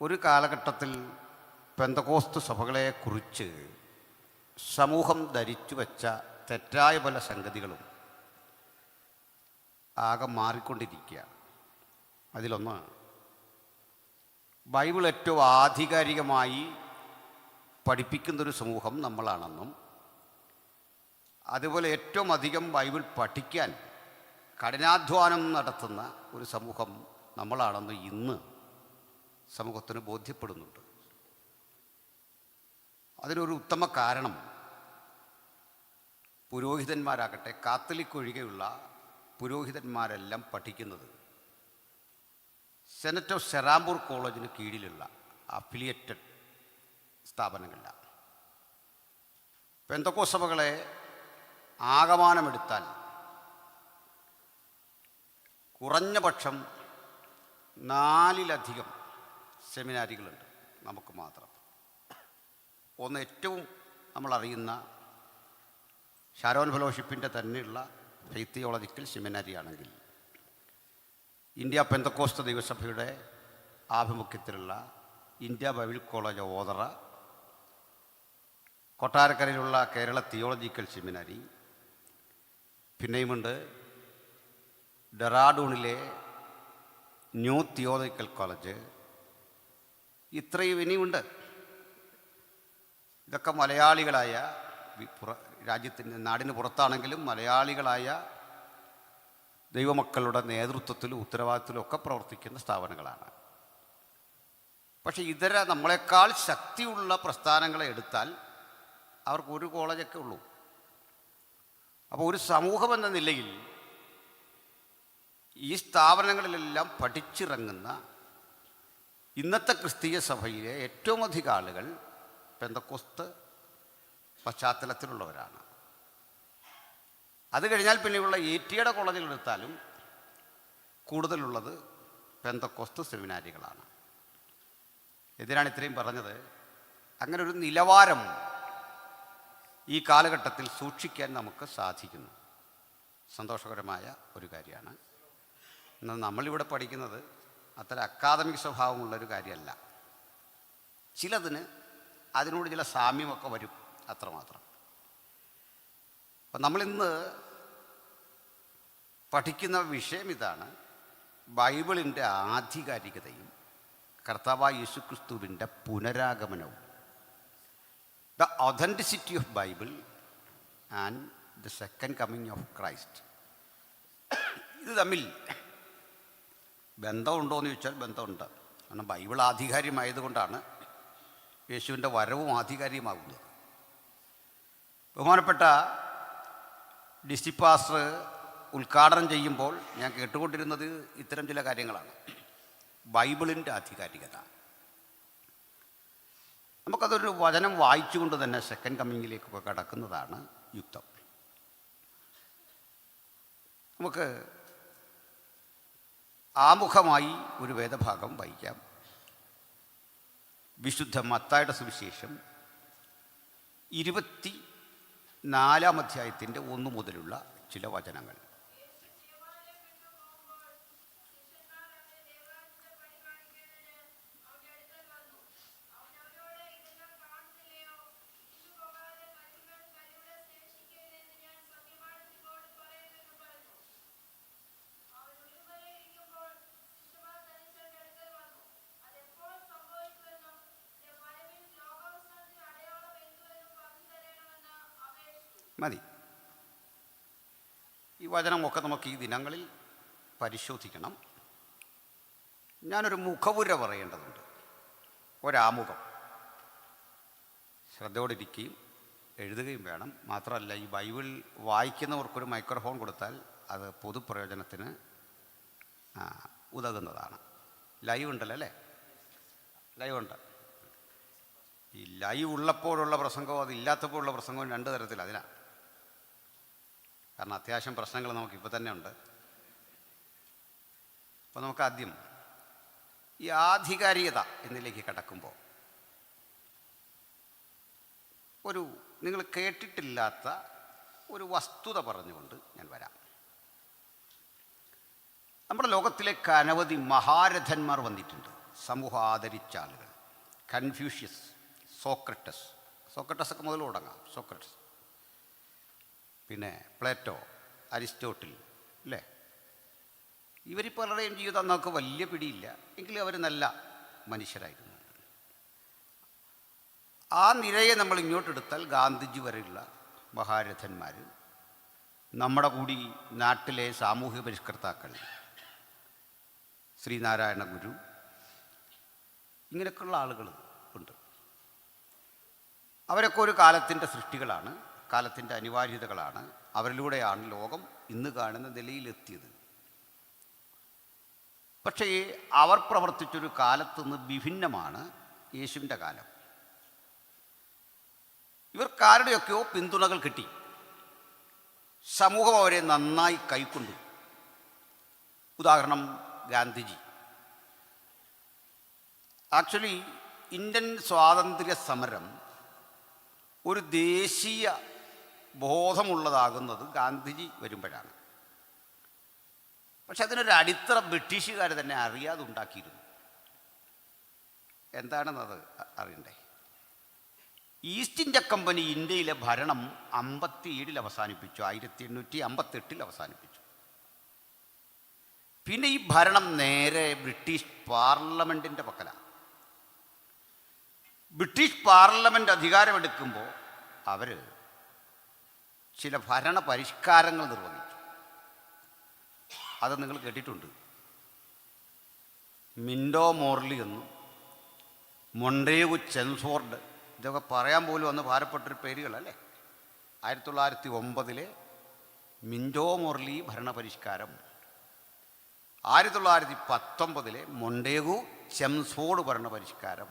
ഒരു കാലഘട്ടത്തിൽ പെന്തക്കോസ്ത് സഭകളെക്കുറിച്ച് സമൂഹം ധരിച്ചു വച്ച തെറ്റായ പല സംഗതികളും ആകെ മാറിക്കൊണ്ടിരിക്കുക. അതിലൊന്ന്, ബൈബിൾ ഏറ്റവും ആധികാരികമായി പഠിപ്പിക്കുന്നൊരു സമൂഹം നമ്മളാണെന്നും അതുപോലെ ഏറ്റവും അധികം ബൈബിൾ പഠിക്കാൻ കഠിനാധ്വാനം നടത്തുന്ന ഒരു സമൂഹം നമ്മളാണെന്ന് ഇന്ന് സമൂഹത്തിന് ബോധ്യപ്പെടുന്നുണ്ട്. അതിനൊരു ഉത്തമ കാരണം പുരോഹിതന്മാരാകട്ടെ, കാത്തലിക് ഒഴികെയുള്ള പുരോഹിതന്മാരെല്ലാം പഠിക്കുന്നത് സെനറ്റ് ഓഫ് സെറാംപൂർ കോളേജിന് കീഴിലുള്ള അഫിലിയേറ്റഡ് സ്ഥാപനങ്ങളിലാണ്. പെന്തക്കോസ്ത് സഭകളെ ആകമാനമെടുത്താൽ കുറഞ്ഞ പക്ഷം 4-ലധികം സെമിനാരികളുണ്ട് നമുക്ക് മാത്രം. ഒന്ന്, ഏറ്റവും നമ്മളറിയുന്ന ഷാരോൺ ഫെലോഷിപ്പിൻ്റെ തന്നെയുള്ള ഫെയ്ത്ത് തിയോളജിക്കൽ സെമിനാരി ആണെങ്കിൽ, ഇന്ത്യ പെന്തക്കോസ്ത് ദൈവസഭയുടെ ആഭിമുഖ്യത്തിലുള്ള ഇന്ത്യ ബൈബിൾ കോളേജ് ഓതറ, കൊട്ടാരക്കരയിലുള്ള കേരള തിയോളജിക്കൽ സെമിനാരി, പിന്നെയുമുണ്ട് ഡെറാഡൂണിലെ ന്യൂ തിയോളജിക്കൽ കോളേജ്. ഇത്രയും ഇനിയുമുണ്ട്. ഇതൊക്കെ മലയാളികളായ, രാജ്യത്തിൻ്റെ നാടിന് പുറത്താണെങ്കിലും മലയാളികളായ ദൈവമക്കളുടെ നേതൃത്വത്തിലും ഉത്തരവാദിത്തത്തിലും ഒക്കെ പ്രവർത്തിക്കുന്ന സ്ഥാപനങ്ങളാണ്. പക്ഷേ നമ്മളെക്കാൾ ശക്തിയുള്ള പ്രസ്ഥാനങ്ങളെ എടുത്താൽ അവർക്ക് ഒരു കോളേജൊക്കെ ഉള്ളൂ. അപ്പോൾ ഒരു സമൂഹം എന്ന നിലയിൽ ഈ സ്ഥാപനങ്ങളിലെല്ലാം പഠിച്ചിറങ്ങുന്ന ഇന്നത്തെ ക്രിസ്തീയ സഭയിലെ ഏറ്റവും അധികം ആളുകൾ പെന്തക്കോസ്ത് പശ്ചാത്തലത്തിലുള്ളവരാണ്. അത് കഴിഞ്ഞാൽ പിന്നെയുള്ള ATയുടെ കോളേജുകളെടുത്താലും കൂടുതലുള്ളത് പെന്തക്കോസ്ത് സെമിനാരികളാണ്. എന്തിനാണ് ഇത്രയും പറഞ്ഞത്? അങ്ങനെ ഒരു നിലവാരം ഈ കാലഘട്ടത്തിൽ സൂക്ഷിക്കാൻ നമുക്ക് സാധിക്കുന്നു. സന്തോഷകരമായ ഒരു കാര്യമാണ്. എന്നാൽ നമ്മളിവിടെ പഠിക്കുന്നത് അത്ര അക്കാദമിക് സ്വഭാവമുള്ളൊരു കാര്യമല്ല. അതിനോട് ചില സാമ്യമൊക്കെ വരും, അത്രമാത്രം. അപ്പം നമ്മളിന്ന് പഠിക്കുന്ന വിഷയം ഇതാണ്: ബൈബിളിൻ്റെ ആധികാരികതയും കർത്താവായ യേശുക്രിസ്തുവിൻ്റെ പുനരാഗമനവും. The authenticity of Bible and the second coming of Christ. ഇത് തമ്മിൽ ബന്ധമുണ്ടോ എന്ന് ചോദിച്ചാൽ ബന്ധമുണ്ട്. കാരണം ബൈബിൾ ആധികാര്യമായതുകൊണ്ടാണ് യേശുവിൻ്റെ വരവും ആധികാരികമാകുന്നത്. ബഹുമാനപ്പെട്ട ഡിസ്ട്രിക്ട് പാസ്റ്റർ ഉദ്ഘാടനം ചെയ്യുമ്പോൾ ഞാൻ കേട്ടുകൊണ്ടിരുന്നത് ഇത്തരം ചില കാര്യങ്ങളാണ്. ബൈബിളിൻ്റെ ആധികാരികത. നമുക്കതൊരു വചനം വായിച്ചുകൊണ്ട് തന്നെ സെക്കൻഡ് കമ്മിങ്ങിലേക്കൊക്കെ കടക്കുന്നതാണ് യുക്തം. നമുക്ക് ആമുഖമായി ഒരു വേദഭാഗം വായിക്കാം. വിശുദ്ധ മത്തായിയുടെ സുവിശേഷം 24-ാം അധ്യായത്തിൻ്റെ 1 മുതലുള്ള ചില വചനങ്ങൾ. മതി. ഈ വചനമൊക്കെ നമുക്ക് ഈ ദിനങ്ങളിൽ പരിശോധിക്കണം. ഞാനൊരു മുഖവുര പറയേണ്ടതുണ്ട്, ഒരാമുഖം. ശ്രദ്ധയോടിരിക്കുകയും എഴുതുകയും വേണം. മാത്രമല്ല, ഈ ബൈബിൾ വായിക്കുന്നവർക്കൊരു മൈക്രോഫോൺ കൊടുത്താൽ അത് പൊതുപ്രയോജനത്തിന് ഉതകുന്നതാണ്. ലൈവ് ഉണ്ടല്ലോ അല്ലേ? ലൈവ് ഉണ്ട്. ഈ ലൈവ് ഉള്ളപ്പോഴുള്ള പ്രസംഗവും അതില്ലാത്തപ്പോഴുള്ള പ്രസംഗവും 2 തരത്തിൽ. അതിനാണ്. കാരണം അത്യാവശ്യം പ്രശ്നങ്ങൾ നമുക്കിപ്പോൾ തന്നെ ഉണ്ട്. അപ്പോൾ നമുക്ക് ആദ്യം ഈ ആധികാരികത എന്നിലേക്ക് കടക്കുമ്പോൾ നിങ്ങൾ കേട്ടിട്ടില്ലാത്ത ഒരു വസ്തുത പറഞ്ഞുകൊണ്ട് ഞാൻ വരാം. നമ്മുടെ ലോകത്തിലേക്ക് അനവധി മഹാരഥന്മാർ വന്നിട്ടുണ്ട്. സമൂഹം ആദരിച്ച ആളുകൾ. കൺഫ്യൂഷ്യസ്, സോക്രട്ടസ് ഒക്കെ മുതൽ തുടങ്ങാം. സോക്രട്ടസ്, പിന്നെ പ്ലേറ്റോ, അരിസ്റ്റോട്ടിൽ, അല്ലേ? ഇവർ പലരുടെയും ജീവിതം നമുക്ക് വലിയ പിടിയില്ല, എങ്കിലും അവർ നല്ല മനുഷ്യരായിരുന്നു. ആ നിരയെ നമ്മൾ ഇങ്ങോട്ടെടുത്താൽ ഗാന്ധിജി വരെയുള്ള മഹാരഥന്മാർ, നമ്മുടെ കൂടി നാട്ടിലെ സാമൂഹ്യ പരിഷ്കർത്താക്കൾ, ശ്രീനാരായണ ഗുരു, ഇങ്ങനെയൊക്കെയുള്ള ആളുകൾ ഉണ്ട്. അവരൊക്കെ ഒരു കാലത്തിൻ്റെ സൃഷ്ടികളാണ്, കാലത്തിൻ്റെ അനിവാര്യതകളാണ്. അവരിലൂടെയാണ് ലോകം ഇന്ന് കാണുന്ന നിലയിലെത്തിയത്. പക്ഷേ അവർ പ്രവർത്തിച്ചൊരു കാലത്തുനിന്ന് വിഭിന്നമാണ് യേശുവിൻ്റെ കാലം. ഇവർക്കാരുടെയൊക്കെയോ പിന്തുണകൾ കിട്ടി. സമൂഹം അവരെ നന്നായി കൈക്കൊണ്ടു. ഉദാഹരണം ഗാന്ധിജി. ആക്ച്വലി ഇന്ത്യൻ സ്വാതന്ത്ര്യ സമരം ഒരു ദേശീയ ബോധമുള്ളതാകുന്നത് ഗാന്ധിജി വരുമ്പോഴാണ്. പക്ഷെ അതിനൊരു അടിത്തറ ബ്രിട്ടീഷുകാർ തന്നെ അറിയാതെ ഉണ്ടാക്കിയിരുന്നു. എന്താണെന്നത് അറിയണ്ടേ? ഈസ്റ്റ് ഇന്ത്യ കമ്പനി ഇന്ത്യയിലെ ഭരണം 57 അവസാനിപ്പിച്ചു, 1858 അവസാനിപ്പിച്ചു. പിന്നെ ഈ ഭരണം നേരെ ബ്രിട്ടീഷ് പാർലമെൻറ്റിൻ്റെ പക്കലാണ്. ബ്രിട്ടീഷ് പാർലമെൻറ്റ് അധികാരമെടുക്കുമ്പോൾ അവർ ചില ഭരണ പരിഷ്കാരങ്ങൾ നിർവഹിച്ചു. അത് നിങ്ങൾ കേട്ടിട്ടുണ്ട്. മിൻറ്റോ മോർലി എന്നും മൊണ്ടേഗു ചെംസ്ഫോർഡ്, ഇതൊക്കെ പറയാൻ പോലും അന്ന് ഭാരപ്പെട്ടൊരു പേരുകളല്ലേ. 1909 മിൻറ്റോ മോർലി ഭരണപരിഷ്കാരം, 1919 മൊണ്ടേഗു ചെംസ്ഫോർഡ് ഭരണപരിഷ്കാരം.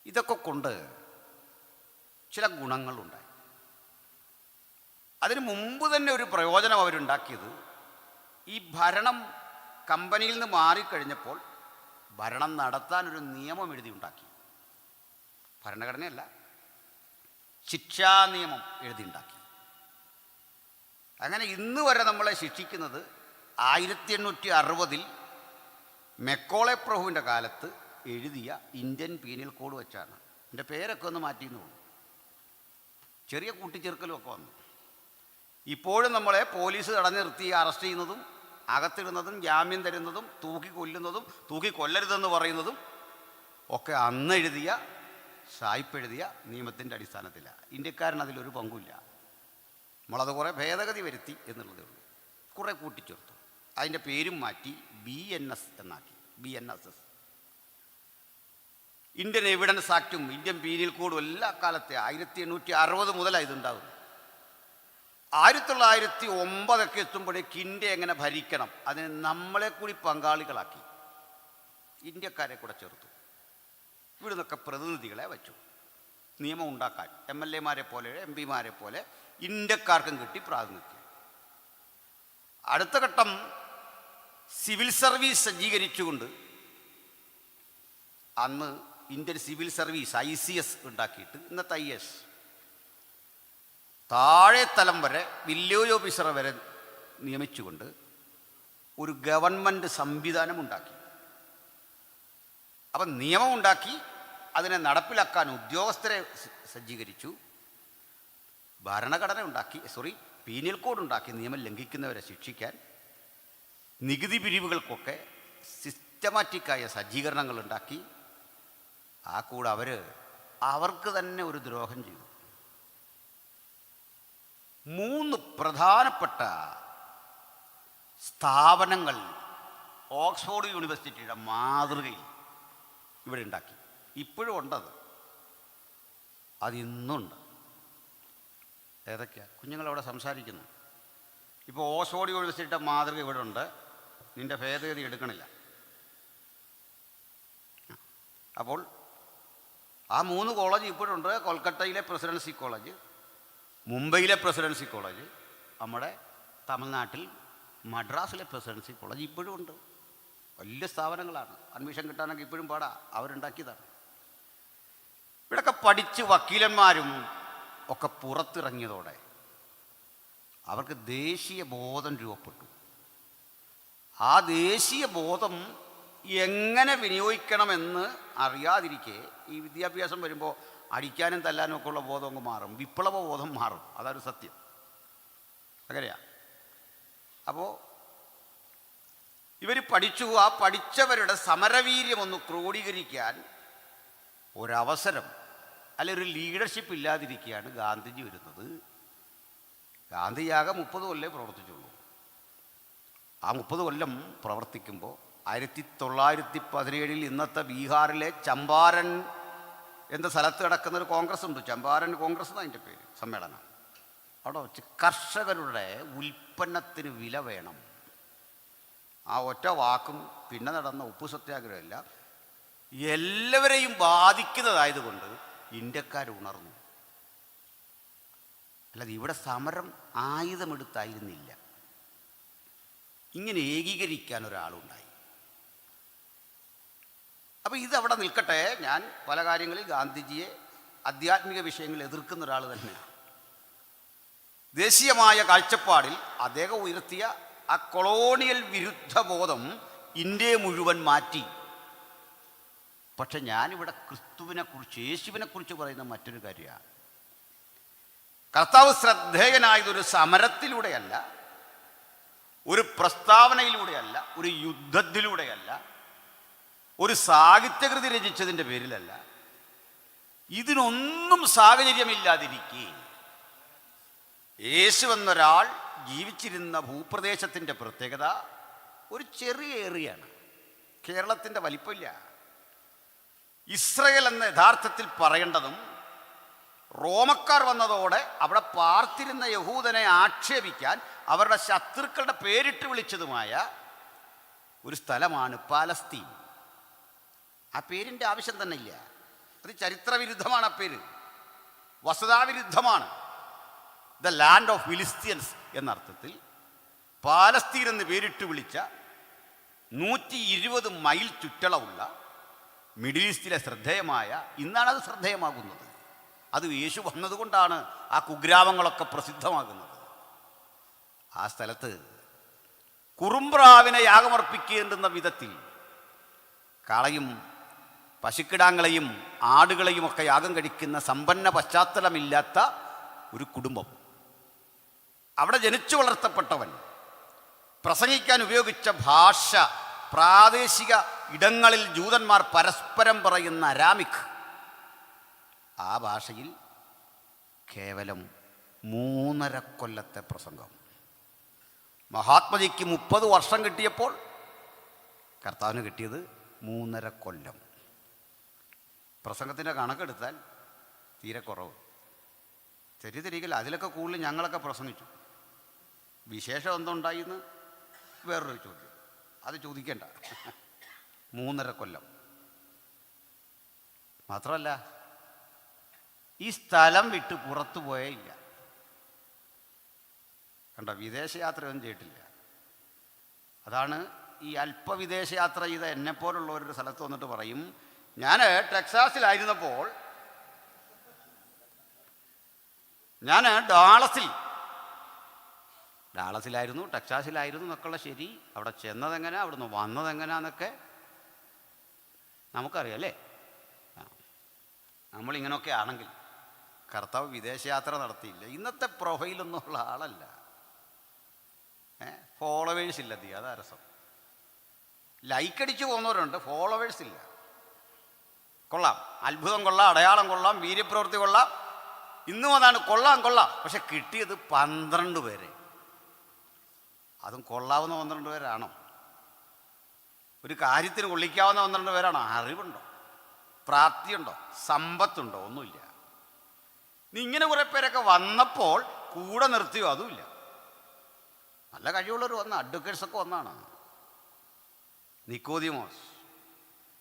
ഇതൊക്കെ കൊണ്ട് ചില ഗുണങ്ങളുണ്ടായി. അതിന് മുമ്പ് തന്നെ ഒരു പ്രയോജനം അവരുണ്ടാക്കിയത്, ഈ ഭരണം കമ്പനിയിൽ നിന്ന് മാറിക്കഴിഞ്ഞപ്പോൾ ഭരണം നടത്താനൊരു നിയമം എഴുതിയുണ്ടാക്കി. ഭരണഘടനയല്ല, ശിക്ഷാ നിയമം എഴുതിയുണ്ടാക്കി. അങ്ങനെ ഇന്ന് വരെ നമ്മളെ ശിക്ഷിക്കുന്നത് 1860 മെക്കോളെ പ്രഭുവിൻ്റെ കാലത്ത് എഴുതിയ ഇന്ത്യൻ പീനൽ കോഡ് വെച്ചാണ്. എൻ്റെ പേരൊക്കെ ഒന്ന് മാറ്റിയെന്നുള്ളൂ, ചെറിയ കൂട്ടിച്ചേർക്കലുമൊക്കെ വന്നു. ഇപ്പോഴും നമ്മളെ പോലീസ് തടഞ്ഞു നിർത്തി അറസ്റ്റ് ചെയ്യുന്നതും അകത്തിടുന്നതും ജാമ്യം തരുന്നതും തൂക്കിക്കൊല്ലുന്നതും തൂക്കിക്കൊല്ലരുതെന്ന് പറയുന്നതും ഒക്കെ അന്ന് എഴുതിയ സായിപ്പ് എഴുതിയ നിയമത്തിൻ്റെ അടിസ്ഥാനത്തിലാണ്. ഇന്ത്യക്കാരൻ അതിലൊരു പങ്കുമില്ല. നമ്മളത് കുറേ ഭേദഗതി വരുത്തി എന്നുള്ളതേ ഉള്ളൂ, കുറേ കൂട്ടിച്ചേർത്തു. അതിൻ്റെ പേരും മാറ്റി BNS എന്നാക്കി. BNSS, ഇന്ത്യൻ എവിഡൻസ് ആക്റ്റും ഇന്ത്യൻ പീനൽ കോഡും എല്ലാ കാലത്തെ 1860 മുതലാണ് ഇതുണ്ടാകുന്നത്. 1909 എത്തുമ്പോഴേക്ക് ഇന്ത്യ എങ്ങനെ ഭരിക്കണം, അതിന് നമ്മളെ കൂടി പങ്കാളികളാക്കി, ഇന്ത്യക്കാരെ കൂടെ ചേർത്തു. ഇവിടെ നിന്നൊക്കെ പ്രതിനിധികളെ വച്ചു നിയമം ഉണ്ടാക്കാൻ. MLA-മാരെ പോലെ MP-മാരെ പോലെ ഇന്ത്യക്കാർക്കും കിട്ടി പ്രാതിനിധ്യം. അടുത്ത ഘട്ടം സിവിൽ സർവീസ് സജ്ജീകരിച്ചുകൊണ്ട് അന്ന് ഇന്ത്യൻ സിവിൽ സർവീസ് ICS ഉണ്ടാക്കിയിട്ട്, ഇന്നത്തെ IS, താഴെ തലം വരെ വില്ലേജ് ഓഫീസറെ വരെ നിയമിച്ചുകൊണ്ട് ഒരു ഗവൺമെൻറ് സംവിധാനം ഉണ്ടാക്കി. അപ്പം നിയമം ഉണ്ടാക്കി, അതിനെ നടപ്പിലാക്കാൻ ഉദ്യോഗസ്ഥരെ സജ്ജീകരിച്ചു, ഭരണഘടന ഉണ്ടാക്കി, പീനൽ കോഡ് ഉണ്ടാക്കി, നിയമം ലംഘിക്കുന്നവരെ ശിക്ഷിക്കാൻ, നികുതി പിരിവുകൾക്കൊക്കെ സിസ്റ്റമാറ്റിക്കായ സജ്ജീകരണങ്ങൾ ഉണ്ടാക്കി. ആ കൂടെ അവർക്ക് തന്നെ ഒരു ദ്രോഹം ചെയ്തു. 3 പ്രധാനപ്പെട്ട സ്ഥാപനങ്ങൾ ഓക്സ്ഫോർഡ് യൂണിവേഴ്സിറ്റിയുടെ മാതൃകയിൽ ഇവിടെ ഉണ്ടാക്കി. ഇപ്പോഴും ഉണ്ടത്, അതിന്നുണ്ട്. ഏതൊക്കെയാണ് കുഞ്ഞുങ്ങളവിടെ സംസാരിക്കുന്നു. ഇപ്പോൾ ഓക്സ്ഫോർഡ് യൂണിവേഴ്സിറ്റിയുടെ മാതൃക ഇവിടെ ഉണ്ട്, നിൻ്റെ ഭേദഗതി എടുക്കണില്ല. അപ്പോൾ ആ 3 കോളേജ് ഇപ്പോഴുണ്ട്. കൊൽക്കത്തയിലെ പ്രസിഡൻസി കോളേജ്, മുംബൈയിലെ പ്രസിഡൻസി കോളേജ്, നമ്മുടെ തമിഴ്നാട്ടിൽ മദ്രാസിലെ പ്രസിഡൻസി കോളേജ് ഇപ്പോഴും ഉണ്ട്. വലിയ സ്ഥാപനങ്ങളാണ്. അഡ്മിഷൻ കിട്ടാനൊക്കെ ഇപ്പോഴും പാടാ, അവരുണ്ടാക്കിയതാണ്. ഇവിടെയൊക്കെ പഠിച്ച് വക്കീലന്മാരും ഒക്കെ പുറത്തിറങ്ങിയതോടെ അവർക്ക് ദേശീയ ബോധം രൂപപ്പെട്ടു. ആ ദേശീയ ബോധം എങ്ങനെ വിനിയോഗിക്കണമെന്ന് അറിയാതിരിക്കെ ഈ വിദ്യാഭ്യാസം വരുമ്പോൾ അടിക്കാനും തല്ലാനും ഒക്കെ ഉള്ള ബോധം അങ്ങ് മാറും, വിപ്ലവ ബോധം മാറും. അതൊരു സത്യം. അങ്ങനെയാണ്. അപ്പോൾ ഇവർ പഠിച്ചു. ആ പഠിച്ചവരുടെ സമരവീര്യം ഒന്ന് ക്രോഡീകരിക്കാൻ ഒരവസരം, അല്ലെ ഒരു ലീഡർഷിപ്പ് ഇല്ലാതിരിക്കുകയാണ് ഗാന്ധിജി വരുന്നത്. ഗാന്ധിയാകെ 30 കൊല്ലമേ പ്രവർത്തിച്ചുള്ളൂ. ആ 30 കൊല്ലം പ്രവർത്തിക്കുമ്പോൾ 1917 ഇന്നത്തെ ബീഹാറിലെ ചമ്പാരൻ എന്ന സ്ഥലത്ത് കിടക്കുന്നൊരു കോൺഗ്രസ് ഉണ്ട്. ചമ്പാരൻ കോൺഗ്രസ് എന്നാണ് അതിൻ്റെ പേര്, സമ്മേളനം. അവിടെ വെച്ച് കർഷകരുടെ ഉൽപ്പന്നത്തിന് വില വേണം. ആ ഒറ്റ വാക്കും പിന്നെ നടന്ന ഉപ്പു സത്യാഗ്രഹമെല്ലാം എല്ലാവരെയും ബാധിക്കുന്നതായതുകൊണ്ട് ഇന്ത്യക്കാർ ഉണർന്നു. അല്ലാതെ ഇവിടെ സമരം ആയുധമെടുത്തായിരുന്നില്ല. ഇങ്ങനെ ഏകീകരിക്കാൻ ഒരാളുണ്ടായി. അപ്പോൾ ഇതവിടെ നിൽക്കട്ടെ. ഞാൻ പല കാര്യങ്ങളിൽ ഗാന്ധിജിയെ ആധ്യാത്മിക വിഷയങ്ങൾ എതിർക്കുന്ന ഒരാൾ തന്നെയാണ്. ദേശീയമായ കാഴ്ചപ്പാടിൽ അദ്ദേഹം ഉയർത്തിയ ആ കൊളോണിയൽ വിരുദ്ധ ബോധം ഇന്ത്യയെ മുഴുവൻ മാറ്റി. പക്ഷെ ഞാനിവിടെ ക്രിസ്തുവിനെക്കുറിച്ച്, യേശുവിനെക്കുറിച്ച് പറയുന്ന മറ്റൊരു കാര്യമാണ്. കർത്താവ് ശ്രദ്ധേയനായതൊരു സമരത്തിലൂടെയല്ല, ഒരു പ്രസ്താവനയിലൂടെയല്ല, ഒരു യുദ്ധത്തിലൂടെയല്ല, ഒരു സാഹിത്യകൃതി രചിച്ചതിൻ്റെ പേരിലല്ല. ഇതിനൊന്നും സാഹചര്യമില്ലാതിരിക്കെ യേശു എന്നൊരാൾ ജീവിച്ചിരുന്ന ഭൂപ്രദേശത്തിൻ്റെ പ്രത്യേകത ഒരു ചെറിയ ഏറിയാണ്. കേരളത്തിൻ്റെ വലിപ്പമില്ല. ഇസ്രയേൽ എന്ന യഥാർത്ഥത്തിൽ പറയേണ്ടതും റോമക്കാർ വന്നതോടെ അവിടെ പാർത്തിരുന്ന യഹൂദനെ ആക്ഷേപിക്കാൻ അവരുടെ ശത്രുക്കളുടെ പേരിട്ട് വിളിച്ചതുമായ ഒരു സ്ഥലമാണ് പാലസ്തീൻ. ആ പേരിൻ്റെ ആവശ്യം തന്നെ ഇല്ല. അത് ചരിത്രവിരുദ്ധമാണ്. ആ പേര് വസ്തുതാവിരുദ്ധമാണ്. ദ ലാൻഡ് ഓഫ് ഫിലിസ്തീൻസ് എന്നർത്ഥത്തിൽ പാലസ്തീൻ എന്ന് പേരിട്ട് വിളിച്ച 120 മൈൽ ചുറ്റളവുള്ള മിഡിൽ ഈസ്റ്റിലെ ശ്രദ്ധേയമായ, ഇന്നാണത് ശ്രദ്ധേയമാകുന്നത്. അത് യേശു വന്നതുകൊണ്ടാണ് ആ കുഗ്രാമങ്ങളൊക്കെ പ്രസിദ്ധമാകുന്നത്. ആ സ്ഥലത്ത് കുറുമ്പ്രാവിനെ യാഗമർപ്പിക്കേണ്ടുന്ന വിധത്തിൽ കാളയും പശുക്കിടാങ്ങളെയും ആടുകളെയും ഒക്കെ യാഗം കഴിക്കുന്ന സമ്പന്ന പശ്ചാത്തലമില്ലാത്ത ഒരു കുടുംബം, അവിടെ ജനിച്ചു വളർത്തപ്പെട്ടവൻ, പ്രസംഗിക്കാൻ ഉപയോഗിച്ച ഭാഷ പ്രാദേശിക ഇടങ്ങളിൽ ജൂതന്മാർ പരസ്പരം പറയുന്ന അരാമിക്, ആ ഭാഷയിൽ കേവലം 3.5 കൊല്ലത്തെ പ്രസംഗം. മഹാത്മജിക്ക് 30 വർഷം കിട്ടിയപ്പോൾ കർത്താവിന് കിട്ടിയത് 3.5 കൊല്ലം. പ്രസംഗത്തിൻ്റെ കണക്കെടുത്താൽ തീരെ കുറവ്. തെറ്റിദ്ധരിക്കൽ. അതിലൊക്കെ കൂടുതൽ ഞങ്ങളൊക്കെ പ്രസംഗിച്ചു. വിശേഷം എന്തുണ്ടായിന്ന് വേറൊരു ചോദ്യം, അത് ചോദിക്കേണ്ട. 3.5 കൊല്ലം മാത്രമല്ല, ഈ സ്ഥലം വിട്ട് പുറത്തു പോയേ ഇല്ല. കണ്ടോ, വിദേശയാത്രയൊന്നും ചെയ്തിട്ടില്ല. അതാണ് ഈ അല്പവിദേശയാത്ര ചെയ്ത എന്നെപ്പോലുള്ളവരുടെ സ്ഥലത്ത് വന്നിട്ട് പറയും, ഞാൻ ടെക്സാസിലായിരുന്നപ്പോൾ, ഞാൻ ഡാളസിലായിരുന്നു, ടെക്സാസിലായിരുന്നു എന്നൊക്കെയുള്ള ശരി. അവിടെ ചെന്നതെങ്ങനെ, അവിടുന്ന് വന്നതെങ്ങനെയാന്നൊക്കെ നമുക്കറിയാം അല്ലേ. നമ്മളിങ്ങനെയൊക്കെ ആണെങ്കിൽ കർത്താവ് വിദേശയാത്ര നടത്തിയില്ല. ഇന്നത്തെ പ്രൊഫൈലൊന്നും ഉള്ള ആളല്ല. ഫോളോവേഴ്സ് ഇല്ല. അതാ രസം. ലൈക്കടിച്ച് പോകുന്നവരുണ്ട്, ഫോളോവേഴ്സ് ഇല്ല. കൊള്ളാം, അത്ഭുതം കൊള്ളാം, അടയാളം കൊള്ളാം, വീര്യപ്രവൃത്തി കൊള്ളാം, ഇന്നും അതാണ് കൊള്ളാം. പക്ഷെ കിട്ടിയത് 12 പേരെ. അതും കൊള്ളാവുന്ന 12 പേരാണോ? ഒരു കാര്യത്തിന് കൊള്ളിക്കാവുന്ന 12 പേരാണോ? അറിവുണ്ടോ? പ്രാപ്തിയുണ്ടോ? സമ്പത്തുണ്ടോ? ഒന്നുമില്ല. നീ ഇങ്ങനെ കുറേ പേരൊക്കെ വന്നപ്പോൾ കൂടെ നിർത്തിയോ? അതുമില്ല. നല്ല കഴിവുള്ളവർ വന്ന, അഡ്വക്കേറ്റ്സൊക്കെ വന്നാണ്. നിക്കോദിമോസ്,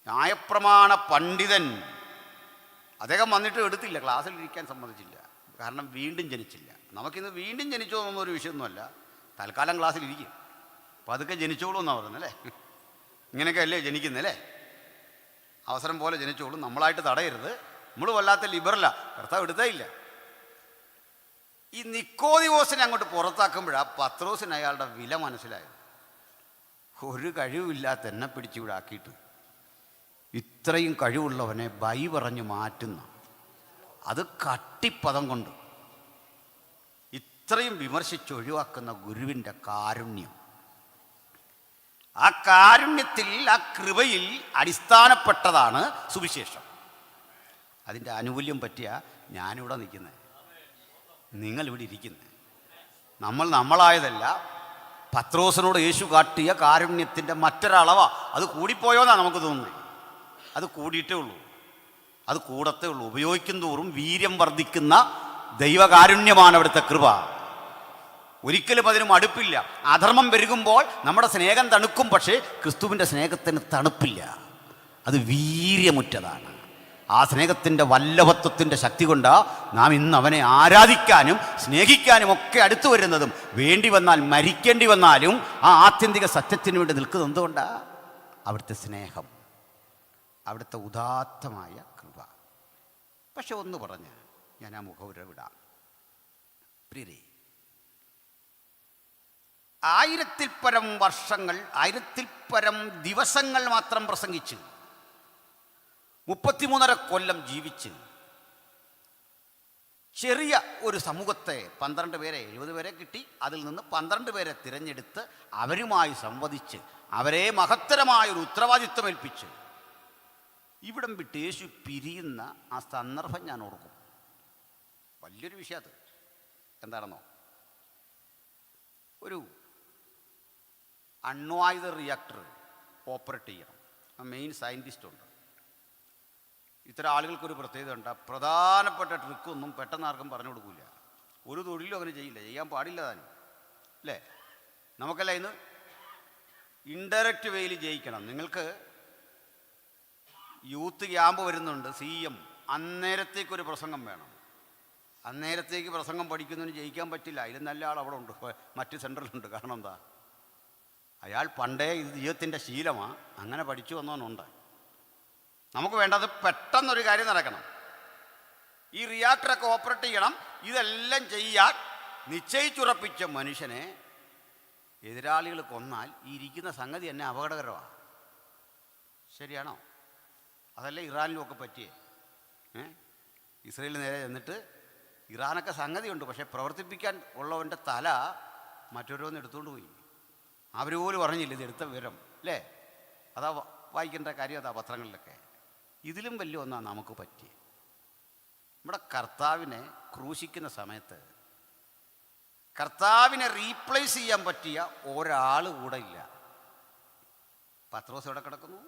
ന്യായപ്രമാണ പണ്ഡിതൻ, അദ്ദേഹം വന്നിട്ട് എടുത്തില്ല, ക്ലാസ്സിൽ ഇരിക്കാൻ സമ്മതിച്ചില്ല. കാരണം വീണ്ടും ജനിച്ചില്ല. നമുക്കിന്ന് വീണ്ടും ജനിച്ചോ എന്നൊരു വിഷയമൊന്നുമല്ല. തൽക്കാലം ക്ലാസ്സിലിരിക്കും. അപ്പോൾ അതൊക്കെ ജനിച്ചോളൂ എന്നാണ് പറയുന്നല്ലേ. ഇങ്ങനെയൊക്കെ അല്ലേ ജനിക്കുന്നല്ലേ. അവസരം പോലെ ജനിച്ചോളൂ, നമ്മളായിട്ട് തടയരുത്. നമ്മൾ വല്ലാത്ത ലിബറലാ, കർത്താവ് എടുത്തേ ഇല്ല. ഈ നിക്കോദിമോസിനെ അങ്ങോട്ട് പുറത്താക്കുമ്പോഴാണ് പത്രോസിന് അയാളുടെ വില മനസ്സിലായത്. ഒരു കഴിവില്ലാത്ത എന്നെ പിടിച്ചിവിടെ ആക്കിയിട്ട് ഇത്രയും കഴിവുള്ളവനെ ബൈ പറഞ്ഞ് മാറ്റുന്ന, അത് കട്ടിപ്പദം കൊണ്ട് ഇത്രയും വിമർശിച്ചൊഴിവാക്കുന്ന ഗുരുവിൻ്റെ കാരുണ്യം, ആ കാരുണ്യത്തിൽ, ആ കൃപയിൽ അടിസ്ഥാനപ്പെട്ടതാണ് സുവിശേഷം. അതിൻ്റെ ആനുകൂല്യം പറ്റിയ ഞാനിവിടെ നിൽക്കുന്നത്, നിങ്ങളിവിടെ ഇരിക്കുന്നത്. നമ്മൾ നമ്മളായതല്ല, പത്രോസിനോട് യേശു കാട്ടിയ കാരുണ്യത്തിൻ്റെ മറ്റൊരളവാ. അത് കൂടിപ്പോയോന്നാണ് നമുക്ക് തോന്നുന്നത്. അത് കൂടിയിട്ടേ ഉള്ളൂ, അത് കൂടത്തേ ഉള്ളൂ. ഉപയോഗിക്കും തോറും വീര്യം വർദ്ധിക്കുന്ന ദൈവകാരുണ്യമാണ് അവിടുത്തെ കൃപ. ഒരിക്കലും അതിനും അടുപ്പില്ല. അധർമ്മം പെരുകുമ്പോൾ നമ്മുടെ സ്നേഹം തണുക്കും, പക്ഷേ ക്രിസ്തുവിൻ്റെ സ്നേഹത്തിന് തണുപ്പില്ല. അത് വീര്യമുറ്റതാണ്. ആ സ്നേഹത്തിൻ്റെ വല്ലഭത്വത്തിൻ്റെ ശക്തി കൊണ്ടാണ് നാം ഇന്ന് അവനെ ആരാധിക്കാനും സ്നേഹിക്കാനും ഒക്കെ അടുത്തു വരുന്നതും. വേണ്ടി വന്നാൽ മരിക്കേണ്ടി വന്നാലും ആ ആത്യന്തിക സത്യത്തിന് വേണ്ടി നിൽക്കുന്നത് എന്തുകൊണ്ടാണ്? അവിടുത്തെ സ്നേഹം, അവിടുത്തെ ഉദാത്തമായ കൃപ. പക്ഷെ ഒന്ന് പറഞ്ഞ് ഞാൻ ആ മുഖവുര വിടാം. പ്രിയരേ, 1000-ൽ-പരം വർഷങ്ങൾ, 1000-ൽ-പരം ദിവസങ്ങൾ മാത്രം പ്രസംഗിച്ച് 33.5 കൊല്ലം ജീവിച്ച് ചെറിയ ഒരു സമൂഹത്തെ 12 പേരെ 70 പേരെ കിട്ടി. അതിൽ നിന്ന് 12 പേരെ തിരഞ്ഞെടുത്ത് അവരുമായി സംവദിച്ച് അവരെ മഹത്തരമായൊരു ഉത്തരവാദിത്വം ഏൽപ്പിച്ച് ഇവിടം വിട്ട് യേശു പിരിയുന്ന ആ സന്ദർഭം ഞാൻ ഓർക്കും. വലിയൊരു വിഷയം അത്. എന്താണെന്നോ, ഒരു അണ്വായുധ റിയാക്ടർ ഓപ്പറേറ്റ് ചെയ്യണം. ആ മെയിൻ സയൻറ്റിസ്റ്റ് ഉണ്ട്. ഇത്തരം ആളുകൾക്കൊരു പ്രത്യേകത ഉണ്ട്. പ്രധാനപ്പെട്ട ട്രിക്കൊന്നും പെട്ടെന്ന് ആർക്കും പറഞ്ഞു കൊടുക്കില്ല. ഒരു തൊഴിലും അങ്ങനെ ചെയ്യില്ല, ചെയ്യാൻ പാടില്ല താനും, അല്ലേ? നമുക്കല്ല ഇന്ന് ഇൻഡയറക്റ്റ് വേയിൽ ജയിക്കണം. നിങ്ങൾക്ക് യൂത്ത് ക്യാമ്പ് വരുന്നുണ്ട്, CM, അന്നേരത്തേക്കൊരു പ്രസംഗം വേണം. അന്നേരത്തേക്ക് പ്രസംഗം പഠിക്കുന്നതിന് ജയിക്കാൻ പറ്റില്ല. അതിൽ നല്ല ആൾ അവിടെ ഉണ്ട്, മറ്റ് സെൻറ്ററിലുണ്ട്. കാരണം എന്താ? അയാൾ പണ്ടേ ഇത് ജീവിതത്തിൻ്റെ ശീലമാണ്, അങ്ങനെ പഠിച്ചു വന്നവനുണ്ട്. നമുക്ക് വേണ്ടത് പെട്ടെന്നൊരു കാര്യം നടക്കണം. ഈ റിയാക്ടറൊക്കെ ഓപ്പറേറ്റ് ചെയ്യണം. ഇതെല്ലാം ചെയ്യാൻ നിശ്ചയിച്ചുറപ്പിച്ച മനുഷ്യനെ എതിരാളികൾ കൊന്നാൽ ഈ ഇരിക്കുന്ന സംഗതി എന്നെ അപകടകരമാണ്. ശരിയാണോ? അതല്ലേ ഇറാനിലും ഒക്കെ പറ്റിയേ. ഇസ്രയേലിന് നേരെ ചെന്നിട്ട് ഇറാനൊക്കെ സംഗതിയുണ്ട്, പക്ഷേ പ്രവർത്തിപ്പിക്കാൻ ഉള്ളവൻ്റെ തല മറ്റൊരോന്ന് എടുത്തുകൊണ്ട് പോയി. അവർ പോലും പറഞ്ഞില്ല ഇത് എടുത്ത വിവരം, അല്ലേ? അതാ വായിക്കേണ്ട കാര്യം, അതാ പത്രങ്ങളിലൊക്കെ. ഇതിലും വലിയ ഒന്നാണ് നമുക്ക് പറ്റിയത്. നമ്മുടെ കർത്താവിനെ ക്രൂശിക്കുന്ന സമയത്ത് കർത്താവിനെ റീപ്ലേസ് ചെയ്യാൻ പറ്റിയ ഒരാൾ കൂടെ ഇല്ല. പത്രോസ് എവിടെ കിടക്കുന്നു?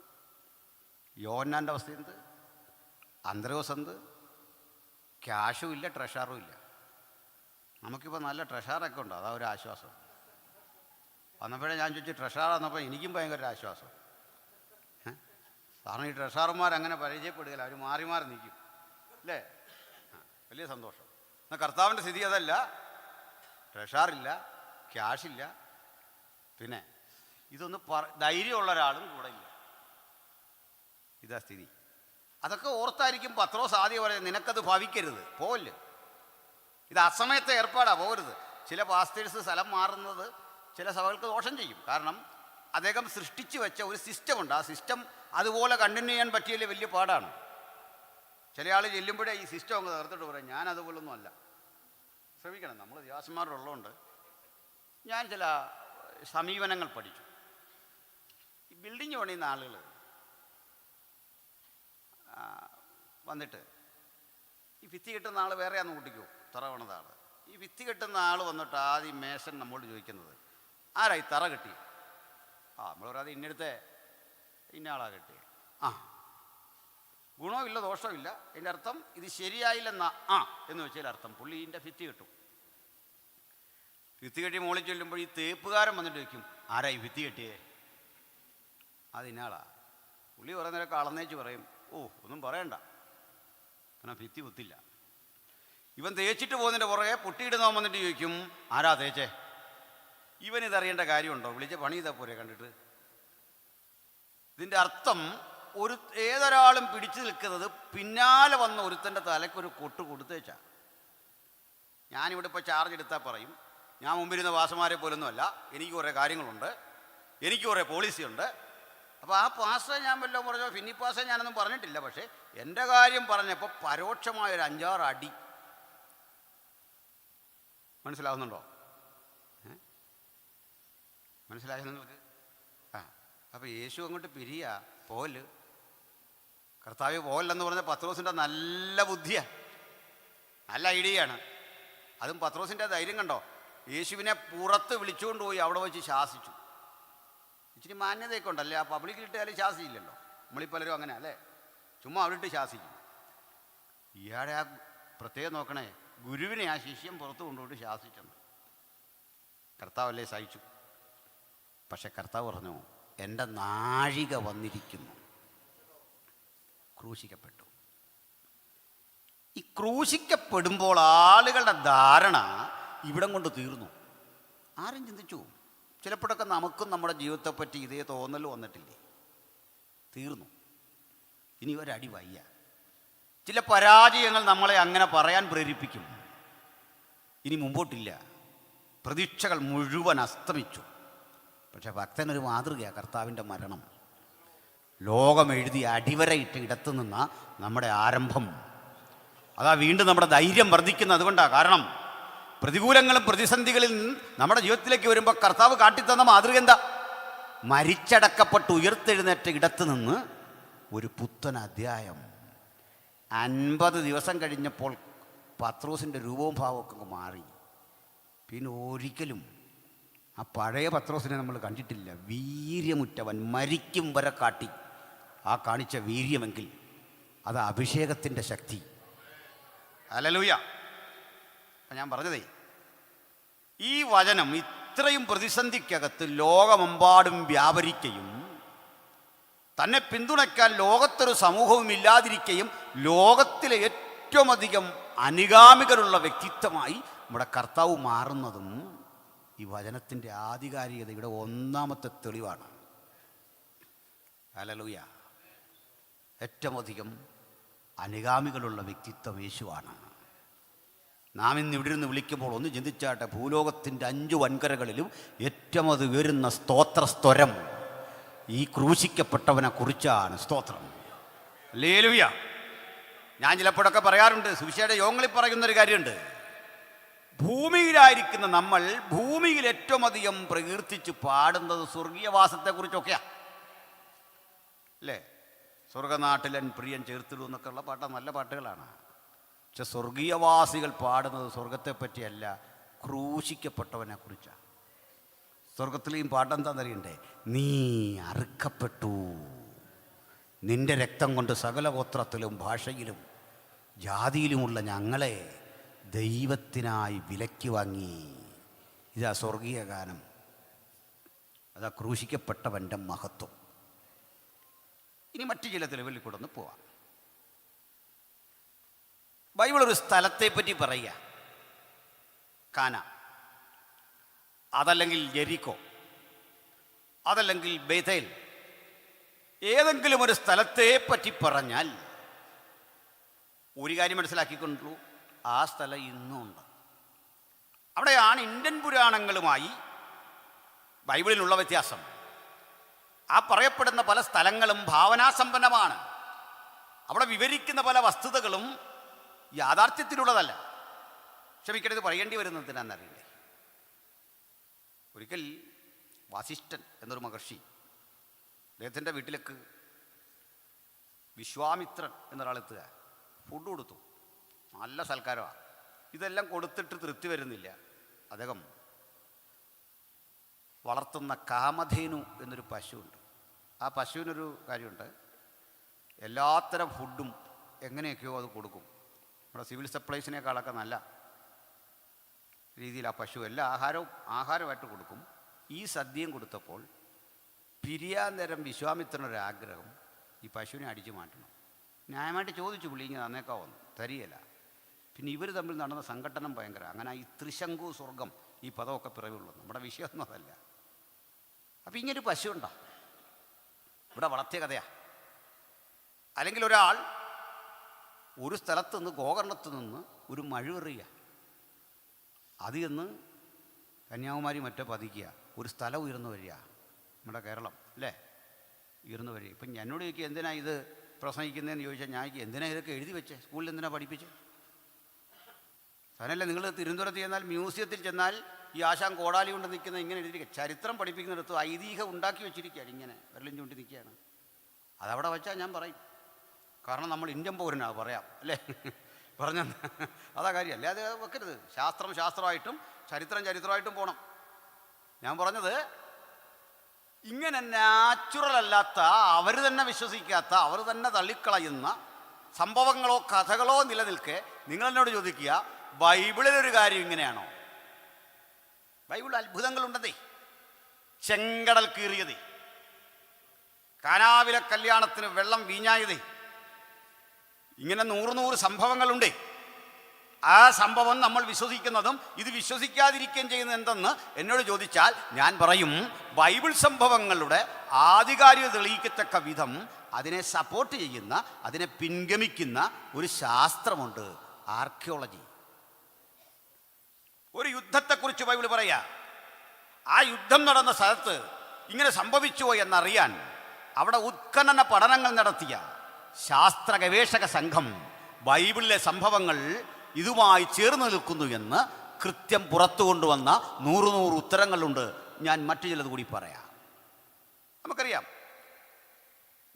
യോഹന്നാൻ്റെ അവസ്ഥ എന്ത്? അന്ത്രയോസ് എന്ത്? ക്യാഷും ഇല്ല, ട്രഷറും ഇല്ല. നമുക്കിപ്പോൾ നല്ല ട്രഷറൊക്കെ ഉണ്ട്, അതാ ഒരു ആശ്വാസം. വന്നപ്പോഴേ ഞാൻ ചോദിച്ചു, ട്രഷർ വന്നപ്പോൾ എനിക്കും ഭയങ്കര ആശ്വാസം. കാരണം ഈ ട്രഷർമാരങ്ങനെ പരിചയപ്പെടുകയില്ല, അവർ മാറി മാറി നിൽക്കും, അല്ലേ? വലിയ സന്തോഷം. എന്നാൽ കർത്താവിൻ്റെ സ്ഥിതി അതല്ല. ട്രഷറില്ല, ക്യാഷില്ല, പിന്നെ ഇതൊന്ന് ധൈര്യമുള്ള ഒരാളും കൂടെ ഇല്ല. ഇതാ സ്ഥിതി. അതൊക്കെ ഓർത്തായിരിക്കും പത്രോസ് ആദ്യം പറയുന്നത്, നിനക്കത് ഭവിക്കരുത്, പോവല്ല്, ഇത് അസമയത്തെ ഏർപ്പാടാണ്, പോകരുത്. ചില പാസ്റ്റേഴ്സ് സ്ഥലം മാറുന്നത് ചില സഭകൾക്ക് ദോഷം ചെയ്യും. കാരണം അദ്ദേഹം സൃഷ്ടിച്ചു വെച്ച ഒരു സിസ്റ്റമുണ്ട്. ആ സിസ്റ്റം അതുപോലെ കണ്ടിന്യൂ ചെയ്യാൻ പറ്റിയല്ലേ വലിയ പാടാണ്. ചില ആൾ ചെല്ലുമ്പോഴേ ഈ സിസ്റ്റം അങ്ങ് തീർത്തിട്ട് പറയും, ഞാൻ അതുപോലൊന്നും അല്ല. ശ്രമിക്കണം, നമ്മൾ ദേവസ്വന്മാരുള്ളതുകൊണ്ട് ഞാൻ ചില സമീപനങ്ങൾ പഠിച്ചു. ഈ ബിൽഡിങ് പണിയുന്ന ആളുകൾ വന്നിട്ട് ഈ ഭിത്തി കെട്ടുന്ന ആൾ വേറെയാന്ന് കൂട്ടിക്കോ, തറ പണിത ആൾ. ഈ ഭിത്തി കെട്ടുന്ന ആൾ വന്നിട്ട് ആദ്യം മേശൻ നമ്മോട് ചോദിക്കുന്നത്, ആരായി തറ കെട്ടി? നമ്മൾ പറയാതെ ഇന്നടുത്തെ ഇന്ന ആളാ കെട്ടി. ഗുണമില്ല ദോഷമില്ല. എൻ്റെ അർത്ഥം ഇത് ശരിയായില്ലെന്നാ എന്ന് വെച്ചാൽ അർത്ഥം പുള്ളി ഇതിൻ്റെ ഭിത്തി കെട്ടും. ഭിത്തി കെട്ടി മോളിൽ ചൊല്ലുമ്പോൾ ഈ തേപ്പുകാരൻ വന്നിട്ട് വയ്ക്കും, ആരായി ഭിത്തി കെട്ടിയേ? അതിനാളാ. പുള്ളി കുറേ നേരം കളന്നേച്ച് പറയും, ഒന്നും പറയണ്ട, കാരണം ഭിത്തി കുത്തില്ല. ഇവൻ തേച്ചിട്ട് പോകുന്നതിൻ്റെ പുറകെ പൊട്ടിയിടുന്നവൻ വന്നിട്ട് ചോദിക്കും, ആരാ തേച്ചേ? ഇവനിതറിയേണ്ട കാര്യമുണ്ടോ? വിളിച്ച പണി ഇതാ പോരെ കണ്ടിട്ട്. ഇതിൻ്റെ അർത്ഥം ഏതൊരാളും പിടിച്ചു നിൽക്കുന്നത് പിന്നാലെ വന്ന ഒരുത്തൻ്റെ തലയ്ക്കൊരു കൊട്ട് കൊടുത്തേച്ചാ. ഞാനിവിടെ ഇപ്പോൾ ചാർജ് എടുത്താൽ പറയും, ഞാൻ മുമ്പിരുന്ന വാസന്മാരെ പോലൊന്നുമല്ല, എനിക്ക് കുറേ കാര്യങ്ങളുണ്ട്, എനിക്ക് കുറേ പോളിസിയുണ്ട്. അപ്പോൾ ആ പാസ്റ്റർ ഞാൻ വല്ലതും പറഞ്ഞോ, ഫിന്നി പാസ്റ്റർ ഞാനൊന്നും പറഞ്ഞിട്ടില്ല. പക്ഷേ എൻ്റെ കാര്യം പറഞ്ഞപ്പോൾ പരോക്ഷമായൊരു 5-6 അടി. മനസ്സിലാവുന്നുണ്ടോ? മനസ്സിലായോ നിങ്ങൾക്ക്? അപ്പോൾ യേശു അങ്ങോട്ട് പിരിയാ, പോല്. കർത്താവ് പോലെന്ന് പറഞ്ഞ പത്രോസിൻ്റെ നല്ല ബുദ്ധിയാണ്, നല്ല ഐഡിയയാണ്. അതും പത്രോസിൻ്റെ ധൈര്യം കണ്ടോ. യേശുവിനെ പുറത്ത് വിളിച്ചുകൊണ്ട് പോയി അവിടെ വെച്ച് ശാസിച്ചു. ഇച്ചിരി മാന്യതയൊക്കെ ഉണ്ടല്ലേ, ആ പബ്ലിക്കിലിട്ടാലും ശാസിച്ചില്ലല്ലോ. നമ്മളീ പലരും അങ്ങനെ അല്ലേ, ചുമ്മാ അവിടെ ഇട്ട് ശാസിക്കും. ഇയാളെ ആ പ്രത്യേകം നോക്കണേ, ഗുരുവിനെ ആ ശിഷ്യം പുറത്ത് കൊണ്ടുപോയിട്ട് ശാസിച്ചെന്ന്. കർത്താവല്ലേ സഹിച്ചു. പക്ഷെ കർത്താവ് പറഞ്ഞു, എൻ്റെ നാഴിക വന്നിരിക്കുന്നു. ക്രൂശിക്കപ്പെട്ടു. ഈ ക്രൂശിക്കപ്പെടുമ്പോൾ ആളുകളുടെ ധാരണ ഇവിടം കൊണ്ട് തീർന്നു. ആരും ചിന്തിച്ചു? ചിലപ്പോഴൊക്കെ നമുക്കും നമ്മുടെ ജീവിതത്തെപ്പറ്റി ഇതേ തോന്നൽ വന്നിട്ടില്ലേ? തീർന്നു, ഇനി ഒരടി വയ്യ. ചില പരാജയങ്ങൾ നമ്മളെ അങ്ങനെ പറയാൻ പ്രേരിപ്പിക്കും. ഇനി മുമ്പോട്ടില്ല, പ്രതീക്ഷകൾ മുഴുവൻ അസ്തമിച്ചു. പക്ഷെ ഭക്തനൊരു മാതൃകയാണ് കർത്താവിൻ്റെ മരണം. ലോകം എഴുതി അടിവരയിട്ട് ഇടത്തു നിന്ന നമ്മുടെ ആരംഭം. അതാ വീണ്ടും നമ്മുടെ ധൈര്യം വർദ്ധിക്കുന്നത് അതുകൊണ്ടാണ്. കാരണം പ്രതികൂലങ്ങളും പ്രതിസന്ധികളിൽ നമ്മുടെ ജീവിതത്തിലേക്ക് വരുമ്പോൾ കർത്താവ് കാട്ടിത്തന്ന മാതൃക എന്താ? മരിച്ചടക്കപ്പെട്ട് ഉയർത്തെഴുന്നേറ്റ ഇടത്തു നിന്ന് ഒരു പുത്തൻ അധ്യായം. 50 ദിവസം കഴിഞ്ഞപ്പോൾ പത്രോസിൻ്റെ രൂപവും ഭാവമൊക്കെ മാറി. പിന്നെ ഒരിക്കലും ആ പഴയ പത്രോസിനെ നമ്മൾ കണ്ടിട്ടില്ല. വീര്യമുറ്റവൻ, മരിക്കും വരെ കാട്ടി ആ കാണിച്ച വീര്യമെങ്കിൽ അത് അഭിഷേകത്തിൻ്റെ ശക്തി. ഹല്ലേലൂയ. അപ്പം ഞാൻ പറഞ്ഞതേ, ഈ വചനം ഇത്രയും പ്രതിസന്ധിക്കകത്ത് ലോകമെമ്പാടും വ്യാപരിക്കുകയും തന്നെ പിന്തുണയ്ക്കാൻ ലോകത്തൊരു സമൂഹവും ഇല്ലാതിരിക്കുകയും ലോകത്തിലെ ഏറ്റവും അധികം അനുഗാമികളുള്ള വ്യക്തിത്വമായി നമ്മുടെ കർത്താവ് മാറുന്നതും ഈ വചനത്തിൻ്റെ ആധികാരികതയുടെ ഒന്നാമത്തെ തെളിവാണ്. ഹല്ലേലൂയ. ഏറ്റവും അധികം അനുഗാമികളുള്ള വ്യക്തിത്വം യേശുവാണ്. നാം ഇന്ന് ഇവിടെ നിന്ന് വിളിക്കുമ്പോൾ ഒന്ന് ചിന്തിച്ചാട്ടെ, ഭൂലോകത്തിൻ്റെ 5 വൻകരകളിലും ഏറ്റവും അത് ഉയരുന്ന സ്തോത്രസ്വരം ഈ ക്രൂശിക്കപ്പെട്ടവനെ കുറിച്ചാണ്. സ്തോത്രം. ഹല്ലേലൂയ. ഞാൻ ചിലപ്പോഴൊക്കെ പറയാറുണ്ട്, സുവിശേഷ യോഗങ്ങളിൽ പറയുന്നൊരു കാര്യമുണ്ട്. ഭൂമിയിലായിരിക്കുന്ന നമ്മൾ ഭൂമിയിൽ ഏറ്റവും അധികം പ്രകീർത്തിച്ച് പാടുന്നത് സ്വർഗീയവാസത്തെക്കുറിച്ചൊക്കെയാണ് അല്ലേ? സ്വർഗനാട്ടിലൻ പ്രിയൻ ചേർത്തിടൂ എന്നൊക്കെ ഉള്ള പാട്ടാണ്, നല്ല പാട്ടുകളാണ്. പക്ഷെ സ്വർഗീയവാസികൾ പാടുന്നത് സ്വർഗത്തെപ്പറ്റിയല്ല, ക്രൂശിക്കപ്പെട്ടവനെ കുറിച്ചാണ്. സ്വർഗത്തിലെയും പാട്ടെന്താണെന്നറിയണ്ടേ? നീ അറുക്കപ്പെട്ടു, നിന്റെ രക്തം കൊണ്ട് സകല ഗോത്രത്തിലും ഭാഷയിലും ജാതിയിലുമുള്ള ഞങ്ങളെ ദൈവത്തിനായി വിലയ്ക്ക് വാങ്ങി. ഇതാ സ്വർഗീയ ഗാനം, അതാ ക്രൂശിക്കപ്പെട്ടവൻ്റെ മഹത്വം. ഇനി മറ്റു ചില തെളിവുകളിൽ കൂടെ ഒന്ന് പോവാം. ബൈബിൾ ഒരു സ്ഥലത്തെപ്പറ്റി പറയുക, കാന, അതല്ലെങ്കിൽ ജെറിക്കോ, അതല്ലെങ്കിൽ ബേഥേൽ. ഏതെങ്കിലും ഒരു സ്ഥലത്തെ പറ്റി പറഞ്ഞാൽ ഒരു കാര്യം മനസ്സിലാക്കിക്കൊണ്ടു, ആ സ്ഥലം ഇന്നും ഉണ്ട്. അവിടെയാണ് ഇന്ത്യൻ പുരാണങ്ങളുമായി ബൈബിളിലുള്ള വ്യത്യാസം. ആ പറയപ്പെടുന്ന പല സ്ഥലങ്ങളും ഭാവനാസമ്പന്നമാണ്. അവിടെ വിവരിക്കുന്ന പല വസ്തുതകളും യാഥാർത്ഥ്യത്തിലുള്ളതല്ല. ക്ഷമിക്കരുത്, പറയേണ്ടി വരുന്നതിനാണെന്നറിയില്ലേ. ഒരിക്കൽ വാസിഷ്ഠൻ എന്നൊരു മഹർഷി, അദ്ദേഹത്തിൻ്റെ വീട്ടിലേക്ക് വിശ്വാമിത്രൻ എന്നൊരാളെത്തുക. ഫുഡ് കൊടുത്തു, നല്ല സൽക്കാരമാണ്. ഇതെല്ലാം കൊടുത്തിട്ട് തൃപ്തി വരുന്നില്ല. അദ്ദേഹം വളർത്തുന്ന കാമധേനു എന്നൊരു പശുവുണ്ട്. ആ പശുവിനൊരു കാര്യമുണ്ട്, എല്ലാത്തരം ഫുഡും എങ്ങനെയൊക്കെയോ അത് കൊടുക്കും. നമ്മുടെ സിവിൽ സപ്ലൈസിനേക്കാളൊക്കെ നല്ല രീതിയിൽ ആ പശു എല്ലാ ആഹാരമായിട്ട് കൊടുക്കും. ഈ സദ്യയും കൊടുത്തപ്പോൾ പിരിയാൻ നേരം വിശ്വാമിത്രനൊരാഗ്രഹം, ഈ പശുവിനെ അടിച്ചു മാറ്റണം. ന്യായമായിട്ട് ചോദിച്ചു, പുള്ളി ഇങ്ങനെ തന്നേക്കാവൊന്നു, തരികയില്ല. പിന്നെ ഇവർ തമ്മിൽ നടന്ന സംഘട്ടനം ഭയങ്കര. അങ്ങനെ ഈ ത്രിശങ്കു സ്വർഗം ഈ പദമൊക്കെ പിറവുള്ളൂ. നമ്മുടെ വിഷയമൊന്നും അതല്ല. അപ്പം ഇങ്ങനൊരു പശു ഉണ്ടോ ഇവിടെ വളർത്തിയ കഥയാണ്. അല്ലെങ്കിൽ ഒരാൾ ഒരു സ്ഥലത്ത് നിന്ന്, ഗോകർണത്ത് നിന്ന് ഒരു മഴുവെറിയുക, അത് എന്ന് കന്യാകുമാരി മറ്റോ പതിക്കുക, ഒരു സ്ഥലം ഉയർന്നു വരിക. നമ്മുടെ കേരളം അല്ലേ ഉയർന്നു വരിക. ഇപ്പം എന്നോട് ചോദിക്കുക എന്തിനാണ് ഇത് പ്രസംഗിക്കുന്നതെന്ന് ചോദിച്ചാൽ ഞാൻ എന്തിനാണ് ഇതൊക്കെ എഴുതി വെച്ചേ, സ്കൂളിൽ എന്തിനാണ് പഠിപ്പിച്ചേ? അതിനല്ല നിങ്ങൾ തിരുവനന്തപുരത്ത് ചെന്നാൽ മ്യൂസിയത്തിൽ ചെന്നാൽ ഈ ആശാൻ കോടാലി കൊണ്ട് നിൽക്കുന്ന ഇങ്ങനെ എഴുതിയിരിക്കുക, ചരിത്രം പഠിപ്പിക്കുന്നിടത്ത് ഐതിഹ്യം ഉണ്ടാക്കി വെച്ചിരിക്കുകയാണ്, ഇങ്ങനെ വിരലും ചൂണ്ടി നിൽക്കുകയാണ്. അതവിടെ വെച്ചാൽ ഞാൻ പറയും, കാരണം നമ്മൾ ഇന്ത്യൻ പൗരനാണ് പറയാം അല്ലേ, പറഞ്ഞ അതാ കാര്യം. അല്ലേ അത് വെക്കരുത്. ശാസ്ത്രം ശാസ്ത്രമായിട്ടും ചരിത്രം ചരിത്രമായിട്ടും പോകണം. ഞാൻ പറഞ്ഞത് ഇങ്ങനെ നാച്ചുറൽ അല്ലാത്ത, അവർ തന്നെ വിശ്വസിക്കാത്ത, അവർ തന്നെ തള്ളിക്കളയുന്ന സംഭവങ്ങളോ കഥകളോ നിലനിൽക്കെ നിങ്ങളെന്നോട് ചോദിക്കുക ബൈബിളിലൊരു കാര്യം ഇങ്ങനെയാണോ? ബൈബിളിൽ അത്ഭുതങ്ങളുണ്ടെന്നേ. ചെങ്കടൽ കീറിയതേ, കാനാവിലെ കല്യാണത്തിന് വെള്ളം വീഞ്ഞായതേ, ഇങ്ങനെ 100 സംഭവങ്ങളുണ്ട്. ആ സംഭവം നമ്മൾ വിശ്വസിക്കുന്നതും ഇത് വിശ്വസിക്കാതിരിക്കുകയും ചെയ്യുന്നത് എന്തെന്ന് എന്നോട് ചോദിച്ചാൽ ഞാൻ പറയും, ബൈബിൾ സംഭവങ്ങളുടെ ആധികാരികത തെളിയിക്കത്തക്ക വിധം അതിനെ സപ്പോർട്ട് ചെയ്യുന്ന, അതിനെ പിൻഗമിക്കുന്ന ഒരു ശാസ്ത്രമുണ്ട്, ആർക്കിയോളജി. ഒരു യുദ്ധത്തെക്കുറിച്ച് ബൈബിൾ പറയാ, ആ യുദ്ധം നടന്ന സ്ഥലത്ത് ഇങ്ങനെ സംഭവിച്ചുവോ എന്നറിയാൻ അവിടെ ഉത്ഖനന പഠനങ്ങൾ നടത്തിയ ശാസ്ത്ര ഗവേഷക സംഘം ബൈബിളിലെ സംഭവങ്ങൾ ഇതുമായി ചേർന്ന് നിൽക്കുന്നു എന്ന് കൃത്യം പുറത്തു കൊണ്ടുവന്ന 100 ഉത്തരങ്ങളുണ്ട്. ഞാൻ മറ്റു ചിലത് കൂടി പറയാം. നമുക്കറിയാം,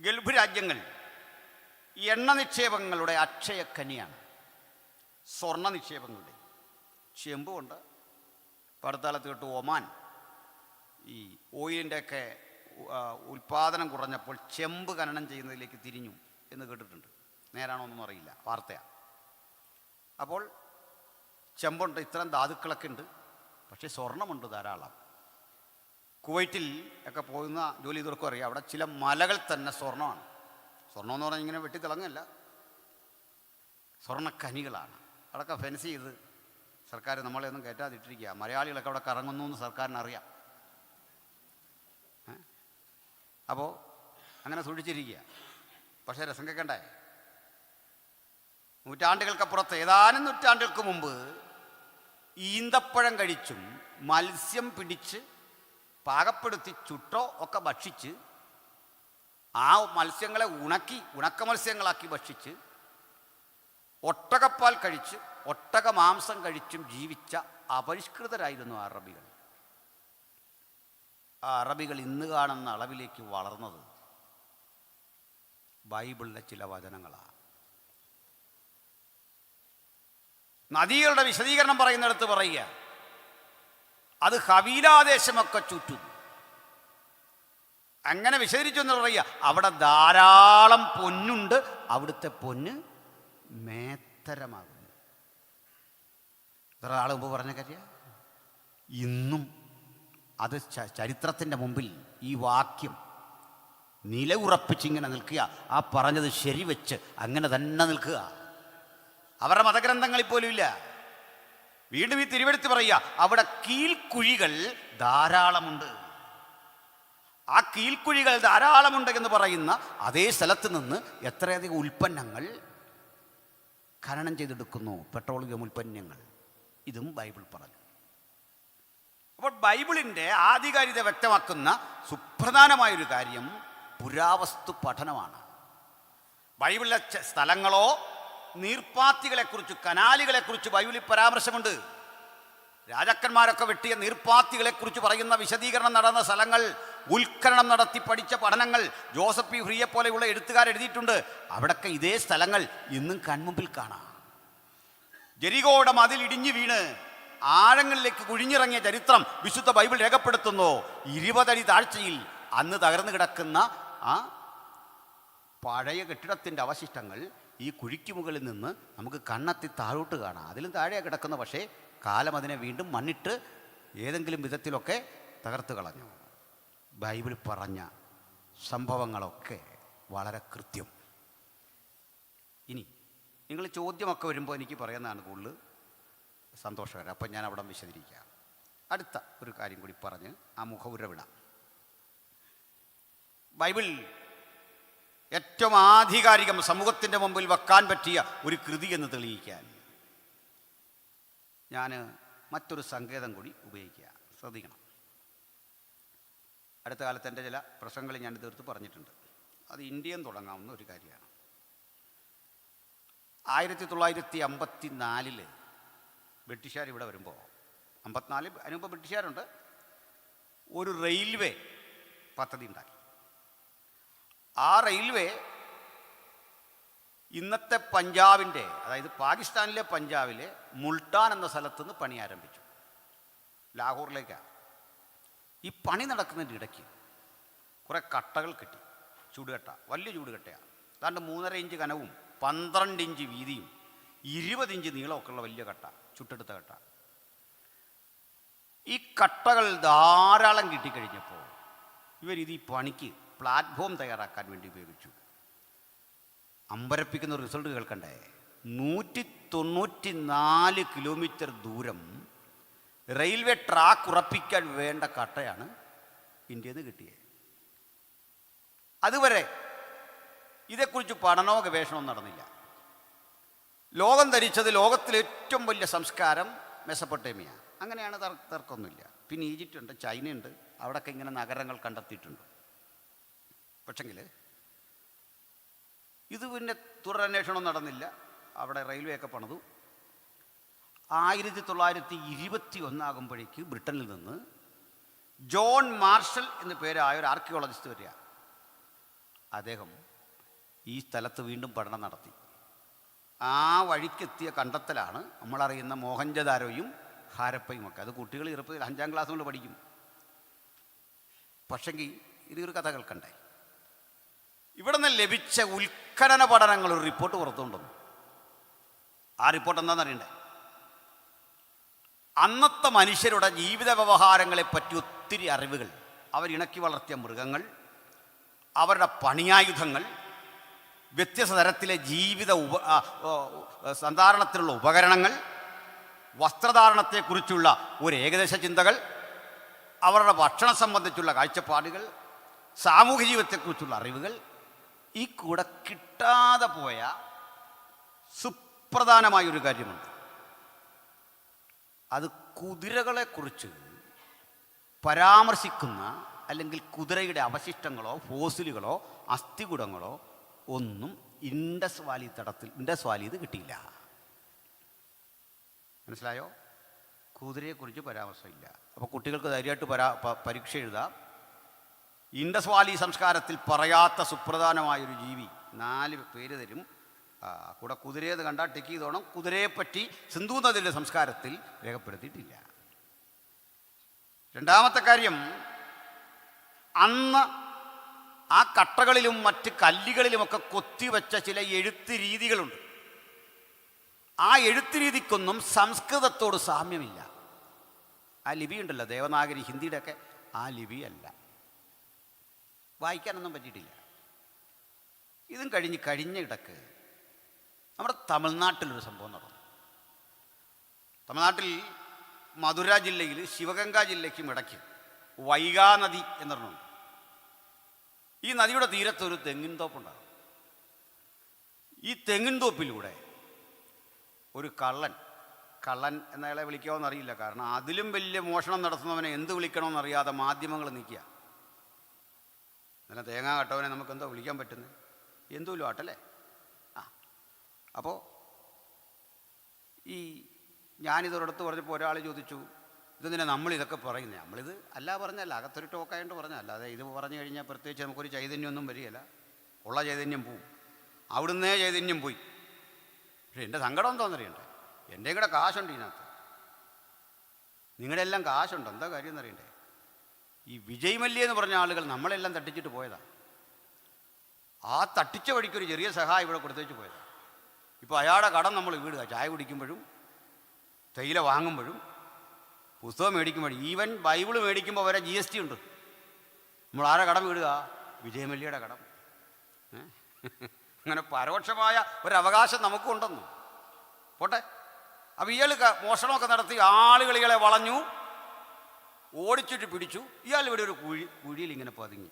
ഗൾഫ് രാജ്യങ്ങൾ എണ്ണ നിക്ഷേപങ്ങളുടെ അക്ഷയക്കനിയാണ്. സ്വർണ്ണ നിക്ഷേപങ്ങളുടെ ചെമ്പുണ്ട്. പടുത്താലത്ത് തൊട്ട് ഒമാൻ ഈ ഓയിലിൻ്റെയൊക്കെ ഉൽപ്പാദനം കുറഞ്ഞപ്പോൾ ചെമ്പ് ഖനനം ചെയ്യുന്നതിലേക്ക് തിരിഞ്ഞു എന്ന് കേട്ടിട്ടുണ്ട്. നേരാണോ ഒന്നും അറിയില്ല, വാർത്തയാണ്. അപ്പോൾ ചെമ്പുണ്ട്, ഇത്തരം ധാതുക്കളൊക്കെ ഉണ്ട്, പക്ഷേ സ്വർണ്ണമുണ്ട് ധാരാളം. കുവൈറ്റിൽ ഒക്കെ പോകുന്ന ജോലി ചെയ്തവർക്കും അറിയാം, അവിടെ ചില മലകൾ തന്നെ സ്വർണ്ണമാണ്. സ്വർണ്ണം എന്ന് പറഞ്ഞാൽ ഇങ്ങനെ വെട്ടിത്തിളങ്ങല്ല, സ്വർണ്ണക്കനികളാണ്. അവിടെയൊക്കെ ഫെൻസ് ചെയ്ത് സർക്കാർ നമ്മളെ ഒന്നും കയറ്റാതിട്ടിരിക്കുക. മലയാളികളൊക്കെ അവിടെ കറങ്ങുന്നു എന്ന് സർക്കാരിനറിയാം. അപ്പോൾ അങ്ങനെ സൂക്ഷിച്ചിരിക്കുക. പക്ഷേ രസം കേൾക്കണ്ടേ, നൂറ്റാണ്ടുകൾക്കപ്പുറത്ത്, ഏതാനും നൂറ്റാണ്ടുകൾക്ക് മുമ്പ് ഈന്തപ്പഴം കഴിച്ചും മത്സ്യം പിടിച്ച് പാകപ്പെടുത്തി ചുട്ടോ ഒക്കെ ഭക്ഷിച്ച്, ആ മത്സ്യങ്ങളെ ഉണക്ക മത്സ്യങ്ങളാക്കി ഭക്ഷിച്ച്, ഒട്ടകപ്പാൽ കഴിച്ച് ഒട്ടക മാംസം കഴിച്ചും ജീവിച്ച അപരിഷ്കൃതരായിരുന്നു അറബികൾ. ആ അറബികൾ ഇന്ന് കാണുന്ന അളവിലേക്ക് വളർന്നത് ബൈബിളിലെ ചില വചനങ്ങളാണ്. നദികളുടെ വിശദീകരണം പറയുന്നിടത്ത് പറയുക, അത് ഹവീലാദേശമൊക്കെ ചുറ്റുന്നു. അങ്ങനെ വിശദീകരിച്ചു എന്ന് പറയുക, അവിടെ ധാരാളം പൊന്നുണ്ട്, അവിടുത്തെ പൊന്ന് മേത്തരമാകുന്നു. ഇത്ര ആൾ മുമ്പ് പറഞ്ഞ കാര്യം ഇന്നും അത് ചരിത്രത്തിൻ്റെ മുമ്പിൽ ഈ വാക്യം നിലയുറപ്പിച്ചിങ്ങനെ നിൽക്കുക. ആ പറഞ്ഞത് ശരിവെച്ച് അങ്ങനെ തന്നെ നിൽക്കുക. അവരുടെ മതഗ്രന്ഥങ്ങളിൽ പോലും ഇല്ല. വീണ്ടും ഈ തിരുവെടുത്ത് പറയുക, അവിടെ കീൽക്കുഴികൾ ധാരാളമുണ്ട്. ആ കീൽക്കുഴികൾ ധാരാളമുണ്ട് എന്ന് പറയുന്ന അതേ സ്ഥലത്ത് നിന്ന് എത്രയധികം ഉൽപ്പന്നങ്ങൾ ഖനനം ചെയ്തെടുക്കുന്നു, പെട്രോളിയം ഉൽപ്പന്നങ്ങൾ. ഇതും ബൈബിൾ പറഞ്ഞു. അപ്പോൾ ബൈബിളിൻ്റെ ആധികാരികത വ്യക്തമാക്കുന്ന സുപ്രധാനമായൊരു കാര്യം പുരാവസ്തു പഠനമാണ്. ബൈബിളിലെ സ്ഥലങ്ങളോ നീർപ്പാത്തികളെക്കുറിച്ച്, കനാലുകളെക്കുറിച്ച് ബൈബിളിൽ പരാമർശമുണ്ട്. രാജാക്കന്മാരൊക്കെ വെട്ടിയ നീർപ്പാത്തികളെക്കുറിച്ച് പറയുന്ന വിശദീകരണം നടന്ന സ്ഥലങ്ങൾ, ഉത്ഖനനം നടത്തി പഠിച്ച പഠനങ്ങൾ ജോസഫ് പി ഫ്രീയെ പോലെയുള്ള എഴുത്തുകാരെഴുതിയിട്ടുണ്ട്. അവിടൊക്കെ ഇതേ സ്ഥലങ്ങൾ ഇന്നും കൺമുമ്പിൽ കാണാം. ജെരികോയുടെ മതിൽ ഇടിഞ്ഞു വീണ് ആഴങ്ങളിലേക്ക് കുഴിഞ്ഞിറങ്ങിയ ചരിത്രം വിശുദ്ധ ബൈബിൾ രേഖപ്പെടുത്തുന്നു. 20 അടി താഴ്ചയിൽ അന്ന് തകർന്നു കിടക്കുന്ന ആ പഴയ കെട്ടിടത്തിൻ്റെ അവശിഷ്ടങ്ങൾ ഈ കുഴിക്ക് മുകളിൽ നിന്ന് നമുക്ക് കണ്ണെത്തി താഴോട്ട് കാണാം. അതിലും താഴെയാണ് കിടക്കുന്ന, പക്ഷേ കാലം അതിനെ വീണ്ടും മണ്ണിട്ട് ഏതെങ്കിലും വിധത്തിലൊക്കെ തകർത്ത് കളഞ്ഞു. ബൈബിൾ പറഞ്ഞ സംഭവങ്ങളൊക്കെ വളരെ കൃത്യം. ഇനി നിങ്ങൾ ചോദ്യമൊക്കെ വരുമ്പോൾ എനിക്ക് പറയുന്നതാണ് കൂടുതൽ സന്തോഷകരം. അപ്പം ഞാൻ അവിടെ വിശദീകരിക്കാം. അടുത്ത ഒരു കാര്യം കൂടി പറഞ്ഞ് ആ മുഖവുര വിടാം. ബൈബിൾ ഏറ്റവും ആധികാരികം സമൂഹത്തിൻ്റെ മുമ്പിൽ വെക്കാൻ പറ്റിയ ഒരു കൃതി എന്ന് തെളിയിക്കാൻ ഞാൻ മറ്റൊരു സങ്കേതം കൂടി ഉപയോഗിക്കുക. ശ്രദ്ധിക്കണം. അടുത്ത കാലത്ത് എൻ്റെ ചില പ്രസംഗങ്ങൾ ഞാൻ തീർത്ത് പറഞ്ഞിട്ടുണ്ട്. അത് ഇന്ത്യയിൽ തുടങ്ങാവുന്ന ഒരു കാര്യമാണ്. 1954 ബ്രിട്ടീഷുകാർ ഇവിടെ വരുമ്പോൾ, 54 അതിനുമുമ്പ് ബ്രിട്ടീഷുകാരുണ്ട്, ഒരു റെയിൽവേ പദ്ധതി ഉണ്ടാക്കി. ആ റെയിൽവേ ഇന്നത്തെ പഞ്ചാബിൻ്റെ, അതായത് പാകിസ്ഥാനിലെ പഞ്ചാബിലെ മുൾട്ടാൻ എന്ന സ്ഥലത്ത് നിന്ന് പണി ആരംഭിച്ചു, ലാഹോറിലേക്കാണ്. ഈ പണി നടക്കുന്നതിൻ്റെ ഇടയ്ക്ക് കുറേ കട്ടകൾ കിട്ടി, ചൂടുകട്ട, വലിയ ചൂടുകട്ടയാണ്. അതാണ്ട് 3.5 ഇഞ്ച് കനവും 12 ഇഞ്ച് വീതിയും 20 ഇഞ്ച് നീളമൊക്കെ ഉള്ള വലിയ കട്ട, ചുട്ടെടുത്ത കട്ട. ഈ കട്ടകൾ ധാരാളം കിട്ടിക്കഴിഞ്ഞപ്പോൾ ഇവരിത് ഈ പണിക്ക് പ്ലാറ്റ്ഫോം തയ്യാറാക്കാൻ വേണ്ടി ഉപയോഗിച്ചു. അമ്പരപ്പിക്കുന്ന റിസൾട്ട് കേൾക്കണ്ടേ? 194 കിലോമീറ്റർ ദൂരം റെയിൽവേ ട്രാക്ക് ഉറപ്പിക്കാൻ വേണ്ട കട്ടയാണ് ഇന്ത്യയിൽ നിന്ന് കിട്ടിയത്. അതുവരെ ഇതേക്കുറിച്ച് പഠനമോ ഗവേഷണവും നടന്നില്ല. ലോകം ധരിച്ചത് ലോകത്തിലെ ഏറ്റവും വലിയ സംസ്കാരം മെസപ്പൊട്ടേമിയ, അങ്ങനെയാണ്, തർക്കമൊന്നുമില്ല. പിന്നെ ഈജിപ്റ്റ് ഉണ്ട്, ചൈനയുണ്ട്, അവിടെയൊക്കെ ഇങ്ങനെ നഗരങ്ങൾ കണ്ടെത്തിയിട്ടുണ്ട്. പക്ഷെങ്കിൽ ഇത് പിന്നെ തുടരന്വേഷണം നടന്നില്ല. അവിടെ റെയിൽവേ ഒക്കെ പണിതു. 1921 ആകുമ്പോഴേക്ക് ബ്രിട്ടനിൽ നിന്ന് ജോൺ മാർഷൽ എന്നു പേരായ ഒരു ആർക്കിയോളജിസ്റ്റ് വരിക. അദ്ദേഹം ഈ സ്ഥലത്ത് വീണ്ടും പഠനം നടത്തി. ആ വഴിക്കെത്തിയ കണ്ടെത്തലാണ് നമ്മളറിയുന്ന മോഹൻജദാരോയും ഹാരപ്പയും ഒക്കെ. അത് കുട്ടികൾ ചെറുപ്പത്തിൽ 5ാം ക്ലാസ് കൊണ്ട് പഠിക്കും. പക്ഷെങ്കിൽ ഇതൊരു കഥ കേൾക്കണ്ടേ? ഇവിടെ നിന്ന് ലഭിച്ച ഉത്ഖനന പഠനങ്ങൾ ഒരു റിപ്പോർട്ട് പുറത്തുകൊണ്ടുവന്നു. ആ റിപ്പോർട്ട് എന്താണെന്നറിയണ്ടേ? അന്നത്തെ മനുഷ്യരുടെ ജീവിത വ്യവഹാരങ്ങളെപ്പറ്റി ഒത്തിരി അറിവുകൾ, അവരിണക്കി വളർത്തിയ മൃഗങ്ങൾ, അവരുടെ പണിയായുധങ്ങൾ, വ്യത്യസ്ത തരത്തിലെ ജീവിത സന്ധാരണത്തിനുള്ള ഉപകരണങ്ങൾ, വസ്ത്രധാരണത്തെക്കുറിച്ചുള്ള ഒരു ഏകദേശ ചിന്തകൾ, അവരുടെ ഭക്ഷണം സംബന്ധിച്ചുള്ള കാഴ്ചപ്പാടുകൾ, സാമൂഹ്യ ജീവിതത്തെക്കുറിച്ചുള്ള അറിവുകൾ, ഈ കൂടെ കിട്ടാതെ പോയ സുപ്രധാനമായൊരു കാര്യമുണ്ട്. അത് കുതിരകളെക്കുറിച്ച് പരാമർശിക്കുന്ന, അല്ലെങ്കിൽ കുതിരയുടെ അവശിഷ്ടങ്ങളോ ഫോസിലുകളോ അസ്ഥികൂടങ്ങളോ ഒന്നും ഇൻഡസ് വാലി ഇത് കിട്ടിയില്ല. മനസ്സിലായോ? കുതിരയെക്കുറിച്ച് പരാമർശമില്ല. അപ്പോൾ കുട്ടികൾക്ക് ധൈര്യമായിട്ട് പരീക്ഷ എഴുതാം. ഇൻഡസ് വാലി സംസ്കാരത്തിൽ പറയാത്ത സുപ്രധാനമായൊരു ജീവി 4 പേര് തരും. കൂടെ കുതിരയത് കണ്ടാൽ ടിക്ക് ചെയ്തോണം. കുതിരയെപ്പറ്റി സിന്ധു നദിയുടെ സംസ്കാരത്തിൽ രേഖപ്പെടുത്തിയിട്ടില്ല. രണ്ടാമത്തെ കാര്യം, അന്ന് ആ കട്ടകളിലും മറ്റ് കല്ലുകളിലുമൊക്കെ കൊത്തിവെച്ച ചില എഴുത്ത് രീതികളുണ്ട്. ആ എഴുത്ത് രീതിക്കൊന്നും സംസ്കൃതത്തോട് സാമ്യമില്ല. ആ ലിപി ഉണ്ടല്ലോ, ദേവനാഗരി, ഹിന്ദിയുടെയൊക്കെ ആ ലിപിയല്ല, വായിക്കാനൊന്നും പറ്റിയിട്ടില്ല. ഇതും കഴിഞ്ഞ ഇടക്ക് നമ്മുടെ തമിഴ്നാട്ടിലൊരു സംഭവം നടന്നു. തമിഴ്നാട്ടിൽ മധുര ജില്ലയിൽ ശിവഗംഗ ജില്ലയ്ക്കും ഇടയ്ക്ക് വൈഗാ നദി എന്നൊരെണ്ണമുണ്ട്. ഈ നദിയുടെ തീരത്തൊരു തെങ്ങിൻ തോപ്പുണ്ടാകും. ഈ തെങ്ങിൻ തോപ്പിലൂടെ ഒരു കള്ളൻ എന്നയാളെ വിളിക്കാമെന്ന് അറിയില്ല. കാരണം അതിലും വലിയ മോഷണം നടത്തുന്നവനെ എന്ത് വിളിക്കണമെന്നറിയാതെ മാധ്യമങ്ങൾ നിൽക്കുക. അങ്ങനെ തേങ്ങ കട്ടവനെ നമുക്കെന്തോ വിളിക്കാൻ പറ്റുന്നത്? എന്തുമില്ലോ ആട്ടല്ലേ. അപ്പോൾ ഈ ഞാനിതൊരിടത്ത് പറഞ്ഞപ്പോൾ ഒരാൾ ചോദിച്ചു, ഇതെന്തിനാ നമ്മളിതൊക്കെ പറയുന്നത്? നമ്മളിത് അല്ല പറഞ്ഞല്ല, അകത്തൊരു ടോക്കായിട്ട് പറഞ്ഞ, അല്ലാതെ ഇത് പറഞ്ഞു കഴിഞ്ഞാൽ പ്രത്യേകിച്ച് നമുക്കൊരു ചൈതന്യമൊന്നും വരികയില്ല. ഉള്ള ചൈതന്യം പോവും. അവിടുന്നേ ചൈതന്യം പോയി. പക്ഷെ എൻ്റെ സങ്കടം എന്താണെന്നറിയണ്ടേ? എൻ്റെ കൂടെ കാശുണ്ട് ഇതിനകത്ത്, നിങ്ങളുടെ എല്ലാം കാശുണ്ട്. എന്താ കാര്യം എന്നറിയണ്ടേ? ഈ വിജയ് മല്യ എന്ന് പറഞ്ഞ ആളുകൾ നമ്മളെല്ലാം തട്ടിച്ചിട്ട് പോയതാണ്. ആ തട്ടിച്ച വഴിക്കൊരു ചെറിയ സഹായം ഇവിടെ കൊടുത്തേച്ച് പോയതാണ്. ഇപ്പോൾ അയാളുടെ കടം നമ്മൾ വീടുക. ചായ കുടിക്കുമ്പോഴും തേയില വാങ്ങുമ്പോഴും പുസ്തകം മേടിക്കുമ്പോഴും, ഈവൻ ബൈബിള് മേടിക്കുമ്പോൾ വരെ GST ഉണ്ട്. നമ്മൾ ആരെ കടം വീടുക? വിജയ് മല്യയുടെ കടം. അങ്ങനെ പരോക്ഷമായ ഒരവകാശം നമുക്കുണ്ടെന്നു പോട്ടെ. അപ്പോൾ ഇയാൾ മോഷണമൊക്കെ നടത്തി ആളുകൾ ഇയാളെ വളഞ്ഞു, ഓടിച്ചിട്ട് പിടിച്ചു. ഇയാൾ ഇവിടെ ഒരു കുഴിയിൽ ഇങ്ങനെ പതുങ്ങി.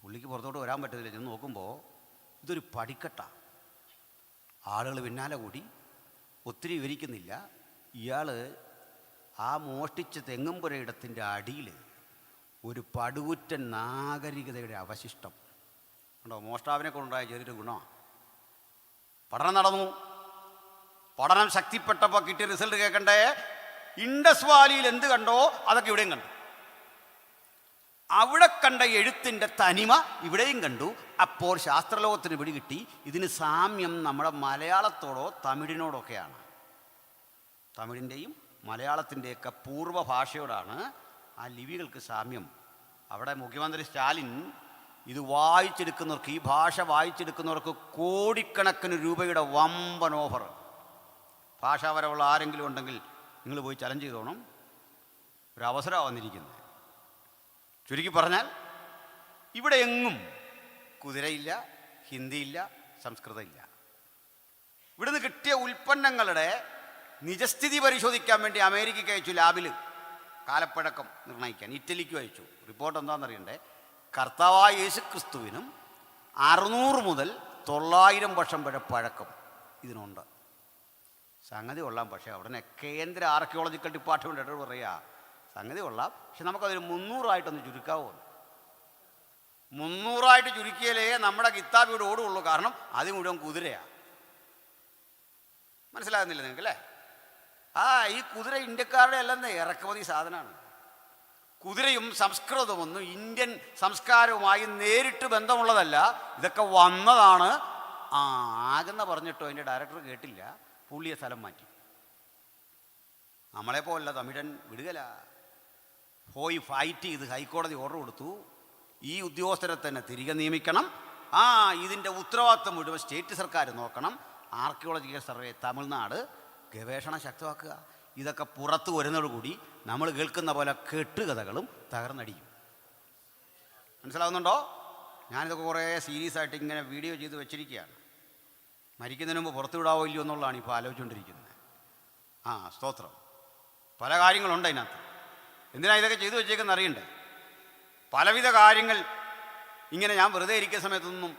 പുള്ളിക്ക് പുറത്തോട്ട് വരാൻ പറ്റത്തില്ല. ചെന്ന് നോക്കുമ്പോൾ ഇതൊരു പടിക്കെട്ടാണ്. ആളുകൾ പിന്നാലെ കൂടി. ഒത്തിരി വിവരിക്കുന്നില്ല. ഇയാൾ ആ മോഷ്ടിച്ച തെങ്ങുംപുരയിടത്തിൻ്റെ അടിയിൽ ഒരു പടുകുറ്റൻ നാഗരികതയുടെ അവശിഷ്ടം ഉണ്ടോ. മോഷ്ടാവിനെ കൊണ്ടുണ്ടായ ചെറിയൊരു ഗുണമാണ്. പഠനം നടന്നു, പഠനം ശക്തിപ്പെട്ടപ്പോൾ കിട്ടിയ റിസൾട്ട് കേൾക്കണ്ടേ. ഇൻഡസ് വാലിയിൽ എന്ത് കണ്ടോ അതൊക്കെ ഇവിടെയും കണ്ടു. അവിടെ കണ്ട എഴുത്തിൻ്റെ തനിമ ഇവിടെയും കണ്ടു. അപ്പോൾ ശാസ്ത്രലോകത്തിന് പിടികിട്ടി ഇതിന് സാമ്യം നമ്മുടെ മലയാളത്തോടോ തമിഴിനോടൊക്കെയാണ്. തമിഴിൻ്റെയും മലയാളത്തിൻ്റെയൊക്കെ പൂർവ്വ ഭാഷയോടാണ് ആ ലിപികൾക്ക് സാമ്യം. അവിടെ മുഖ്യമന്ത്രി സ്റ്റാലിൻ ഇത് വായിച്ചെടുക്കുന്നവർക്ക്, ഈ ഭാഷ വായിച്ചെടുക്കുന്നവർക്ക് കോടിക്കണക്കിന് രൂപയുടെ വമ്പൻ ഓഫർ. ഭാഷാപരമുള്ള ആരെങ്കിലും ഉണ്ടെങ്കിൽ നിങ്ങൾ പോയി ചലഞ്ച് ചെയ്തോണം. ഒരവസരമാണ് വന്നിരിക്കുന്നത്. ചുരുക്കി പറഞ്ഞാൽ ഇവിടെ എങ്ങും കുതിരയില്ല, ഹിന്ദിയില്ല, സംസ്കൃതമില്ല. ഇവിടുന്ന് കിട്ടിയ ഉൽപ്പന്നങ്ങളുടെ നിജസ്ഥിതി പരിശോധിക്കാൻ വേണ്ടി അമേരിക്കയ്ക്ക് അയച്ചു, ലാബിൽ കാലപ്പഴക്കം നിർണ്ണയിക്കാൻ. ഇറ്റലിക്കും അയച്ചു. റിപ്പോർട്ട് എന്താണെന്നറിയണ്ടേ. കർത്താവായ യേശു ക്രിസ്തുവിനും 600 മുതൽ 900 വർഷം വരെ പഴക്കം ഇതിനുണ്ട്. സംഗതി കൊള്ളാം. പക്ഷേ ഉടനെ കേന്ദ്ര ആർക്കിയോളജിക്കൽ ഡിപ്പാർട്ട്മെൻറ്റ് പറയുക സംഗതി കൊള്ളാം, പക്ഷെ നമുക്കതൊരു 300 ചുരുക്കാവോ. 300 ചുരുക്കിയാലേ നമ്മുടെ കിത്താബിയുടെ ഓടുള്ളൂ. കാരണം അത് മുഴുവൻ കുതിരയാണ്. മനസ്സിലാകുന്നില്ല നിങ്ങൾക്ക് അല്ലേ? ഈ കുതിര ഇന്ത്യക്കാരുടെ അല്ലെന്ന് ഇറക്കുമതി സാധനമാണ്. കുതിരയും സംസ്കൃതമൊന്നും ഇന്ത്യൻ സംസ്കാരവുമായി നേരിട്ട് ബന്ധമുള്ളതല്ല. ഇതൊക്കെ വന്നതാണ്. ആകുന്ന പറഞ്ഞിട്ടോ അതിൻ്റെ ഡയറക്ടർ കേട്ടില്ല, പുള്ളിയെ സ്ഥലം മാറ്റി. നമ്മളെപ്പോലല്ല തമിഴൻ വിടുകല. പോയി ഫൈറ്റ് ചെയ്ത് ഹൈക്കോടതി ഓർഡർ കൊടുത്തു, ഈ ഉദ്യോഗസ്ഥരെ തന്നെ തിരികെ നിയമിക്കണം. ഇതിൻ്റെ ഉത്തരവാദിത്വം മുഴുവൻ സ്റ്റേറ്റ് സർക്കാർ നോക്കണം. ആർക്കിയോളജിക്കൽ സർവേ തമിഴ്നാട് ഗവേഷണം ശക്തമാക്കുക. ഇതൊക്കെ പുറത്തു വരുന്നതോടുകൂടി നമ്മൾ കേൾക്കുന്ന പോലെ കെട്ടുകഥകളും തകർന്നടിക്കും. മനസ്സിലാവുന്നുണ്ടോ? ഞാനിതൊക്കെ കുറേ സീരിയസ് ആയിട്ട് ഇങ്ങനെ വീഡിയോ ചെയ്ത് വെച്ചിരിക്കുകയാണ്. മരിക്കുന്നതിന് മുമ്പ് പുറത്തു വിടാവോ ഇല്ലയോ എന്നുള്ളതാണ് ഇപ്പോൾ ആലോചിച്ചുകൊണ്ടിരിക്കുന്നത്. സ്തോത്രം. പല കാര്യങ്ങളുണ്ട് അതിനകത്ത്. എന്തിനാണ് ഇതൊക്കെ ചെയ്തു വെച്ചേക്കെന്ന് അറിയണ്ടേ? പലവിധ കാര്യങ്ങൾ ഇങ്ങനെ ഞാൻ വെറുതെ ഇരിക്കുന്ന സമയത്തൊന്നും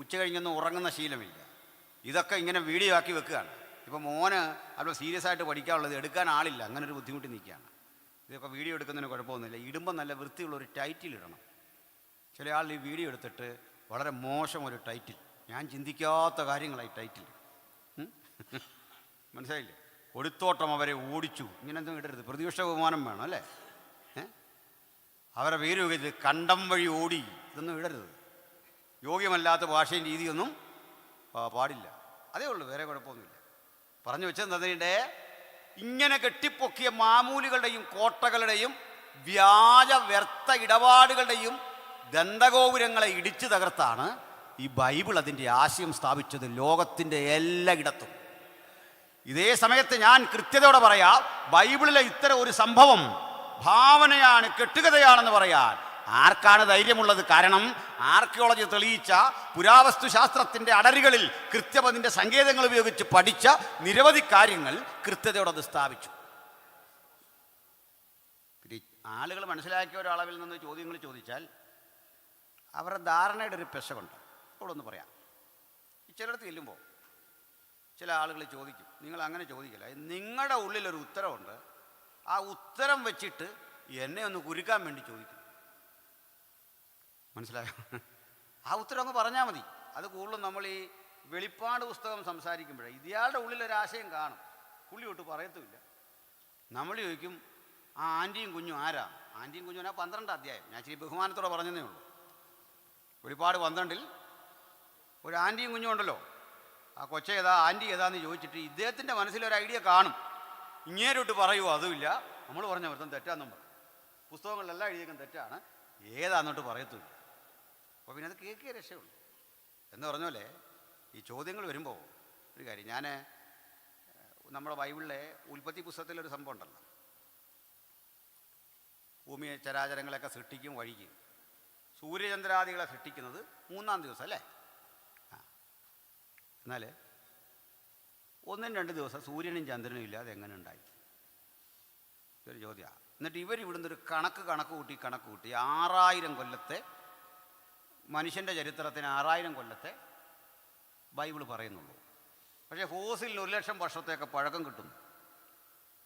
ഉച്ച കഴിഞ്ഞൊന്നും ഉറങ്ങുന്ന ശീലമില്ല. ഇതൊക്കെ ഇങ്ങനെ വീഡിയോ ആക്കി വെക്കുകയാണ്. ഇപ്പോൾ മോന് അല്പം സീരിയസ് ആയിട്ട് പഠിക്കാനുള്ളത് എടുക്കാൻ ആളില്ല, അങ്ങനെ ഒരു ബുദ്ധിമുട്ടി നിൽക്കുകയാണ്. ഇതൊക്കെ വീഡിയോ എടുക്കുന്നതിന് കുഴപ്പമൊന്നുമില്ല. ഇടുമ്പോൾ നല്ല വൃത്തിയുള്ളൊരു ടൈറ്റിൽ ഇടണം. ചില ആൾ ഈ വീഡിയോ എടുത്തിട്ട് വളരെ മോശം ഒരു ടൈറ്റിൽ, ഞാൻ ചിന്തിക്കാത്ത കാര്യങ്ങളായി ടൈറ്റിൽ. മനസ്സിലായില്ലേ? കൊടുത്തോട്ടം അവരെ ഓടിച്ചു, ഇങ്ങനെയൊന്നും ഇടരുത്. പ്രതിപക്ഷ ബഹുമാനം വേണം അല്ലേ? അവരെ പേര് ഇത് കണ്ടം വഴി ഓടി, ഇതൊന്നും ഇടരുത്. യോഗ്യമല്ലാത്ത ഭാഷയും രീതിയൊന്നും പാടില്ല. അതേ ഉള്ളൂ, വേറെ കുഴപ്പമൊന്നുമില്ല. പറഞ്ഞു വെച്ചെന്നതിൻ്റെ ഇങ്ങനെ കെട്ടിപ്പൊക്കിയ മാമൂലുകളുടെയും കോട്ടകളുടെയും വ്യാജ വ്യർത്ഥ ഇടപാടുകളുടെയും ദന്തഗോപുരങ്ങളെ ഇടിച്ചു തകർത്താണ് ഈ ബൈബിൾ അതിൻ്റെ ആശയം സ്ഥാപിച്ചത് ലോകത്തിൻ്റെ എല്ലായിടത്തും. ഇതേ സമയത്ത് ഞാൻ കൃത്യതയോടെ പറയാം, ബൈബിളിലെ ഇത്തരം ഒരു സംഭവം ഭാവനയാണ്, കെട്ടുകഥയാണെന്ന് പറയാൻ ആർക്കാണ് ധൈര്യമുള്ളത്? കാരണം ആർക്കിയോളജി തെളിയിച്ച പുരാവസ്തു ശാസ്ത്രത്തിൻ്റെ അടരുകളിൽ കൃത്യമതിൻ്റെ സങ്കേതങ്ങൾ ഉപയോഗിച്ച് പഠിച്ച നിരവധി കാര്യങ്ങൾ കൃത്യതയോടെ അത് സ്ഥാപിച്ചു. പിന്നെ ആളുകൾ മനസ്സിലാക്കിയ ഒരളവിൽ നിന്ന് ചോദ്യങ്ങൾ ചോദിച്ചാൽ അവരുടെ ധാരണയുടെ ഒരു പെശകുണ്ട്. ഇവിടെ ഒന്ന് പറയാം. ചിലയിടത്ത് ചെല്ലുമ്പോൾ ചില ആളുകൾ ചോദിക്കും, നിങ്ങൾ അങ്ങനെ ചോദിക്കില്ല, നിങ്ങളുടെ ഉള്ളിലൊരു ഉത്തരവുണ്ട്, ആ ഉത്തരം വെച്ചിട്ട് എന്നെ ഒന്ന് കുരുക്കാൻ വേണ്ടി ചോദിക്കും. മനസ്സിലായോ? ആ ഉത്തരം അങ്ങ് പറഞ്ഞാൽ മതി. അത് കൂടുതലും നമ്മൾ ഈ വെളിപ്പാട് പുസ്തകം സംസാരിക്കുമ്പോഴേ ഇയാളുടെ ഉള്ളിലൊരാശയം കാണും, പുള്ളി തൊട്ട് പറയത്തുമില്ല. നമ്മൾ ചോദിക്കും, ആൻറ്റിയും കുഞ്ഞും ആരാ? ആൻറ്റിയും കുഞ്ഞും 12 അധ്യായം. ഞാൻ ഇച്ചിരി ബഹുമാനത്തോടെ പറഞ്ഞതേ ഉള്ളൂ. വെളിപ്പാട് 12 ഒരു ആൻറ്റിയും കുഞ്ഞും ഉണ്ടല്ലോ. ആ കൊച്ചേതാ ആൻറ്റി ഏതാന്ന് ചോദിച്ചിട്ട് ഇദ്ദേഹത്തിൻ്റെ മനസ്സിലൊരു ഐഡിയ കാണും. ഇങ്ങേരോട്ട് പറയുമോ? അതുമില്ല. നമ്മൾ പറഞ്ഞ വൃത്തം തെറ്റാന്നും പറയും. പുസ്തകങ്ങളിലെല്ലാം എഴുതിയേക്കും തെറ്റാണ്, ഏതാന്നോട്ട് പറയത്തുമില്ല. അപ്പോൾ പിന്നെ അത് കേൾക്കിയ രക്ഷയുള്ളൂ എന്ന് പറഞ്ഞോലെ ഈ ചോദ്യങ്ങൾ വരുമ്പോൾ ഒരു കാര്യം, ഞാൻ നമ്മുടെ ബൈബിളിലെ ഉൽപ്പത്തി പുസ്തകത്തിലൊരു സംഭവം ഉണ്ടല്ലോ, ഭൂമിയെ ചരാചരങ്ങളെയൊക്കെ സൃഷ്ടിക്കും വഴിക്കും. സൂര്യചന്ദ്രാദികളെ സൃഷ്ടിക്കുന്നത് 3-ാം ദിവസം അല്ലേ? എന്നാൽ 1-2 ദിവസം സൂര്യനും ചന്ദ്രനും ഇല്ലാതെ എങ്ങനെ ഉണ്ടായി? ഇതൊരു ചോദ്യമാണ്. എന്നിട്ട് ഇവിടുന്ന് ഒരു കണക്ക് കൂട്ടി 6000 കൊല്ലത്തെ മനുഷ്യൻ്റെ ചരിത്രത്തിന് 6000 കൊല്ലത്തെ ബൈബിൾ പറയുന്നുള്ളൂ. പക്ഷേ ഫോസിലിന് 1,00,000 വർഷത്തെയൊക്കെ പഴക്കം കിട്ടുന്നു.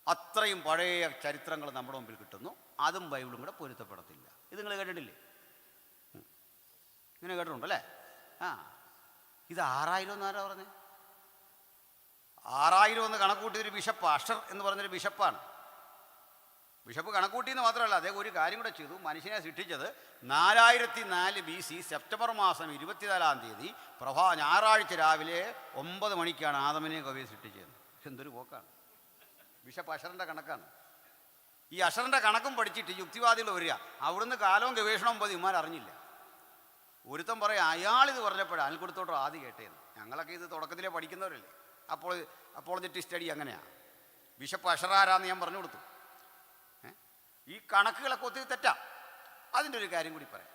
അത്രയും പഴയ ചരിത്രങ്ങൾ നമ്മുടെ മുമ്പിൽ കിട്ടുന്നു. അതും ബൈബിളും കൂടെ പൊരുത്തപ്പെടത്തില്ല. ഇത് നിങ്ങൾ കേട്ടിട്ടില്ലേ? ഇങ്ങനെ കേട്ടിട്ടുണ്ടല്ലേ? ആ, ഇത് 6000 എന്നാരാ പറഞ്ഞത്? 6000 എന്ന് കണക്കൂട്ടിയൊരു ബിഷപ്പ്, അഷർ എന്ന് പറഞ്ഞൊരു ബിഷപ്പാണ്. ബിഷപ്പ് കണക്കൂട്ടിയെന്ന് മാത്രമല്ല, അദ്ദേഹം ഒരു കാര്യം കൂടെ ചെയ്തു. മനുഷ്യനെ സൃഷ്ടിച്ചത് 4004 BC സെപ്റ്റംബർ മാസം 24-ാം തീയതി ഞായറാഴ്ച രാവിലെ 9 മണിക്കാണ് ആദമിനെ കവിയെ സൃഷ്ടിച്ചത്. എന്തൊരു പോക്കാണ്! ബിഷപ്പ് അഷറിൻ്റെ കണക്കാണ്. ഈ അഷറിൻ്റെ കണക്കും പഠിച്ചിട്ട് യുക്തിവാദികൾ വരിക, അവിടുന്ന് കാലവും ഗവേഷണവും പോയി ഇമാർ അറിഞ്ഞില്ല. ഒരുത്തം പറയാം, അയാളിത് പറഞ്ഞപ്പോഴാണ് അനിൽക്കുടത്തോട്ടോ ആദ്യം കേട്ടേന്ന്. ഞങ്ങളൊക്കെ ഇത് തുടക്കത്തിലേ പഠിക്കുന്നവരല്ലേ. അപ്പോളജറ്റി സ്റ്റഡി അങ്ങനെയാണ്. ബിഷപ്പ് അഷറാരാന്ന് ഞാൻ പറഞ്ഞു കൊടുത്തു. ഈ കണക്കുകളൊക്കെ ഒത്തിരി തെറ്റാം. അതിൻ്റെ ഒരു കാര്യം കൂടി പറയാം.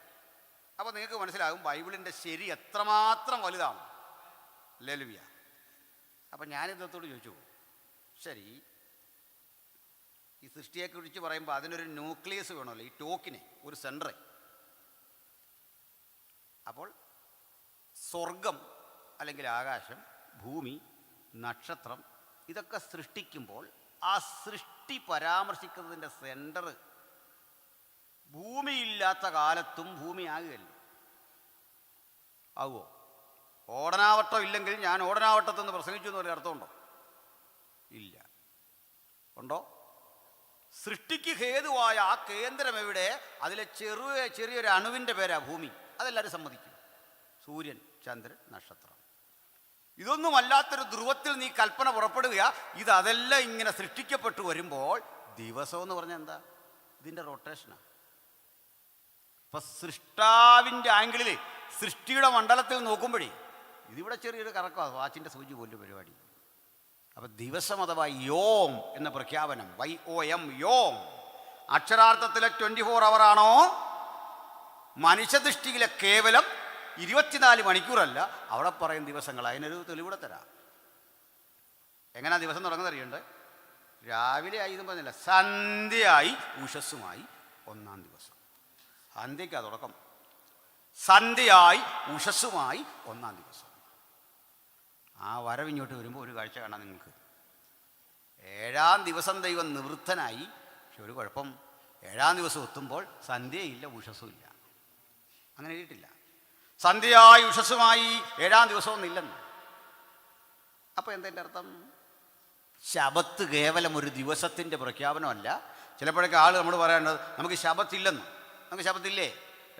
അപ്പോൾ നിങ്ങൾക്ക് മനസ്സിലാകും ബൈബിളിൻ്റെ ശരി എത്രമാത്രം വലുതാണ്. ഹല്ലേലൂയ. അപ്പം ഞാനിതത്തോട് ചോദിച്ചു, ശരി, ഈ സൃഷ്ടിയെക്കുറിച്ച് പറയുമ്പോൾ അതിനൊരു ന്യൂക്ലിയസ് വേണമല്ലോ, ഈ ടോക്കിനെ ഒരു സെൻറ്റർ. അപ്പോൾ സ്വർഗം അല്ലെങ്കിൽ ആകാശം, ഭൂമി, നക്ഷത്രം ഇതൊക്കെ സൃഷ്ടിക്കുമ്പോൾ ആ സൃഷ്ടി പരാമർശിക്കുന്നതിൻ്റെ സെൻറ്റർ ഭൂമിയില്ലാത്ത കാലത്തും ഭൂമി ആകുകയല്ലേ? ആകുമോ? ഓടനാവട്ടം ഇല്ലെങ്കിൽ ഞാൻ ഓടനാവട്ടത്തെന്ന് പ്രസംഗിച്ചു എന്ന് പറഞ്ഞ അർത്ഥമുണ്ടോ? ഇല്ല. ഉണ്ടോ? സൃഷ്ടിക്ക് ഹേതുവായ ആ കേന്ദ്രം എവിടെ? അതിലെ ചെറിയൊരു അണുവിൻ്റെ പേരാ ഭൂമി. അതെല്ലാവരും സമ്മതിക്കും. സൂര്യൻ, ചന്ദ്രൻ, നക്ഷത്രം, ഇതൊന്നുമല്ലാത്തൊരു ധ്രുവത്തിൽ നീ കൽപ്പന പുറപ്പെടുക. അതെല്ലാം ഇങ്ങനെ സൃഷ്ടിക്കപ്പെട്ടു വരുമ്പോൾ ദിവസം എന്ന് പറഞ്ഞാൽ എന്താ? ഇതിൻ്റെ റൊട്ടേഷനാണ്. ഇപ്പം സൃഷ്ടാവിൻ്റെ ആംഗിളിൽ സൃഷ്ടിയുടെ മണ്ഡലത്തിൽ നോക്കുമ്പോഴേ ഇതിവിടെ ചെറിയൊരു കറക്കമാണ്, വാച്ചിൻ്റെ സൂചി പോലും പരിപാടി. അപ്പം ദിവസം അഥവാ യോം എന്ന പ്രഖ്യാപനം, YOM, യോം, അക്ഷരാർത്ഥത്തിലെ 24 ഹവറാണോ? മനുഷ്യദൃഷ്ടിയിലെ കേവലം 24 മണിക്കൂറല്ല. അവിടെ പറയും ദിവസങ്ങൾ. അതിനൊരു തെളിവിടെ തരാം. എങ്ങനെയാ ദിവസം തുടങ്ങുന്നത് അറിയണ്ടേ? രാവിലെ ആയി എന്നും പറഞ്ഞില്ല, സന്ധ്യയായി ഉഷസ്സുമായി 1-ാം ദിവസം. സന്ധ്യയ്ക്കാ തുടക്കം. സന്ധ്യയായി ഉഷസ്സുമായി 1-ാം ദിവസം. ആ വരവിങ്ങോട്ട് വരുമ്പോൾ ഒരു കാഴ്ച കാണാം നിങ്ങൾക്ക്. 7-ാം ദിവസം ദൈവം നിവൃത്തനായി. പക്ഷെ ഒരു കുഴപ്പം, 7-ാം ദിവസം എത്തുമ്പോൾ സന്ധ്യയില്ല, ഉഷസ്സും ഇല്ല. അങ്ങനെ എഴുതിയിട്ടില്ല. സന്ധ്യയായി ഉഷസ്സുമായി 7-ാം ദിവസമൊന്നുമില്ലെന്ന്. അപ്പോൾ എന്താ എൻ്റെ അർത്ഥം? ശബത്ത് കേവലം ഒരു ദിവസത്തിൻ്റെ പ്രഖ്യാപനമല്ല. ചിലപ്പോഴൊക്കെ ആൾ നമ്മൾ പറയേണ്ടത് നമുക്ക് ശബത്തില്ലെന്ന്. നമുക്ക് ശബത്തില്ലേ?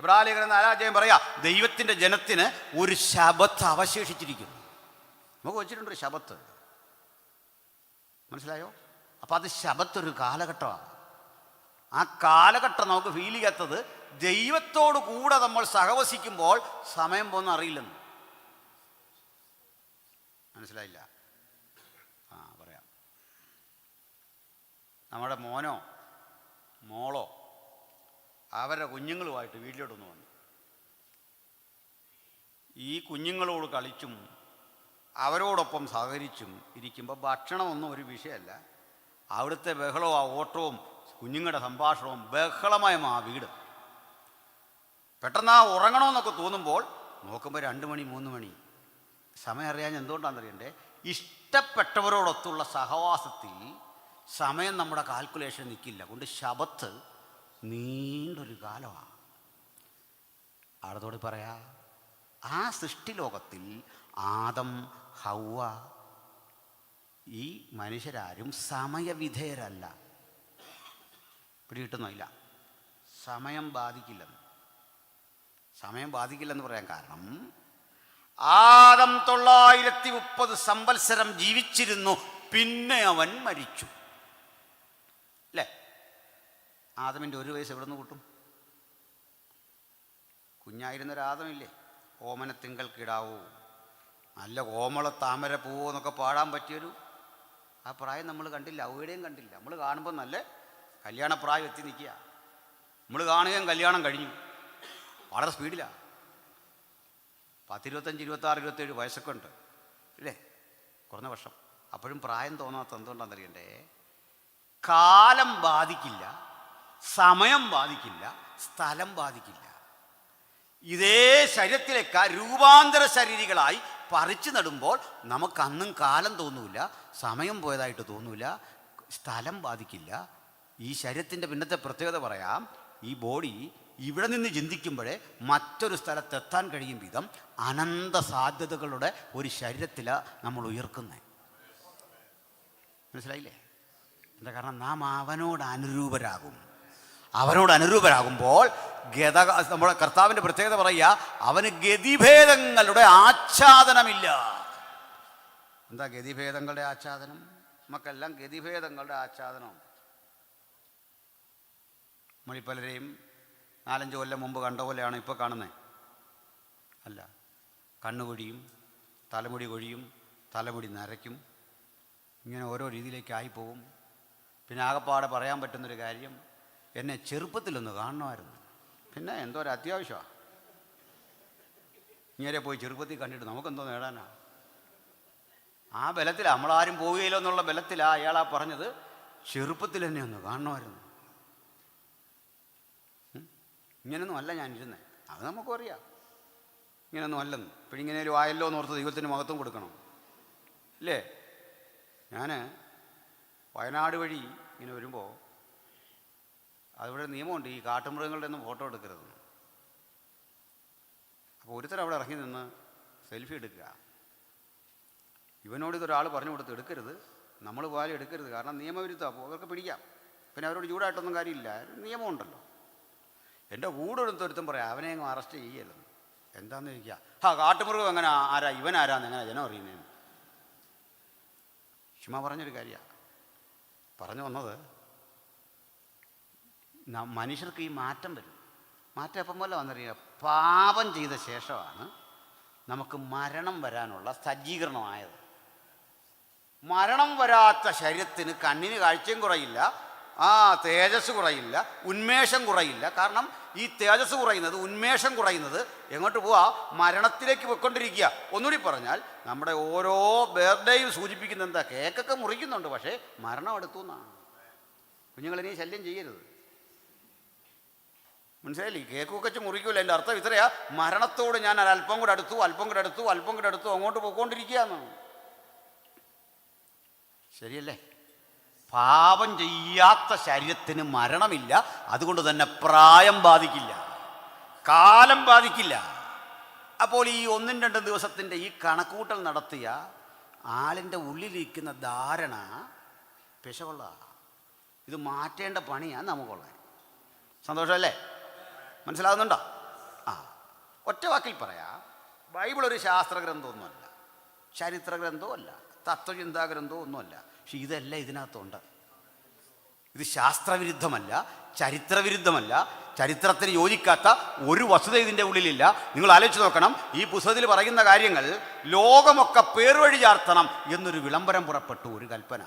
എബ്രായലേഖനം 4-ാം അധ്യായം പറയാ, ദൈവത്തിൻ്റെ ജനത്തിന് ഒരു ശബത്ത് അവശേഷിച്ചിരിക്കുന്നു. നമുക്ക് വെച്ചിട്ടുണ്ടൊരു ശബത്ത്. മനസ്സിലായോ? അപ്പം അത് ശബത്തൊരു കാലഘട്ടമാണ്. ആ കാലഘട്ടം നമുക്ക് ഫീൽ ചെയ്യാത്തത് ദൈവത്തോടു കൂടെ നമ്മൾ സഹവസിക്കുമ്പോൾ സമയം പോകുന്ന അറിയില്ലെന്ന്. മനസ്സിലായില്ല? പറയാം. നമ്മുടെ മോനോ മോളോ അവരുടെ കുഞ്ഞുങ്ങളുമായിട്ട് വീട്ടിലോട്ടൊന്ന് വന്നു. ഈ കുഞ്ഞുങ്ങളോട് കളിച്ചും അവരോടൊപ്പം സഹകരിച്ചും ഇരിക്കുമ്പോൾ ഭക്ഷണമൊന്നും ഒരു വിഷയമല്ല. അവിടുത്തെ ബഹളവും ആ ഓട്ടവും കുഞ്ഞുങ്ങളുടെ സംഭാഷണവും ബഹളമയം ആ വീട്. പെട്ടെന്ന് ആ ഉറങ്ങണമെന്നൊക്കെ തോന്നുമ്പോൾ നോക്കുമ്പോൾ 2 മണി 3 മണി. സമയം അറിയാൻ എന്തുകൊണ്ടാണെന്നറിയണ്ടേ? ഇഷ്ടപ്പെട്ടവരോടൊത്തുള്ള സഹവാസത്തിൽ സമയം നമ്മുടെ കാൽക്കുലേഷൻ നിൽക്കില്ല. കൊണ്ട് ശബത്ത് നീണ്ടൊരു കാലമാണ്. ആടത്തോട് പറയാ, ആ സൃഷ്ടിലോകത്തിൽ ആദം, ഹൗവ, ഈ മനുഷ്യരാരും സമയവിധേയരല്ല. പിടികിട്ടുന്നില്ല. സമയം ബാധിക്കില്ലെന്ന്. സമയം ബാധിക്കില്ലെന്ന് പറയാൻ കാരണം ആദം 930 സംവത്സരം ജീവിച്ചിരുന്നു, പിന്നെ അവൻ മരിച്ചു. അല്ലേ? ആദമിൻ്റെ 1 വയസ്സ് എവിടെ നിന്ന് കൂട്ടും? കുഞ്ഞായിരുന്നൊരാദമില്ലേ? ഓമനത്തിങ്കൽ കിടാവൂ, നല്ല കോമള താമര പൂവോ എന്നൊക്കെ പാടാൻ പറ്റിയൊരു ആ പ്രായം നമ്മൾ കണ്ടില്ല. എവിടെയും കണ്ടില്ല. നമ്മൾ കാണുമ്പോൾ നല്ല കല്യാണപ്രായം എത്തി നിൽക്കുക. നമ്മൾ കാണുകയും കല്യാണം കഴിഞ്ഞു. വളരെ സ്പീഡിലാണ്. 10, 25, 26, 27 വയസ്സൊക്കെ ഉണ്ട് ഇല്ലേ? കുറഞ്ഞ വർഷം. അപ്പോഴും പ്രായം തോന്നാത്ത എന്തുകൊണ്ടാണെന്നറിയണ്ടേ? കാലം ബാധിക്കില്ല, സമയം ബാധിക്കില്ല, സ്ഥലം ബാധിക്കില്ല. ഇതേ ശരീരത്തിലേക്ക് രൂപാന്തര ശരീരികളായി പറിച്ചു നടുമ്പോൾ നമുക്ക് അന്നും കാലം തോന്നൂല, സമയം പോയതായിട്ട് തോന്നൂല, സ്ഥലം ബാധിക്കില്ല. ഈ ശരീരത്തിൻ്റെ പിന്നത്തെ പ്രത്യേകത പറയാം. ഈ ബോഡി ഇവിടെ നിന്ന് ചിന്തിക്കുമ്പോഴേ മറ്റൊരു സ്ഥലത്തെത്താൻ കഴിയും വിധം അനന്ത സാധ്യതകളുടെ ഒരു ശരീരത്തിലാണ് നമ്മൾ ഉയർക്കുന്നത്. മനസ്സിലായില്ലേ? എന്താ കാരണം? നാം അവനോട് അനുരൂപരാകും. അവനോട് അനുരൂപരാകുമ്പോൾ നമ്മുടെ കർത്താവിൻ്റെ പ്രത്യേകത പറയുക, അവന് ഗതിഭേദങ്ങളുടെ ആച്ഛാദനമില്ല. എന്താ ഗതിഭേദങ്ങളുടെ ആച്ഛാദനം? നമുക്കെല്ലാം ഗതിഭേദങ്ങളുടെ ആച്ഛാദനം. പലരെയും 4-5 കൊല്ലം മുമ്പ് കണ്ട പോലെയാണ് ഇപ്പോൾ കാണുന്നത്. അല്ല, കണ്ണുകൊഴിയും, തലമുടി കൊഴിയും, തലമുടി നരയ്ക്കും, ഇങ്ങനെ ഓരോ രീതിയിലേക്കായിപ്പോവും. പിന്നെ ആകെപ്പാടെ പറയാൻ പറ്റുന്നൊരു കാര്യം, എന്നെ ചെറുപ്പത്തിലൊന്ന് കാണണമായിരുന്നു. പിന്നെ എന്തോ ഒരു അത്യാവശ്യമാണ്. ഇങ്ങനെ പോയി ചെറുപ്പത്തിൽ കണ്ടിട്ട് നമുക്കെന്തോ നേടാനാ? ആ ബലത്തിലാണ്, നമ്മളാരും പോവുകയില്ലോ എന്നുള്ള ബലത്തിലാണ് അയാളാ പറഞ്ഞത്, ചെറുപ്പത്തിൽ എന്നെ ഒന്ന് കാണണമായിരുന്നു. ഇങ്ങനൊന്നും അല്ല ഞാനിരുന്നത്, അത് നമുക്കും അറിയാം. ഇങ്ങനൊന്നും അല്ലെന്ന്. ഇപ്പോഴിങ്ങനെയൊരു ആയല്ലോ എന്നോർത്ത് ദൈവത്തിന് മഹത്വം കൊടുക്കണം അല്ലേ? ഞാൻ വയനാട് വഴി ഇങ്ങനെ വരുമ്പോൾ അതിവിടെ നിയമമുണ്ട്, ഈ കാട്ടുമൃഗങ്ങളുടെ ഒന്നും ഫോട്ടോ എടുക്കരുതെന്ന്. അപ്പോൾ ഒരുത്തരം അവിടെ ഇറങ്ങി നിന്ന് സെൽഫി എടുക്കുക. ഇവനോട് ഇതൊരാൾ പറഞ്ഞു കൊടുത്ത് എടുക്കരുത്, നമ്മൾ പോയാലും എടുക്കരുത്, കാരണം നിയമവിരുദ്ധമാണ്, അപ്പോൾ അവർക്ക് പിടിക്കാം. പിന്നെ അവരോട് ചൂടായിട്ടൊന്നും കാര്യമില്ല, നിയമമുണ്ടല്ലോ. എൻ്റെ കൂടെ ഒരുത്തം പറയാം, അവനെ അങ്ങ് അറസ്റ്റ് ചെയ്യല്ലെന്ന്. എന്താണെന്ന് ചോദിക്കുക, കാട്ടുമൃഗം എങ്ങനെ ആരാ, ഇവൻ ആരാന്ന് എങ്ങനെ ജനം അറിയുന്നതെന്ന്. ചുമ്മാ പറഞ്ഞൊരു കാര്യമാണ്. പറഞ്ഞു വന്നത്, മനുഷ്യർക്ക് ഈ മാറ്റം വരും. മാറ്റം എപ്പം പോലെ വന്നറിയുക, പാപം ചെയ്ത ശേഷമാണ് നമുക്ക് മരണം വരാനുള്ള സജ്ജീകരണമായത്. മരണം വരാത്ത ശരീരത്തിന് കണ്ണിന് കാഴ്ചയും കുറയില്ല, തേജസ് കുറയില്ല, ഉന്മേഷം കുറയില്ല. കാരണം ഈ തേജസ് കുറയുന്നത്, ഉന്മേഷം കുറയുന്നത് എങ്ങോട്ട് പോവാ? മരണത്തിലേക്ക് പോയിക്കൊണ്ടിരിക്കുക. ഒന്നുകൂടി പറഞ്ഞാൽ, നമ്മുടെ ഓരോ ബർത്ത്ഡേയും സൂചിപ്പിക്കുന്ന എന്താ? കേക്കൊക്കെ മുറിക്കുന്നുണ്ട്, പക്ഷേ മരണം അടുത്തു എന്നാണ്. കുഞ്ഞുങ്ങളിനി ശല്യം ചെയ്യരുത്, മനസ്സിലായില്ലേ? കേക്കൊക്കെ വെച്ച് മുറിക്കൂല. എൻ്റെ അർത്ഥം ഇത്രയാ, മരണത്തോട് ഞാൻ അല്പം കൂടെ അടുത്തു, അല്പം കൂടെ അടുത്തു, അല്പം കൂടെ അടുത്തു, അങ്ങോട്ട് പോയിക്കൊണ്ടിരിക്കുകയെന്നാണ്. ശരിയല്ലേ? പാപം ചെയ്യാത്ത ശരീരത്തിന് മരണമില്ല, അതുകൊണ്ട് തന്നെ പ്രായം ബാധിക്കില്ല, കാലം ബാധിക്കില്ല. അപ്പോൾ ഈ 1-2 ദിവസത്തിൻ്റെ ഈ കണക്കൂട്ടൽ നടത്തിയ ആളിൻ്റെ ഉള്ളിലിരിക്കുന്ന ധാരണ പിശകുള്ള, ഇത് മാറ്റേണ്ട പണിയാണ് നമുക്കുള്ളത്. സന്തോഷമല്ലേ? മനസ്സിലാകുന്നുണ്ടോ? ഒറ്റ വാക്കിൽ പറയാം, ബൈബിൾ ഒരു ശാസ്ത്രഗ്രന്ഥമൊന്നുമല്ല, ചരിത്ര ഗ്രന്ഥവുമല്ല, തത്വചിന്താ ഗ്രന്ഥവും ഒന്നുമല്ല. പക്ഷെ ഇതെല്ലാം ഇതിനകത്തുണ്ട്. ഇത് ശാസ്ത്രവിരുദ്ധമല്ല, ചരിത്രവിരുദ്ധമല്ല, ചരിത്രത്തിന് യോജിക്കാത്ത ഒരു വസ്തുത ഇതിൻ്റെ ഉള്ളിലില്ല. നിങ്ങൾ ആലോചിച്ച് നോക്കണം, ഈ പുസ്തകത്തിൽ പറയുന്ന കാര്യങ്ങൾ ലോകമൊക്കെ പേർവഴി ചാർത്തണം എന്നൊരു വിളംബരം പുറപ്പെട്ടു, ഒരു കൽപ്പന.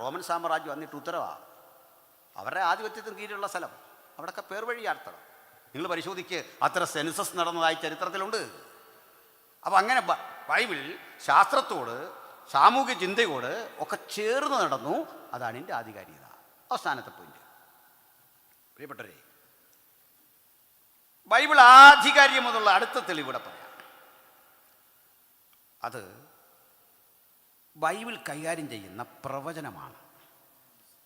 റോമൻ സാമ്രാജ്യം വന്നിട്ട് ഉത്തരവാണ്, അവരുടെ ആധിപത്യത്തിന് കീഴിലുള്ള സ്ഥലം, അവിടെയൊക്കെ പേർവഴി ചാർത്തണം. നിങ്ങൾ പരിശോധിക്ക്, അത്ര സെൻസസ് നടന്നതായി ചരിത്രത്തിലുണ്ട്. അപ്പം അങ്ങനെ ബൈബിൾ ശാസ്ത്രത്തോട് സാമൂഹ്യ ചിന്തയോട് ഒക്കെ ചേർന്ന് നടന്നു. അതാണ് എൻ്റെ ആധികാരികത. അവസാനത്തെ പോയിന്റ്, പ്രിയപ്പെട്ടവരെ, ബൈബിൾ ആധികാരികം എന്നുള്ള അടുത്ത തെളിവിടെ പറയാം. അത് ബൈബിൾ കൈകാര്യം ചെയ്യുന്ന പ്രവചനമാണ്,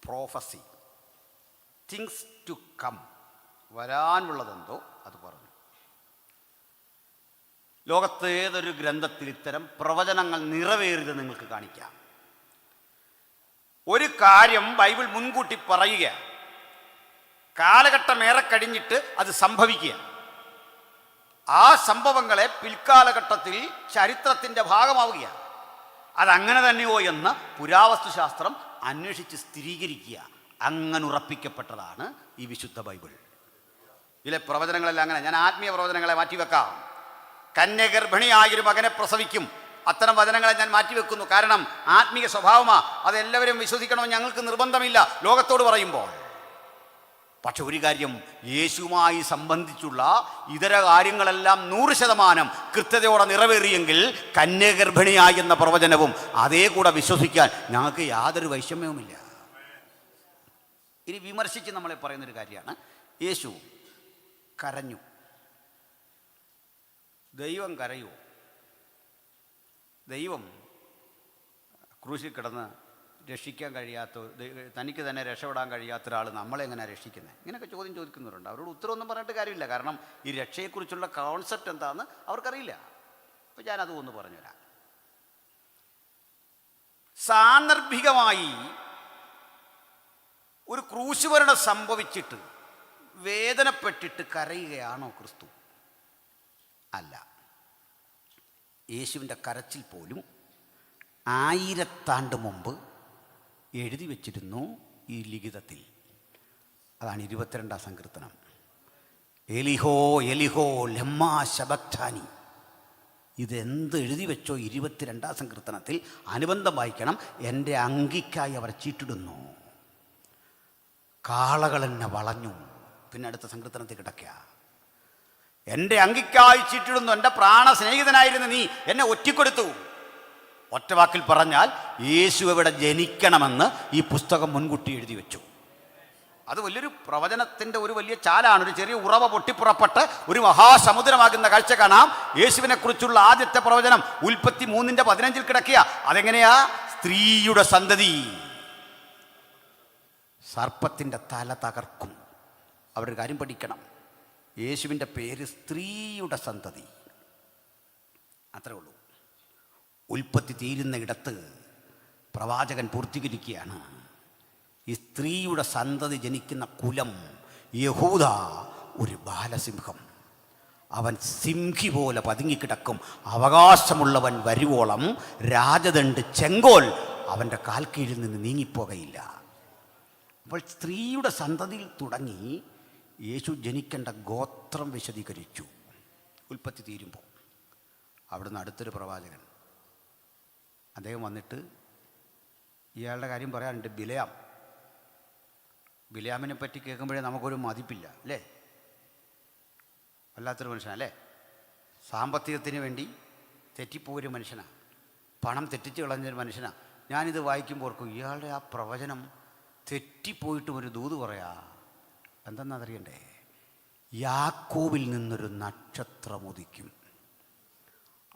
പ്രോഫസി, തിങ്സ് ടു കം, വരാനുള്ളതെന്തോ അത് പറഞ്ഞു. ലോകത്ത് ഏതൊരു ഗ്രന്ഥത്തിൽ ഇത്തരം പ്രവചനങ്ങൾ നിറവേറിയത് നിങ്ങൾക്ക് കാണിക്കാം. ഒരു കാര്യം ബൈബിൾ മുൻകൂട്ടി പറയുക, കാലഘട്ടം ഏറെ കഴിഞ്ഞിട്ട് അത് സംഭവിക്കുക, ആ സംഭവങ്ങളെ പിൽക്കാലഘട്ടത്തിൽ ചരിത്രത്തിൻ്റെ ഭാഗമാവുകയാണ്. അതങ്ങനെ തന്നെയോ എന്ന് പുരാവസ്തുശാസ്ത്രം അന്വേഷിച്ച് സ്ഥിരീകരിക്കുക. അങ്ങനെ ഉറപ്പിക്കപ്പെട്ടതാണ് ഈ വിശുദ്ധ ബൈബിൾ. ഇതിലെ പ്രവചനങ്ങളെല്ലാം അങ്ങനെ. ഞാൻ ആത്മീയ പ്രവചനങ്ങളെ മാറ്റിവെക്കാം. കന്യഗർഭിണിയായൊരു മകനെ പ്രസവിക്കും, അത്തരം വചനങ്ങളെ ഞാൻ മാറ്റിവെക്കുന്നു. കാരണം ആത്മീയ സ്വഭാവമാണ്, അതെല്ലാവരും വിശ്വസിക്കണമെന്ന് ഞങ്ങൾക്ക് നിർബന്ധമില്ല ലോകത്തോട് പറയുമ്പോൾ. പക്ഷെ ഒരു കാര്യം, യേശുവുമായി സംബന്ധിച്ചുള്ള ഇതര കാര്യങ്ങളെല്ലാം 100% കൃത്യതയോടെ നിറവേറിയെങ്കിൽ കന്യഗർഭിണിയായി എന്ന പ്രവചനവും അതേ കൂടെ വിശ്വസിക്കാൻ ഞങ്ങൾക്ക് യാതൊരു വൈഷമ്യവുമില്ല. ഇനി വിമർശിച്ച് നമ്മളെ പറയുന്നൊരു കാര്യമാണ്, യേശു കരഞ്ഞു. ദൈവം കരയുമോ? ദൈവം ക്രൂശിൽ കിടന്ന് രക്ഷിക്കാൻ കഴിയാത്ത, തനിക്ക് തന്നെ രക്ഷപ്പെടാൻ കഴിയാത്ത ഒരാൾ നമ്മളെങ്ങനെയാണ് രക്ഷിക്കുന്നത്? ഇങ്ങനെയൊക്കെ ചോദ്യം ചോദിക്കുന്നവരുണ്ട്. അവരോട് ഉത്തരവൊന്നും പറഞ്ഞിട്ട് കാര്യമില്ല. കാരണം ഈ രക്ഷയെക്കുറിച്ചുള്ള കോൺസെപ്റ്റ് എന്താണെന്ന് അവർക്കറിയില്ല. അപ്പോൾ ഞാനത് ഒന്ന് പറഞ്ഞുതരാം. സാന്ദർഭികമായി ഒരു ക്രൂശുമരണം സംഭവിച്ചിട്ട് വേദനപ്പെട്ടിട്ട് കരയുകയാണോ ക്രിസ്തു? അല്ല. യേശുവിൻ്റെ കരച്ചിൽ പോലും 1000 ആണ്ട് മുമ്പ് എഴുതി വച്ചിരുന്നു ഈ ലിഖിതത്തിൽ. അതാണ് 22-ാം സങ്കീർത്തനം. എലിഹോ എലിഹോ ലമ്മാ ശബക്താനി. ഇതെന്ത് എഴുതി വെച്ചോ 22-ാം സങ്കീർത്തനത്തിൽ അനുബന്ധം വായിക്കണം. എൻ്റെ അങ്കിക്കായി അവർ ചീട്ടിടുന്നു, കാളകൾ എന്നെ വളഞ്ഞു. പിന്നെ അടുത്ത സങ്കീർത്തനത്തിൽ കിടക്കുക, എൻ്റെ അങ്കിക്കായി ചീട്ടിടുന്നു, എൻ്റെ പ്രാണ സ്നേഹിതനായിരുന്നു നീ, എന്നെ ഒറ്റിക്കൊടുത്തു. ഒറ്റ വാക്കിൽ പറഞ്ഞാൽ യേശു എവിടെ ജനിക്കണമെന്ന് ഈ പുസ്തകം മുൻകൂട്ടി എഴുതി വെച്ചു. അത് വലിയൊരു പ്രവചനത്തിൻ്റെ ഒരു വലിയ ചാലാണ്. ഒരു ചെറിയ ഉറവ പൊട്ടിപ്പുറപ്പെട്ട് ഒരു മഹാസമുദ്രമാകുന്ന കാഴ്ച കാണാം. യേശുവിനെ കുറിച്ചുള്ള ആദ്യത്തെ പ്രവചനം ഉൽപ്പത്തി 3:15 കിടക്കുക. അതെങ്ങനെയാ? സ്ത്രീയുടെ സന്തതി സർപ്പത്തിൻ്റെ തല തകർക്കും. അവരൊരു കാര്യം പഠിക്കണം, യേശുവിൻ്റെ പേര് സ്ത്രീയുടെ സന്തതി. അത്രേ ഉള്ളൂ. ഉൽപ്പത്തി തീരുന്ന ഇടത്ത് പ്രവാചകൻ പൂർത്തീകരിക്കുകയാണ്. ഈ സ്ത്രീയുടെ സന്തതി ജനിക്കുന്ന കുലം യഹൂദ, ഒരു ബാലസിംഹം. അവൻ സിംഹി പോലെ പതുങ്ങിക്കിടക്കും. അവകാശമുള്ളവൻ വരുവോളം രാജദണ്ഡ് ചെങ്കോൽ അവൻ്റെ കാൽക്കീഴിൽ നിന്ന് നീങ്ങിപ്പോകയില്ല. അപ്പോൾ സ്ത്രീയുടെ സന്തതിയിൽ തുടങ്ങി യേശു ജനിക്കേണ്ട ഗോത്രം വിശദീകരിച്ചു. ഉൽപ്പത്തി തീരുമ്പോൾ അവിടുന്ന് അടുത്തൊരു പ്രവാചകൻ, അദ്ദേഹം വന്നിട്ട് ഇയാളുടെ കാര്യം പറയാനുണ്ട്. ബിലയാമിനെ പറ്റി കേൾക്കുമ്പോഴേ നമുക്കൊരു മതിപ്പില്ല അല്ലേ? വല്ലാത്തൊരു മനുഷ്യനല്ലേ? സാമ്പത്തികത്തിന് വേണ്ടി തെറ്റിപ്പോയൊരു മനുഷ്യനാണ്, പണം തെറ്റിച്ച് കളഞ്ഞൊരു മനുഷ്യനാണ്. ഞാനിത് വായിക്കുമ്പോൾ ഓർക്കും, ഇയാളുടെ ആ പ്രവചനം തെറ്റിപ്പോയിട്ടും ഒരു ദൂത് പറയാ. എന്തെന്നറിയണ്ടേ? യാക്കോബിൽ നിന്നൊരു നക്ഷത്രം ഉദിക്കും,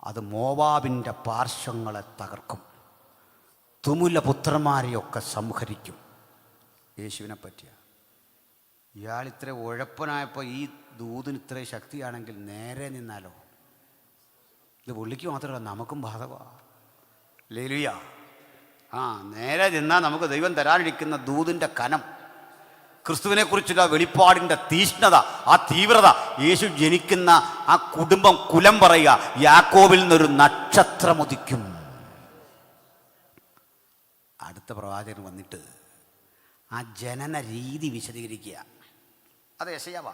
അത് മോവാബിൻ്റെ പാർശ്വങ്ങളെ തകർക്കും, തുമുലപുത്രന്മാരെയൊക്കെ സംഹരിക്കും. യേശുവിനെ പറ്റിയ ഇയാൾ ഇത്ര ഉഴപ്പനായപ്പോൾ ഈ ദൂതിന് ഇത്ര ശക്തിയാണെങ്കിൽ നേരെ നിന്നാലോ? ഇത് പുള്ളിക്ക് മാത്രമല്ല, നമുക്കും ബാധകമാണ്. ഹല്ലേലൂയ. നേരെ നിന്നാൽ നമുക്ക് ദൈവം തരാനിരിക്കുന്ന ദൂതിൻ്റെ കനം, ക്രിസ്തുവിനെക്കുറിച്ചുള്ള വെളിപ്പാടിൻ്റെ തീഷ്ണത, ആ തീവ്രത, യേശു ജനിക്കുന്ന ആ കുടുംബം കുലം പറയുക, യാക്കോബിൽ നിന്നൊരു നക്ഷത്രം ഉദിക്കും. അടുത്ത പ്രവാചകൻ വന്നിട്ട് ആ ജനന രീതി വിശദീകരിക്കുക. അത് യെശയ്യാവാ.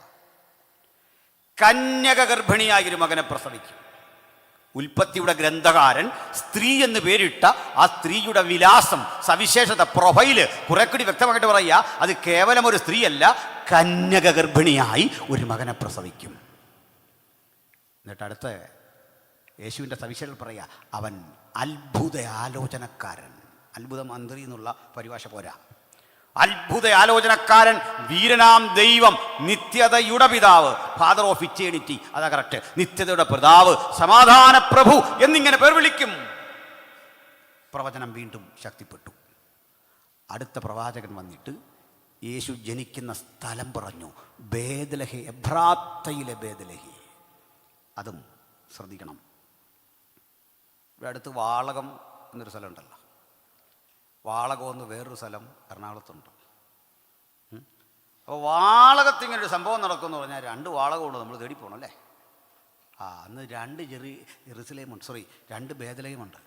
കന്യക ഗർഭിണിയായൊരു മകനെ പ്രസവിക്കും. ഉൽപ്പത്തിയുടെ ഗ്രന്ഥകാരൻ സ്ത്രീ എന്ന് പേരിട്ട ആ സ്ത്രീയുടെ വിലാസം, സവിശേഷത, പ്രൊഫൈല് കുറെ കൂടി വ്യക്തമായിട്ട് പറയുക, അത് കേവലം ഒരു സ്ത്രീയല്ല, കന്യക ഗർഭിണിയായി ഒരു മകനെ പ്രസവിക്കും. എന്നിട്ട് അടുത്ത യേശുവിൻ്റെ സവിശേഷത പറയുക, അവൻ അത്ഭുത ആലോചനക്കാരൻ. അത്ഭുത മന്ത്രി എന്നുള്ള പരിഭാഷ പോരാ, അത്ഭുത ആലോചനക്കാരൻ, വീരനാം ദൈവം, നിത്യതയുടെ പിതാവ്, ഫാദർ ഓഫ് ഇറ്റേണിറ്റി, അതാ കറക്റ്റ്, നിത്യതയുടെ പിതാവ്, സമാധാന പ്രഭു എന്നിങ്ങനെ പേർ വിളിക്കും. പ്രവചനം വീണ്ടും ശക്തിപ്പെട്ടു. അടുത്ത പ്രവാചകൻ വന്നിട്ട് യേശു ജനിക്കുന്ന സ്ഥലം പറഞ്ഞു, ബേത്ലഹേ, എബ്രാത്തയിലെ ബേത്ലഹേ. അതും ശ്രദ്ധിക്കണം. ഇവിടെ അടുത്ത് വാളകം എന്നൊരു സ്ഥലമുണ്ടല്ലോ, വാളകം എന്ന് വേറൊരു സ്ഥലം എറണാകുളത്തുണ്ട്. അപ്പോൾ വാളകത്തിങ്ങനൊരു സംഭവം നടക്കുമെന്ന് പറഞ്ഞാൽ 2 വാളകമുണ്ട്, നമ്മൾ തേടി പോകണം അല്ലേ? അന്ന് 2 ജെറുസലേമുണ്ട്, 2 ബേത്ലഹേമുണ്ട്.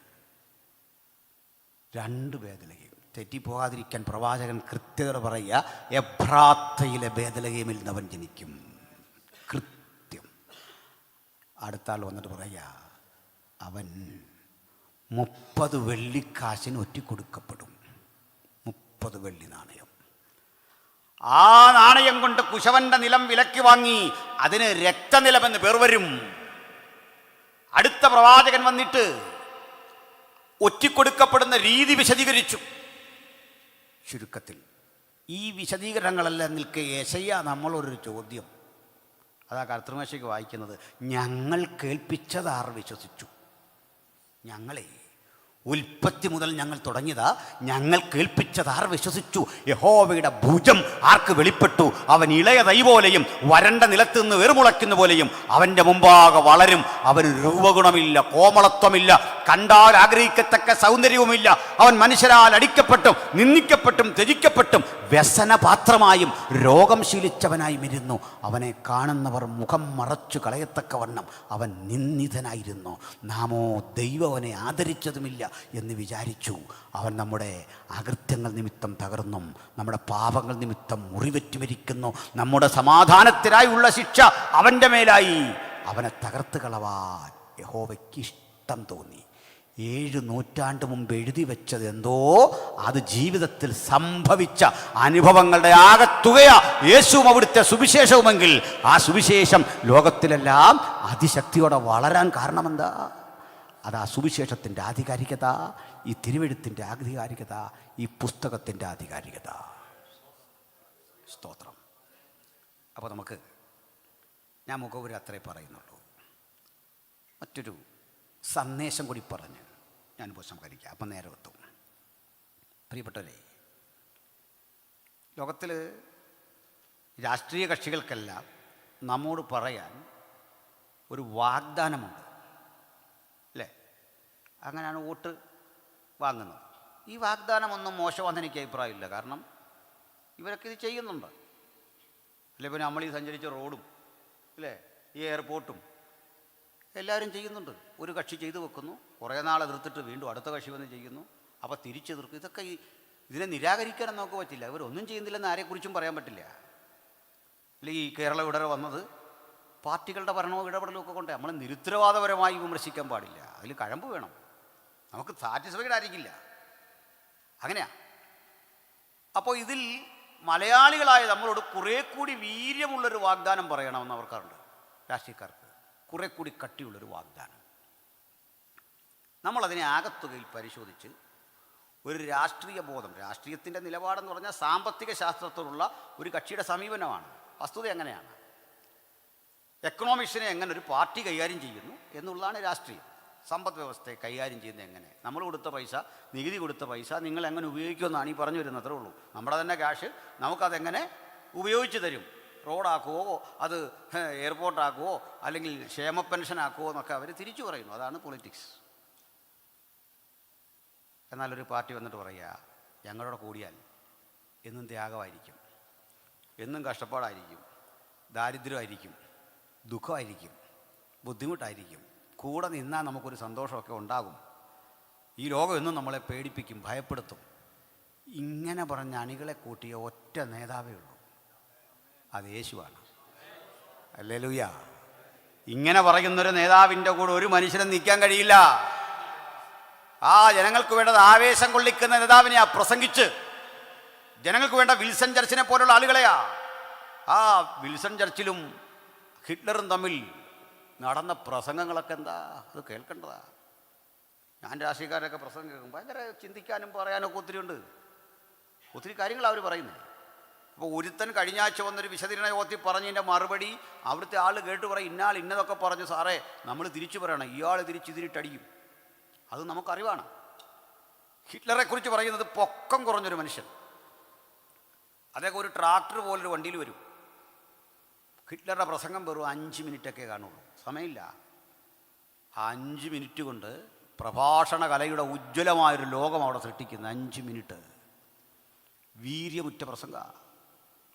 2 ബേത്ലഹേം. തെറ്റിപ്പോകാതിരിക്കാൻ പ്രവാചകൻ കൃത്യത പറയുക, എബ്രാത്തയിലെ ബേത്ലഹേമിൽ നിന്ന് അവൻ ജനിക്കും. കൃത്യം. അടുത്ത ആൾ വന്നിട്ട് പറയുക, അവൻ 30 വെള്ളിക്കാശിന് ഒറ്റിക്കൊടുക്കപ്പെടും. 30 വെള്ളി നാണയം. ആ നാണയം കൊണ്ട് കുശവന്റെ നിലം വിലക്ക് വാങ്ങി, അതിന് രക്തനിലമെന്ന് പേർ വരും. അടുത്ത പ്രവാചകൻ വന്നിട്ട് ഒറ്റിക്കൊടുക്കപ്പെടുന്ന രീതി വിശദീകരിച്ചു. ചുരുക്കത്തിൽ ഈ വിശദീകരണങ്ങളെല്ലാം നിൽക്കെ യെശയ്യാ നമ്മളൊരു ചോദ്യം, അതാ കർത്തൃമേശയ്ക്ക് വായിക്കുന്നത്, ഞങ്ങൾ കേൾപ്പിച്ചതാർ വിശ്വസിച്ചു? ഞങ്ങളെ ഉൽപ്പത്തി മുതൽ ഞങ്ങൾ തുടങ്ങിയതാ. ഞങ്ങൾ കേൾപ്പിച്ചത് ആർ വിശ്വസിച്ചു? യഹോവയുടെ ഭുജം ആർക്ക് വെളിപ്പെട്ടു? അവൻ ഇളയ തൈ പോലെയും വരണ്ട നിലത്ത് നിന്ന് വേർമുളയ്ക്കുന്ന പോലെയും അവൻ്റെ മുമ്പാകെ വളരും. അവന് രൂപഗുണമില്ല, കോമളത്വമില്ല, കണ്ടാൽ ആഗ്രഹിക്കത്തക്ക സൗന്ദര്യവുമില്ല. അവൻ മനുഷ്യരാൽ അടിക്കപ്പെട്ടും നിന്ദിക്കപ്പെട്ടും ത്യജിക്കപ്പെട്ടും വ്യസനപാത്രമായും രോഗം ശീലിച്ചവനായും ഇരുന്നു. അവനെ കാണുന്നവർ മുഖം മറച്ചു കളയത്തക്കവണ്ണം അവൻ നിന്ദിതനായിരുന്നു. നാമോ ദൈവം അവനെ ആദരിച്ചതുമില്ല എന്ന് വിചാരിച്ചു. അവൻ നമ്മുടെ അകൃത്യങ്ങൾ നിമിത്തം തകർന്നും നമ്മുടെ പാപങ്ങൾ നിമിത്തം മുറിവെറ്റി മരിക്കുന്നു. നമ്മുടെ സമാധാനത്തിനായുള്ള ശിക്ഷ അവൻ്റെ മേലായി. അവനെ തകർത്ത് കളവാൻ യഹോവയ്ക്ക് ഇഷ്ടം തോന്നി. 7 നൂറ്റാണ്ട് മുമ്പ് എഴുതി വെച്ചത് എന്തോ അത് ജീവിതത്തിൽ സംഭവിച്ച അനുഭവങ്ങളുടെ ആകത്തുകയാ യേശുവും അവിടുത്തെ സുവിശേഷവുമെങ്കിൽ ആ സുവിശേഷം ലോകത്തിലെല്ലാം അതിശക്തിയോടെ വളരാൻ കാരണമെന്താ? അത് ആ സുവിശേഷത്തിൻ്റെ ആധികാരികത, ഈ തിരുവെഴുത്തിൻ്റെ ആധികാരികത, ഈ പുസ്തകത്തിൻ്റെ ആധികാരികത. സ്തോത്രം. അപ്പോൾ നമുക്ക്, ഞാൻ മുഖവുര അത്രേ പറയുന്നുള്ളൂ. മറ്റൊരു സന്ദേശം കൂടി പറഞ്ഞ് ഞാനിപ്പോൾ സംസാരിക്കാം. അപ്പം നേരെ എത്തും. പ്രിയപ്പെട്ടവരെ, ലോകത്തിൽ രാഷ്ട്രീയ കക്ഷികൾക്കെല്ലാം നമ്മോട് പറയാൻ ഒരു വാഗ്ദാനമുണ്ട്, അല്ലേ? അങ്ങനെയാണ് വോട്ട് വാങ്ങുന്നത്. ഈ വാഗ്ദാനമൊന്നും മോശമാണെന്ന് എനിക്ക് അഭിപ്രായമില്ല. കാരണം ഇവരൊക്കെ ഇത് ചെയ്യുന്നുണ്ട്, അല്ലേ? പിന്നെ നമ്മൾ ഈ സഞ്ചരിച്ച റോഡും, അല്ലേ, ഈ എയർപോർട്ടും എല്ലാവരും ചെയ്യുന്നുണ്ട്. ഒരു കക്ഷി ചെയ്തു വെക്കുന്നു, കുറേ നാൾ എതിർത്തിട്ട് വീണ്ടും അടുത്ത കക്ഷി വന്ന് ചെയ്യുന്നു, അപ്പോൾ തിരിച്ചെതിർക്കും. ഇതൊക്കെ ഇതിനെ നിരാകരിക്കാനൊന്നും നമുക്ക് പറ്റില്ല. ഇവരൊന്നും ചെയ്യുന്നില്ലെന്ന് ആരെക്കുറിച്ചും പറയാൻ പറ്റില്ല. അല്ലെങ്കിൽ ഈ കേരളം ഇവിടെ വന്നത് പാർട്ടികളുടെ ഭരണവും ഇടപെടലും ഒക്കെ കൊണ്ട് നമ്മൾ നിരുത്തരവാദപരമായി വിമർശിക്കാൻ പാടില്ല. അതിൽ കഴമ്പ് വേണം. നമുക്ക് സാറ്റിസ്ഫൈഡ് ആയിരിക്കില്ല. അങ്ങനെയാ. അപ്പോൾ ഇതിൽ മലയാളികളായ നമ്മളോട് കുറേ കൂടി വീര്യമുള്ളൊരു വാഗ്ദാനം പറയണമെന്ന് അവർക്കാറുണ്ട്. രാഷ്ട്രീയക്കാർക്ക് കുറേ കൂടി കട്ടിയുള്ളൊരു വാഗ്ദാനം. നമ്മളതിനെ ആകത്തുകയിൽ പരിശോധിച്ച് ഒരു രാഷ്ട്രീയ ബോധം, രാഷ്ട്രീയത്തിൻ്റെ നിലപാടെന്ന് പറഞ്ഞാൽ സാമ്പത്തിക ശാസ്ത്രത്തോടുള്ള ഒരു കക്ഷിയുടെ സമീപനമാണ്. വസ്തുത എങ്ങനെയാണ്? എക്കണോമിക്സിനെ എങ്ങനെ ഒരു പാർട്ടി കൈകാര്യം ചെയ്യുന്നു എന്നുള്ളതാണ് രാഷ്ട്രീയം. സമ്പദ് വ്യവസ്ഥയെ കൈകാര്യം ചെയ്യുന്നത് എങ്ങനെ, നമ്മൾ കൊടുത്ത പൈസ, നികുതി കൊടുത്ത പൈസ നിങ്ങൾ എങ്ങനെ ഉപയോഗിക്കുമെന്നാണ് ഈ പറഞ്ഞു വരുന്നത്. അത്രേ ഉള്ളൂ. നമ്മുടെ തന്നെ ക്യാഷ് നമുക്കതെങ്ങനെ ഉപയോഗിച്ച് തരും. റോഡാക്കുവോ, അത് എയർപോർട്ടാക്കുവോ, അല്ലെങ്കിൽ ക്ഷേമ പെൻഷനാക്കുവോ എന്നൊക്കെ അവർ തിരിച്ചു പറയുന്നു. അതാണ് പൊളിറ്റിക്സ്. എന്നാലൊരു പാർട്ടി വന്നിട്ട് പറയുക, ഞങ്ങളോട് കൂടിയാൽ എന്നും ത്യാഗമായിരിക്കും, എന്നും കഷ്ടപ്പാടായിരിക്കും, ദാരിദ്ര്യമായിരിക്കും, ദുഃഖമായിരിക്കും, ബുദ്ധിമുട്ടായിരിക്കും, കൂടെ നിന്നാൽ നമുക്കൊരു സന്തോഷമൊക്കെ ഉണ്ടാകും, ഈ ലോകം എന്നും നമ്മളെ പേടിപ്പിക്കും, ഭയപ്പെടുത്തും. ഇങ്ങനെ പറഞ്ഞ അണികളെ കൂട്ടിയ ഒറ്റ നേതാവേ ഉള്ളൂ, അത് യേശുവാണ്. ഹല്ലേലൂയ. ഇങ്ങനെ പറയുന്നൊരു നേതാവിൻ്റെ കൂടെ ഒരു മനുഷ്യനും നിൽക്കാൻ കഴിയില്ല. ആ ജനങ്ങൾക്ക് വേണ്ടത് ആവേശം കൊള്ളിക്കുന്ന നേതാവിനെയാ പ്രസംഗിച്ച് ജനങ്ങൾക്ക് വേണ്ട വിൽസൺ ചർച്ചിനെ പോലുള്ള ആളുകളെയാ. ആ വിൽസൺ ചർച്ചിലും ഹിറ്റ്ലറും തമ്മിൽ നടന്ന പ്രസംഗങ്ങളൊക്കെ എന്താ, അത് കേൾക്കേണ്ടതാ. ഞാൻ രാഷ്ട്രീയക്കാരൊക്കെ പ്രസംഗം കേൾക്കും, ഭയങ്കര ചിന്തിക്കാനും പറയാനൊക്കെ ഒത്തിരി ഉണ്ട്, ഒത്തിരി കാര്യങ്ങൾ അവർ പറയുന്നത്. അപ്പോൾ ഒരുത്തൻ കഴിഞ്ഞ ആഴ്ച വന്നൊരു വിശദീകരണ യോഗത്തിൽ പറഞ്ഞതിൻ്റെ മറുപടി അവിടുത്തെ ആൾ കേട്ട് പറയും, ഇന്നാൾ ഇന്നതൊക്കെ പറഞ്ഞു സാറേ, നമ്മൾ തിരിച്ചു പറയണം, ഇയാൾ ഇതിരിട്ടടിക്കും. അത് നമുക്കറിവാണ്. ഹിറ്റ്ലറെക്കുറിച്ച് പറയുന്നത് പൊക്കം കുറഞ്ഞൊരു മനുഷ്യൻ, അദ്ദേഹം ഒരു ട്രാക്ടർ പോലൊരു വണ്ടിയിൽ വരും. ഹിറ്റ്ലറുടെ പ്രസംഗം വെറും 5 മിനിറ്റൊക്കെ കാണുള്ളൂ, സമയമില്ല. 5 മിനിറ്റ് കൊണ്ട് പ്രഭാഷണ കലയുടെ ഉജ്ജ്വലമായൊരു ലോകം അവിടെ സൃഷ്ടിക്കുന്ന 5 മിനിറ്റ് വീര്യമുറ്റ പ്രസംഗ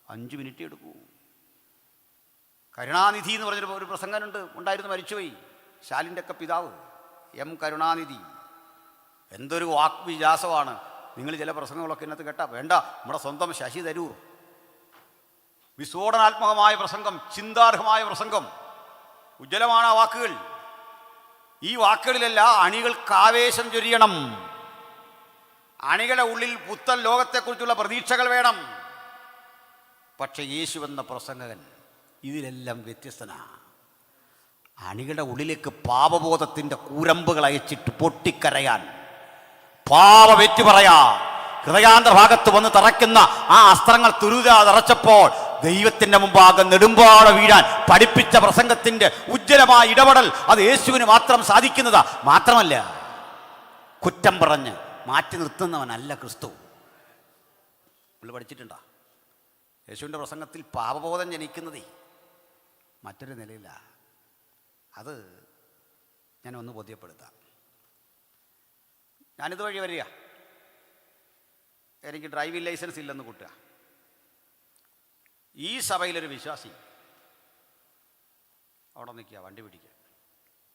5 മിനിറ്റ് എടുക്കൂ. കരുണാനിധി എന്ന് പറഞ്ഞൊരു ഒരു പ്രസംഗനുണ്ട്, ഉണ്ടായിരുന്നു, മരിച്ചുപോയി, ശാലിൻ്റെ ഒക്കെ പിതാവ് എം കരുണാനിധി. എന്തൊരു വാക്വിലാസമാണ്. നിങ്ങൾ ചില പ്രസംഗങ്ങളൊക്കെ ഇന്നത്തെ കേട്ടാ വേണ്ട. നമ്മുടെ സ്വന്തം ശശി തരൂർ, വിസ്ഫോടനാത്മകമായ പ്രസംഗം, ചിന്താർഹമായ പ്രസംഗം, ഉജ്ജ്വലമാണ് ആ വാക്കുകൾ. ഈ വാക്കുകളിലെല്ലാം അണികൾക്ക് ആവേശം ചൊരിയണം. അണികളുടെ ഉള്ളിൽ പുത്തൻ ലോകത്തെക്കുറിച്ചുള്ള പ്രതീക്ഷകൾ വേണം. പക്ഷെ യേശു എന്ന പ്രസംഗകൻ ഇതിലെല്ലാം വ്യത്യസ്തനാണ്. അണികളുടെ ഉള്ളിലേക്ക് പാപബോധത്തിൻ്റെ കൂരമ്പുകൾ അയച്ചിട്ട് പൊട്ടിക്കരയാൻ, പാപമേറ്റു പറയാ, ഹൃദയാന്തര ഭാഗത്ത് വന്ന് തറയ്ക്കുന്ന ആ അസ്ത്രങ്ങൾ തുരുതാതറച്ചപ്പോൾ ദൈവത്തിൻ്റെ മുമ്പാകെ നെടുമ്പാടെ വീഴാൻ പഠിപ്പിച്ച പ്രസംഗത്തിൻ്റെ ഉജ്ജ്വലമായ ഇടപെടൽ അത് യേശുവിന് മാത്രം സാധിക്കുന്നതാ. മാത്രമല്ല കുറ്റം പറഞ്ഞ് മാറ്റി നിർത്തുന്നവനല്ല ക്രിസ്തു. നമ്മൾ പഠിച്ചിട്ടുണ്ടോ? യേശുവിൻ്റെ പ്രസംഗത്തിൽ പാപബോധം ജനിക്കുന്നതേ മറ്റൊരു നിലയില്ല. അത് ഞാനൊന്ന് ബോധ്യപ്പെടുത്താം. ഞാനിതുവഴി വരിക, എനിക്ക് ഡ്രൈവിംഗ് ലൈസൻസ് ഇല്ലെന്ന് കൂട്ടുക. ഈ സഭയിലൊരു വിശ്വാസി അവിടെ നിൽക്കുക, വണ്ടി പിടിക്കുക.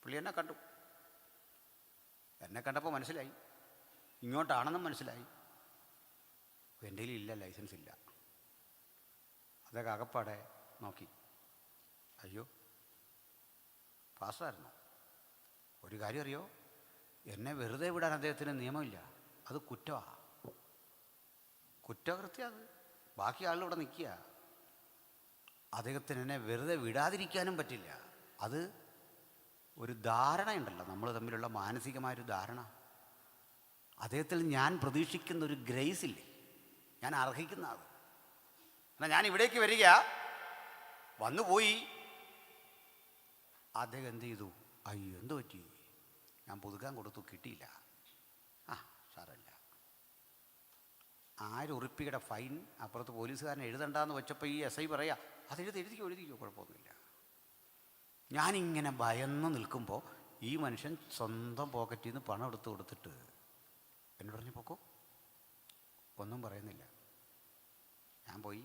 പുള്ളി എന്നെ കണ്ടു. എന്നെ കണ്ടപ്പോൾ മനസ്സിലായി, ഇങ്ങോട്ടാണെന്നും മനസ്സിലായി. എൻ്റെ ഇല്ല, ലൈസൻസ് ഇല്ല. അതൊക്കെ അകപ്പാടെ നോക്കി, അയ്യോ പാസ്സായിരുന്നു. ഒരു കാര്യം അറിയോ, എന്നെ വെറുതെ വിടാൻ അദ്ദേഹത്തിന് നിയമമില്ല. അത് കുറ്റമാണ്, കുറ്റകൃത്യം. അത് ബാക്കി ആളിവിടെ നിൽക്കുക. അദ്ദേഹത്തിന് എന്നെ വെറുതെ വിടാതിരിക്കാനും പറ്റില്ല. അത് ഒരു ധാരണയുണ്ടല്ലോ, നമ്മൾ തമ്മിലുള്ള മാനസികമായൊരു ധാരണ. അദ്ദേഹത്തിൽ ഞാൻ പ്രതീക്ഷിക്കുന്ന ഒരു ഗ്രേസ് ഇല്ലേ, ഞാൻ അർഹിക്കുന്ന ആൾ. എന്നാൽ ഞാൻ ഇവിടേക്ക് വരിക, വന്നുപോയി. അദ്ദേഹം എന്ത് ചെയ്തു? അയ്യോ എന്ത് പറ്റി? ഞാൻ പുതുക്കാൻ കൊടുത്തു, കിട്ടിയില്ല. സാരമില്ല. 1000 ഉറുപ്പികയുടെ ഫൈൻ അപ്പുറത്ത് പോലീസുകാരൻ എഴുതണ്ടെന്ന് വെച്ചപ്പോൾ ഈ എസ് ഐ പറയാ, അത് എഴുതിക്കോ, കുഴപ്പമൊന്നുമില്ല. ഞാനിങ്ങനെ ഭയന്ന് നിൽക്കുമ്പോൾ ഈ മനുഷ്യൻ സ്വന്തം പോക്കറ്റിൽ നിന്ന് പണം എടുത്ത് കൊടുത്തിട്ട് എന്നോട് പറഞ്ഞു, പോക്കോ. ഒന്നും പറയുന്നില്ല. ഞാൻ പോയി.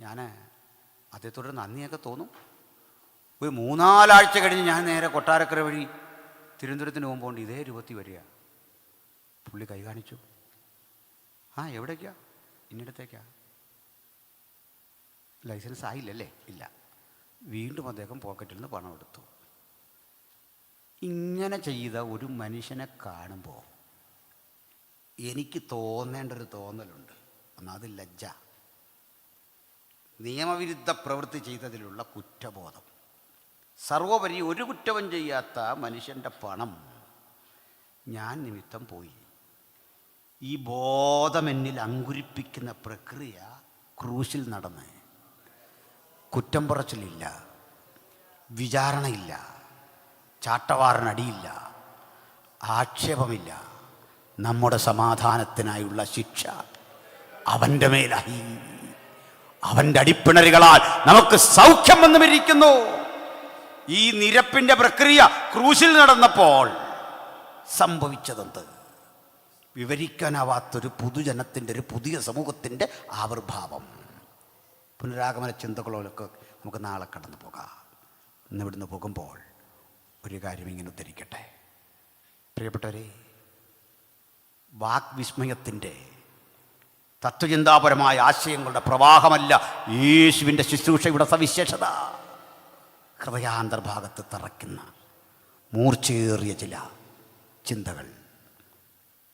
ഞാൻ അദ്ദേഹത്തോട് നന്ദിയൊക്കെ തോന്നും. ഒരു 3-4 ആഴ്ച കഴിഞ്ഞ് ഞാൻ നേരെ കൊട്ടാരക്കര വഴി തിരുവനന്തപുരത്തിന് പോകുമ്പോൾ ഇതേ രൂപത്തിൽ വരിക. പുള്ളി കൈ കാണിച്ചു. എവിടേക്കാ? ഇന്നിടത്തേക്കാ. ലൈസൻസ് ആയില്ലല്ലേ? ഇല്ല. വീണ്ടും അദ്ദേഹം പോക്കറ്റിൽ നിന്ന് പണം എടുത്തു. ഇങ്ങനെ ചെയ്ത ഒരു മനുഷ്യനെ കാണുമ്പോൾ എനിക്ക് തോന്നേണ്ട ഒരു തോന്നലുണ്ട്. ഒന്നാമത് ലജ്ജ, നിയമവിരുദ്ധ പ്രവൃത്തി ചെയ്തതിലുള്ള കുറ്റബോധം. സർവോപരി ഒരു കുറ്റവും ചെയ്യാത്ത മനുഷ്യൻ്റെ പണം ഞാൻ നിമിത്തം പോയി. ഈ ബോധം എന്നിൽ അങ്കുരിപ്പിക്കുന്ന പ്രക്രിയ ക്രൂശിൽ നടന്ന് കുറ്റം പറച്ചിലില്ല, വിചാരണയില്ല, ചാട്ടവാറിനടിയില്ല, ആക്ഷേപമില്ല. നമ്മുടെ സമാധാനത്തിനായുള്ള ശിക്ഷ അവൻ്റെ മേലായി. അവൻ്റെ അടിപ്പിണരുകളാൽ നമുക്ക് സൗഖ്യം വന്നുമിരിക്കുന്നു. ഈ നിരപ്പിൻ്റെ പ്രക്രിയ ക്രൂശിൽ നടന്നപ്പോൾ സംഭവിച്ചതെന്ത്? വിവരിക്കാനാവാത്തൊരു പൊതുജനത്തിൻ്റെ, ഒരു പുതിയ സമൂഹത്തിൻ്റെ ആവിർഭാവം. പുനരാഗമന ചിന്തകളോടൊക്കെ നമുക്ക് നാളെ കടന്നു പോകാം. ഇന്നിവിടുന്ന് പോകുമ്പോൾ ഒരു കാര്യം ഇങ്ങനെ ഉദ്ധരിക്കട്ടെ. പ്രിയപ്പെട്ടവരെ, വാഗ്വിസ്മയത്തിൻ്റെ തത്വചിന്താപരമായ ആശയങ്ങളുടെ പ്രവാഹമല്ല യേശുവിൻ്റെ ശുശ്രൂഷയുടെ സവിശേഷത. ഹൃദയാന്തർഭാഗത്ത് തറയ്ക്കുന്ന മൂർച്ചയേറിയ ചില ചിന്തകൾ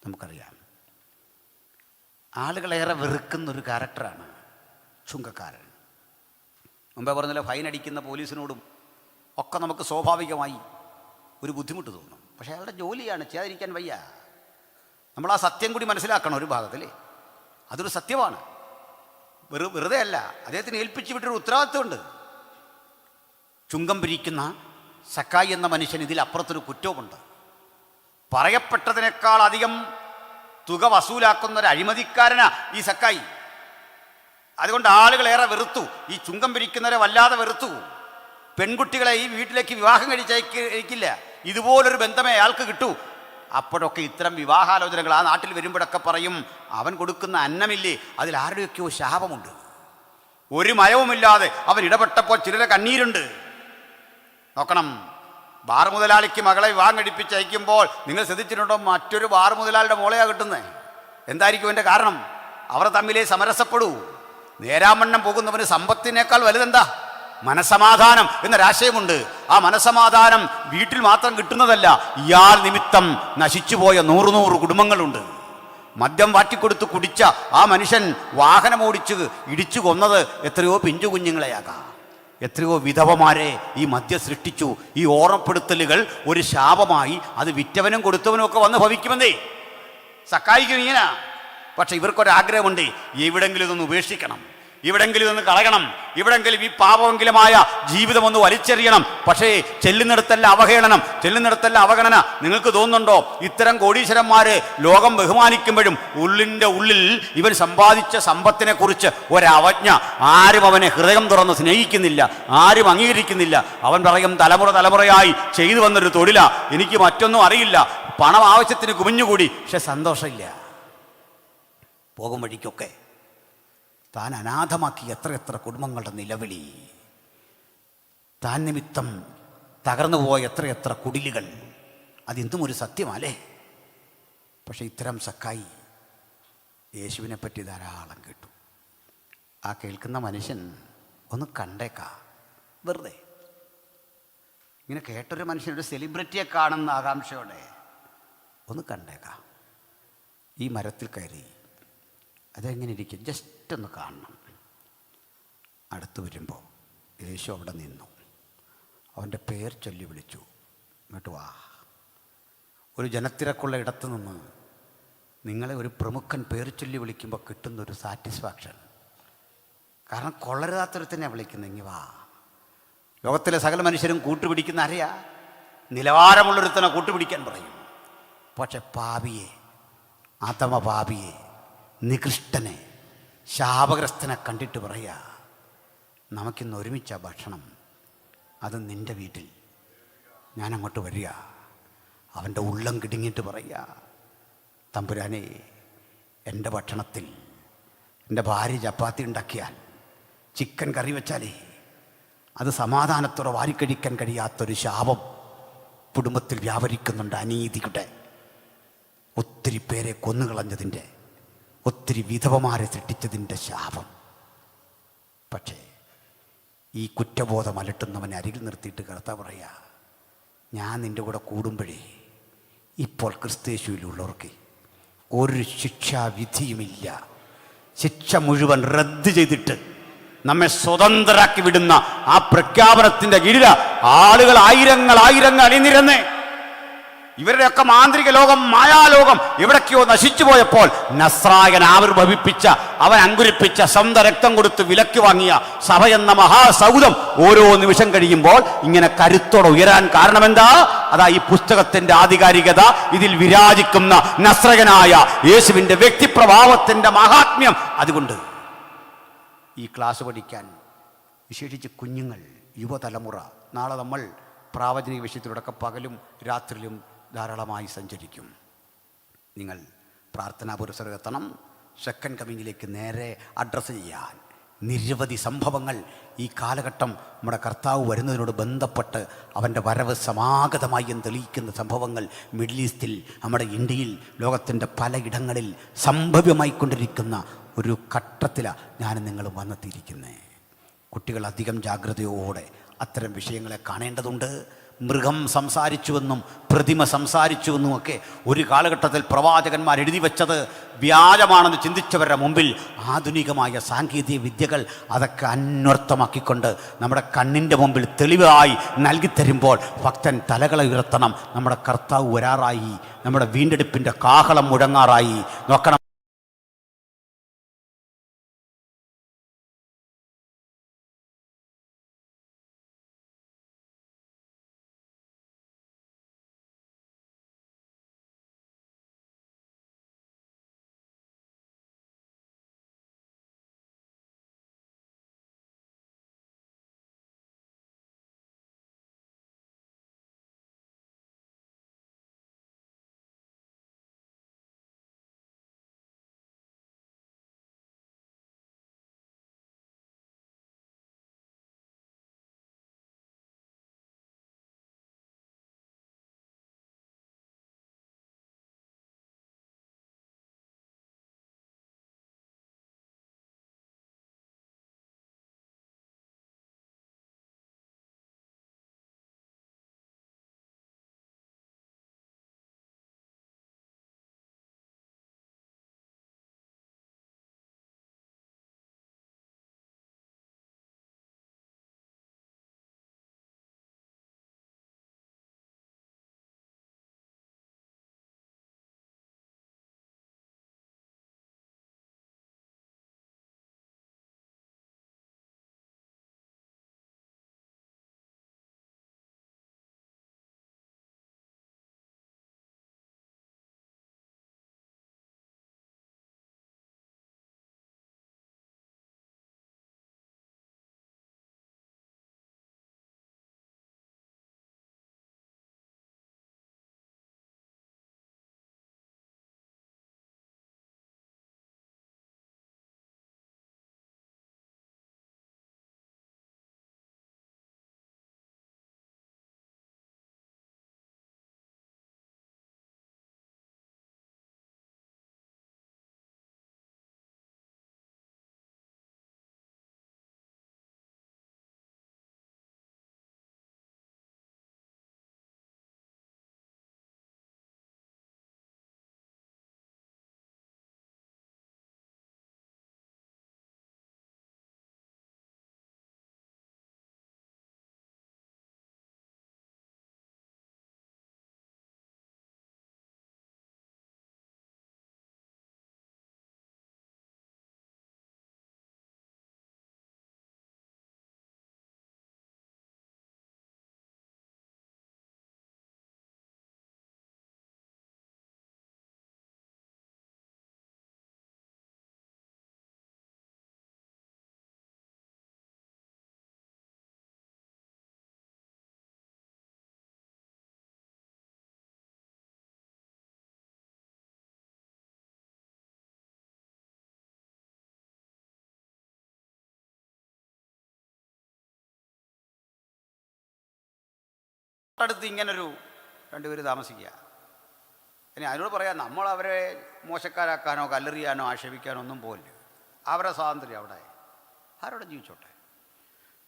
നമുക്കറിയാം. ആളുകളേറെ വെറുക്കുന്നൊരു ക്യാരക്ടറാണ് ചുങ്കക്കാരൻ. മുമ്പേ പറഞ്ഞില്ല, ഫൈൻ അടിക്കുന്ന പോലീസിനോടും ഒക്കെ നമുക്ക് സ്വാഭാവികമായി ഒരു ബുദ്ധിമുട്ട് തോന്നും. പക്ഷേ അയാളുടെ ജോലിയാണ്, ചെയ്യാതിരിക്കാൻ വയ്യ. നമ്മൾ ആ സത്യം കൂടി മനസ്സിലാക്കണം. ഒരു ഭാഗത്തിൽ അതൊരു സത്യമാണ്, വെറുതെ അല്ല. അദ്ദേഹത്തിന് ഏൽപ്പിച്ചു വിട്ടൊരു ഉത്തരവാദിത്വമുണ്ട്. ചുങ്കം പിരിക്കുന്ന സക്കായി എന്ന മനുഷ്യൻ ഇതിലപ്പുറത്തൊരു കുറ്റവുമുണ്ട്. പറയപ്പെട്ടതിനേക്കാൾ അധികം തുക വസൂലാക്കുന്ന ഒരു അഴിമതിക്കാരനാ ഈ സക്കായി. അതുകൊണ്ട് ആളുകളേറെ വെറുത്തു. ഈ ചുങ്കം പിരിക്കുന്നവരെ വല്ലാതെ വെറുത്തു. പെൺകുട്ടികളെ ഈ വീട്ടിലേക്ക് വിവാഹം കഴിച്ചയക്കില്ല. ഇതുപോലൊരു ബന്ധമേ അയാൾക്ക് കിട്ടൂ. അപ്പോഴൊക്കെ ഇത്തരം വിവാഹാലോചനകൾ ആ നാട്ടിൽ വരുമ്പോഴൊക്കെ പറയും, അവൻ കൊടുക്കുന്ന അന്നമില്ലേ, അതിൽ ആരുടെയൊക്കെയോ ശാപമുണ്ട്. ഒരു മയവുമില്ലാതെ അവൻ ഇടപെട്ടപ്പോൾ ചിലരെ കണ്ണീരുണ്ട്. നോക്കണം, ബാർ മുതലാളിക്ക് മകളെ വിവാഹം കഴിപ്പിച്ചയക്കുമ്പോൾ നിങ്ങൾ ശ്രദ്ധിച്ചിട്ടുണ്ടോ, മറ്റൊരു ബാർ മുതലാളിയുടെ മോളെയാ കിട്ടുന്നത്. എന്തായിരിക്കും എൻ്റെ കാരണം? അവർ തമ്മിലേ സമരസപ്പെടൂ. നേരാമണ്ണം പോകുന്നവന് സമ്പത്തിനേക്കാൾ വലുതെന്താ? മനസമാധാനം എന്നൊരാശയമുണ്ട്. ആ മനസമാധാനം വീട്ടിൽ മാത്രം കിട്ടുന്നതല്ല, ഇയാൾ നിമിത്തം നശിച്ചുപോയ 100 കുടുംബങ്ങളുണ്ട്. മദ്യം വാറ്റിക്കൊടുത്ത് കുടിച്ച ആ മനുഷ്യൻ വാഹനമോടിച്ച് ഇടിച്ചു കൊന്നത് എത്രയോ പിഞ്ചു കുഞ്ഞുങ്ങളെയാകാം. എത്രയോ വിധവമാരെ ഈ മദ്യം സൃഷ്ടിച്ചു. ഈ ഓർമ്മപ്പെടുത്തലുകൾ ഒരു ശാപമായി അത് വിറ്റവനും കൊടുത്തവനും ഒക്കെ വന്ന് ഭവിക്കുമെന്നേ. സക്കായിക്കും ഇങ്ങനെ. പക്ഷെ ഇവർക്കൊരാഗ്രഹമുണ്ട്, എവിടെങ്കിലും ഇതൊന്ന് ഉപേക്ഷിക്കണം. ഇവിടെങ്കിലും ഒന്ന് കളയണം, ഇവിടെങ്കിലും ഈ പാപമെങ്കിലുമായ ജീവിതം ഒന്ന് വലിച്ചെറിയണം. പക്ഷേ ചെല്ലുന്നിടത്തല്ല അവഹേളനം, ചെല്ലുന്നിടത്തല്ല അവഗണന. നിങ്ങൾക്ക് തോന്നുന്നുണ്ടോ ഇത്തരം കോടീശ്വരന്മാര് ലോകം ബഹുമാനിക്കുമ്പോഴും ഉള്ളിൻ്റെ ഉള്ളിൽ ഇവൻ സമ്പാദിച്ച സമ്പത്തിനെ കുറിച്ച് ഒരവജ്ഞ? ആരും അവനെ ഹൃദയം തുറന്ന് സ്നേഹിക്കുന്നില്ല, ആരും അംഗീകരിക്കുന്നില്ല. അവൻ പറയും തലമുറയായി ചെയ്തു വന്നൊരു തൊഴിലാ, എനിക്ക് മറ്റൊന്നും അറിയില്ല, പണം ആവശ്യത്തിന് കുമിഞ്ഞുകൂടി, പക്ഷെ സന്തോഷമില്ല. പോകും വഴിക്കൊക്കെ താൻ അനാഥമാക്കി എത്രയെത്ര കുടുംബങ്ങളുടെ നിലവിളി, താൻ നിമിത്തം തകർന്നു പോയ എത്രയെത്ര കുടിലുകൾ, അതെന്തും ഒരു സത്യമല്ലേ? പക്ഷെ ഇത്തരം സക്കായി യേശുവിനെ പറ്റി ധാരാളം കേട്ടു. ആ കേൾക്കുന്ന മനുഷ്യൻ ഒന്ന് കണ്ടേക്കാം, വെറുതെ ഇങ്ങനെ കേട്ടൊരു മനുഷ്യൻ ഒരു സെലിബ്രിറ്റിയെ കാണുന്ന ആകാംക്ഷയോടെ ഒന്ന് കണ്ടേക്കാം. ഈ മരത്തിൽ കയറി അതെങ്ങനെ ഇരിക്കും, ജസ്റ്റ് ഒന്ന് കാണണം. അടുത്ത് വരുമ്പോൾ യേശു അവിടെ നിന്നു, അവൻ്റെ പേർ ചൊല്ലി വിളിച്ചു, ഇങ്ങോട്ട് വാ. ഒരു ജനത്തിരക്കുള്ള ഇടത്ത് നിന്ന് നിങ്ങളെ ഒരു പ്രമുഖൻ പേർ ചൊല്ലി വിളിക്കുമ്പോൾ കിട്ടുന്നൊരു സാറ്റിസ്ഫാക്ഷൻ, കാരണം കൊള്ളരുതാത്തൊരുത്തന്നെ വിളിക്കുന്നത്, ഇങ്ങി വാ. ലോകത്തിലെ സകല മനുഷ്യരും കൂട്ടുപിടിക്കുന്ന അറിയാ, നിലവാരമുള്ളൊരുത്തനെ കൂട്ടുപിടിക്കാൻ പറയും. പക്ഷെ പാപിയെ, ആതമ പാപിയെ, നികൃഷ്ടനെ, ശാപഗ്രസ്തനെ കണ്ടിട്ട് പറയുക, നമുക്കിന്ന് ഒരുമിച്ച ഭക്ഷണം, അത് നിൻ്റെ വീട്ടിൽ, ഞാൻ അങ്ങോട്ട് വരിക. അവൻ്റെ ഉള്ളം കിടുങ്ങിയിട്ട് പറയുക, തമ്പുരാനെ, എൻ്റെ ഭക്ഷണത്തിൽ എൻ്റെ ഭാര്യ ചപ്പാത്തി ഉണ്ടാക്കിയാൽ, ചിക്കൻ കറി വെച്ചാലേ അത് സമാധാനത്തോടെ വാരിക്കഴിക്കാൻ കഴിയാത്തൊരു ശാപം കുടുംബത്തിൽ വ്യാപരിക്കുന്നുണ്ട്. അനീതിയുടെ, ഒത്തിരി പേരെ കൊന്നുകളഞ്ഞതിൻ്റെ, ഒത്തിരി വിധവമാരെ സൃഷ്ടിച്ചതിൻ്റെ ശാപം. പക്ഷേ ഈ കുറ്റബോധം അലട്ടുന്നവനെ അരികിൽ നിർത്തിയിട്ട് കർത്താവ് പറയുക, ഞാൻ നിൻ്റെ കൂടെ കൂടുമ്പോഴേ ഇപ്പോൾ ക്രിസ്തയേശുവിലുള്ളവർക്ക് ഒരു ശിക്ഷാവിധിയുമില്ല. ശിക്ഷ മുഴുവൻ റദ്ദ് ചെയ്തിട്ട് നമ്മെ സ്വതന്ത്രരാക്കി വിടുന്ന ആ പ്രഖ്യാപനത്തിൻ്റെ കീഴിൽ ആളുകൾ ആയിരങ്ങൾ അണിനിരന്ന് ഇവരുടെയൊക്കെ മാന്ത്രിക ലോകം, മായാലോകം എവിടേക്കോ നശിച്ചു പോയപ്പോൾ നസ്രായൻ ആവിർഭവിപ്പിച്ച, അവൻ അങ്കുരിപ്പിച്ച, സ്വന്തം രക്തം കൊടുത്ത് വിലക്ക് വാങ്ങിയ സഭ എന്ന മഹാസൗധം ഓരോ നിമിഷം കഴിയുമ്പോൾ ഇങ്ങനെ കരുത്തോടെ ഉയരാൻ കാരണമെന്താ? അതാ ഈ പുസ്തകത്തിന്റെ ആധികാരികത, ഇതിൽ വിരാജിക്കുന്ന നസ്രയനായ യേശുവിന്റെ വ്യക്തിപ്രഭാവത്തിന്റെ മഹാത്മ്യം. അതുകൊണ്ട് ഈ ക്ലാസ് പഠിക്കാൻ വിശേഷിച്ച് കുഞ്ഞുങ്ങൾ, യുവതലമുറ, നാളെ നമ്മൾ പ്രാവചനിക വിഷയത്തിലൂടെയൊക്കെ പകലും രാത്രിയിലും ധാരാളമായി സഞ്ചരിക്കും. നിങ്ങൾ പ്രാർത്ഥനാ പുരസ്സരമെത്തണം. സെക്കൻഡ് കമ്മിങ്ങിലേക്ക് നേരെ അഡ്രസ്സ് ചെയ്യാൻ നിരവധി സംഭവങ്ങൾ ഈ കാലഘട്ടം നമ്മുടെ കർത്താവ് വരുന്നതിനോട് ബന്ധപ്പെട്ട് അവൻ്റെ വരവ് സമാഗതമായി എന്ന് തെളിയിക്കുന്ന സംഭവങ്ങൾ മിഡിൽ ഈസ്റ്റിൽ, നമ്മുടെ ഇന്ത്യയിൽ, ലോകത്തിൻ്റെ പലയിടങ്ങളിൽ സംഭവ്യമായിക്കൊണ്ടിരിക്കുന്ന ഒരു ഘട്ടത്തിലാണ് ഞാനും നിങ്ങളും വന്നെത്തിയിരിക്കുന്നത്. കുട്ടികൾ അധികം ജാഗ്രതയോടെ അത്തരം വിഷയങ്ങളെ കാണേണ്ടതുണ്ട്. മൃഗം സംസാരിച്ചുവെന്നും പ്രതിമ സംസാരിച്ചുവെന്നും ഒക്കെ ഒരു കാലഘട്ടത്തിൽ പ്രവാചകന്മാർ എഴുതി വച്ചത് വ്യാജമാണെന്ന് ചിന്തിച്ചവരുടെ മുമ്പിൽ ആധുനികമായ സാങ്കേതിക വിദ്യകൾ അതൊക്കെ അന്വർത്ഥമാക്കിക്കൊണ്ട് നമ്മുടെ കണ്ണിൻ്റെ മുമ്പിൽ തെളിവായി നൽകിത്തരുമ്പോൾ ഭക്തൻ തലകളെ ഉയർത്തണം. നമ്മുടെ കർത്താവ് വരാറായി, നമ്മുടെ വീണ്ടെടുപ്പിൻ്റെ കാഹളം മുഴങ്ങാറായി. നോക്കണം. തൊട്ടടുത്ത് ഇങ്ങനൊരു രണ്ടുപേര് താമസിക്കുക. ഇനി അതിനോട് പറയാം, നമ്മൾ അവരെ മോശക്കാരാക്കാനോ കല്ലെറിയാനോ ആക്ഷേപിക്കാനോ ഒന്നും പോകില്ല. അവരുടെ സ്വാതന്ത്ര്യം അവിടെ ആരോടെ ജീവിച്ചോട്ടെ.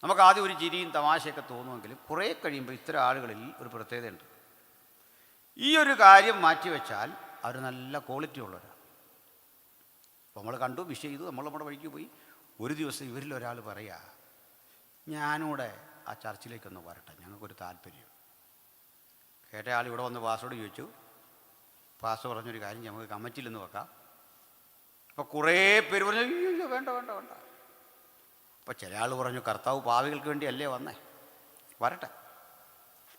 നമുക്ക് ആദ്യം ഒരു ചിരിയും തമാശയൊക്കെ തോന്നുമെങ്കിലും കുറേ കഴിയുമ്പോൾ ഇത്തരം ആളുകളിൽ ഒരു പ്രത്യേകതയുണ്ട്. ഈ ഒരു കാര്യം മാറ്റിവെച്ചാൽ അവർ നല്ല ക്വാളിറ്റി ഉള്ളവരാണ്. അപ്പോൾ നമ്മൾ കണ്ടു, വിഷ് ചെയ്തു, നമ്മൾ നമ്മുടെ വഴിക്ക് പോയി. ഒരു ദിവസം ഇവരിൽ ഒരാൾ പറയുക, ഞാനൂടെ ആ ചർച്ചിലേക്കൊന്ന് വരട്ടെ, ഞങ്ങൾക്കൊരു താല്പര്യം. കേട്ട ആൾ ഇവിടെ വന്ന് പാസ്റ്ററോട് ചോദിച്ചു. പാസ്റ്റർ പറഞ്ഞൊരു കാര്യം, നമുക്ക് കമ്മിറ്റിയിൽ നിന്ന് വെക്കാം. അപ്പോൾ കുറേ പേര് പറഞ്ഞു, അയ്യോ വേണ്ട വേണ്ട വേണ്ട. അപ്പോൾ ചില ആൾ പറഞ്ഞു, കർത്താവ് പാവികൾക്ക് വേണ്ടിയല്ലേ വന്നേ, വരട്ടെ,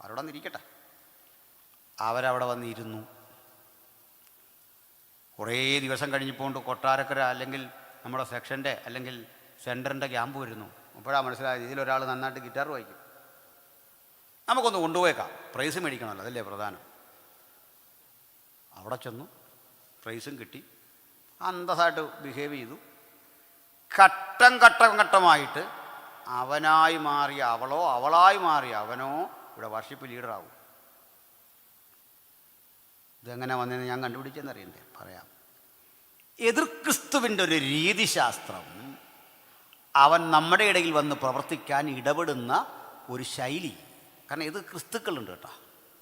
അവിടെ വന്നിരിക്കട്ടെ. അവരവിടെ വന്നിരുന്നു. കുറേ ദിവസം കഴിഞ്ഞപ്പോണ്ട് കൊട്ടാരക്കര അല്ലെങ്കിൽ നമ്മുടെ സെക്ഷൻ്റെ അല്ലെങ്കിൽ സെൻറ്ററിൻ്റെ ക്യാമ്പ് വരുന്നു. അപ്പോഴാണ് മനസ്സിലായത് ഇതിലൊരാൾ നന്നായിട്ട് ഗിറ്റാർ വായിക്കും, നമുക്കൊന്ന് കൊണ്ടുപോയേക്കാം, പ്രൈസ് മേടിക്കണമല്ലോ, അതല്ലേ പ്രധാനം. അവിടെ ചെന്നു, പ്രൈസും കിട്ടി, അന്തസ്സായിട്ട് ബിഹേവ് ചെയ്തു. ഘട്ടമായിട്ട് അവനായി മാറിയ അവളോ അവളായി മാറിയ അവനോ ഇവിടെ വർഷിപ്പ് ലീഡറാവും. ഇതെങ്ങനെ വന്നതെന്ന് ഞാൻ കണ്ടുപിടിച്ചെന്നറിയണ്ടേ, പറയാം. എതിർ ക്രിസ്തുവിൻ്റെ ഒരു രീതിശാസ്ത്രം, അവൻ നമ്മുടെ ഇടയിൽ വന്ന് പ്രവർത്തിക്കാൻ ഇടപെടുന്ന ഒരു ശൈലി. കാരണം ഇത് ക്രിസ്തുക്കളുണ്ട് കേട്ടോ,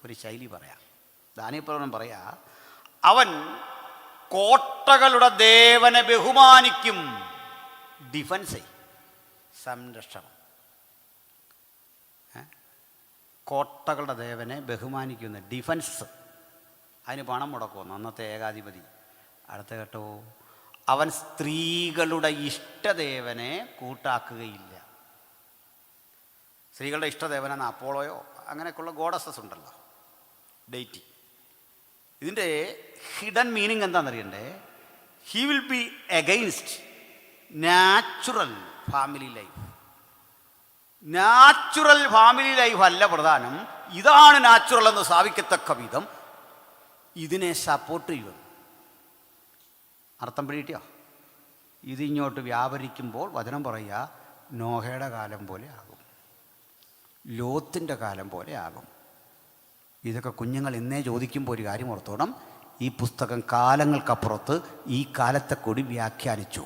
ഒരു ശൈലി പറയാം. ദാനിയേൽ പറയാ, അവൻ കോട്ടകളുടെ ദേവനെ ബഹുമാനിക്കും. ഡിഫൻസ്, സംരക്ഷണം. കോട്ടകളുടെ ദേവനെ ബഹുമാനിക്കുന്ന ഡിഫൻസ്, അതിന് പണം മുടക്കുമെന്ന് അന്നത്തെ ഏകാധിപതി. അടുത്ത കേട്ടോ, അവൻ സ്ത്രീകളുടെ ഇഷ്ടദേവനെ കൂട്ടാക്കുകയില്ല. സ്ത്രീകളുടെ ഇഷ്ടദേവനെന്ന് അപ്പോളോയോ അങ്ങനെയൊക്കെയുള്ള ഗോഡസസ് ഉണ്ടല്ലോ, ഡേറ്റി. ഇതിൻ്റെ ഹിഡൻ മീനിങ് എന്താണെന്നറിയണ്ടേ? He will be against natural family life. Natural family life അല്ല പ്രധാനം, ഇതാണ് നാച്ചുറൽ എന്ന് സ്ഥാപിക്കത്തക്ക വിധം ഇതിനെ സപ്പോർട്ട് ചെയ്യും. അർത്ഥം പിടികിട്ടിയോ? ഇതിങ്ങോട്ട് വ്യാപരിക്കുമ്പോൾ വചനം പറയുക, നോഹയുടെ കാലം പോലെ ആകും, ലോത്തിൻ്റെ കാലം പോലെ ആകും. ഇതൊക്കെ കുഞ്ഞുങ്ങൾ ഇന്നേ ചോദിക്കുമ്പോൾ ഒരു കാര്യം ഓർത്തോണം, ഈ പുസ്തകം കാലങ്ങൾക്കപ്പുറത്ത് ഈ കാലത്തെ കൂടി വ്യാഖ്യാനിച്ചു.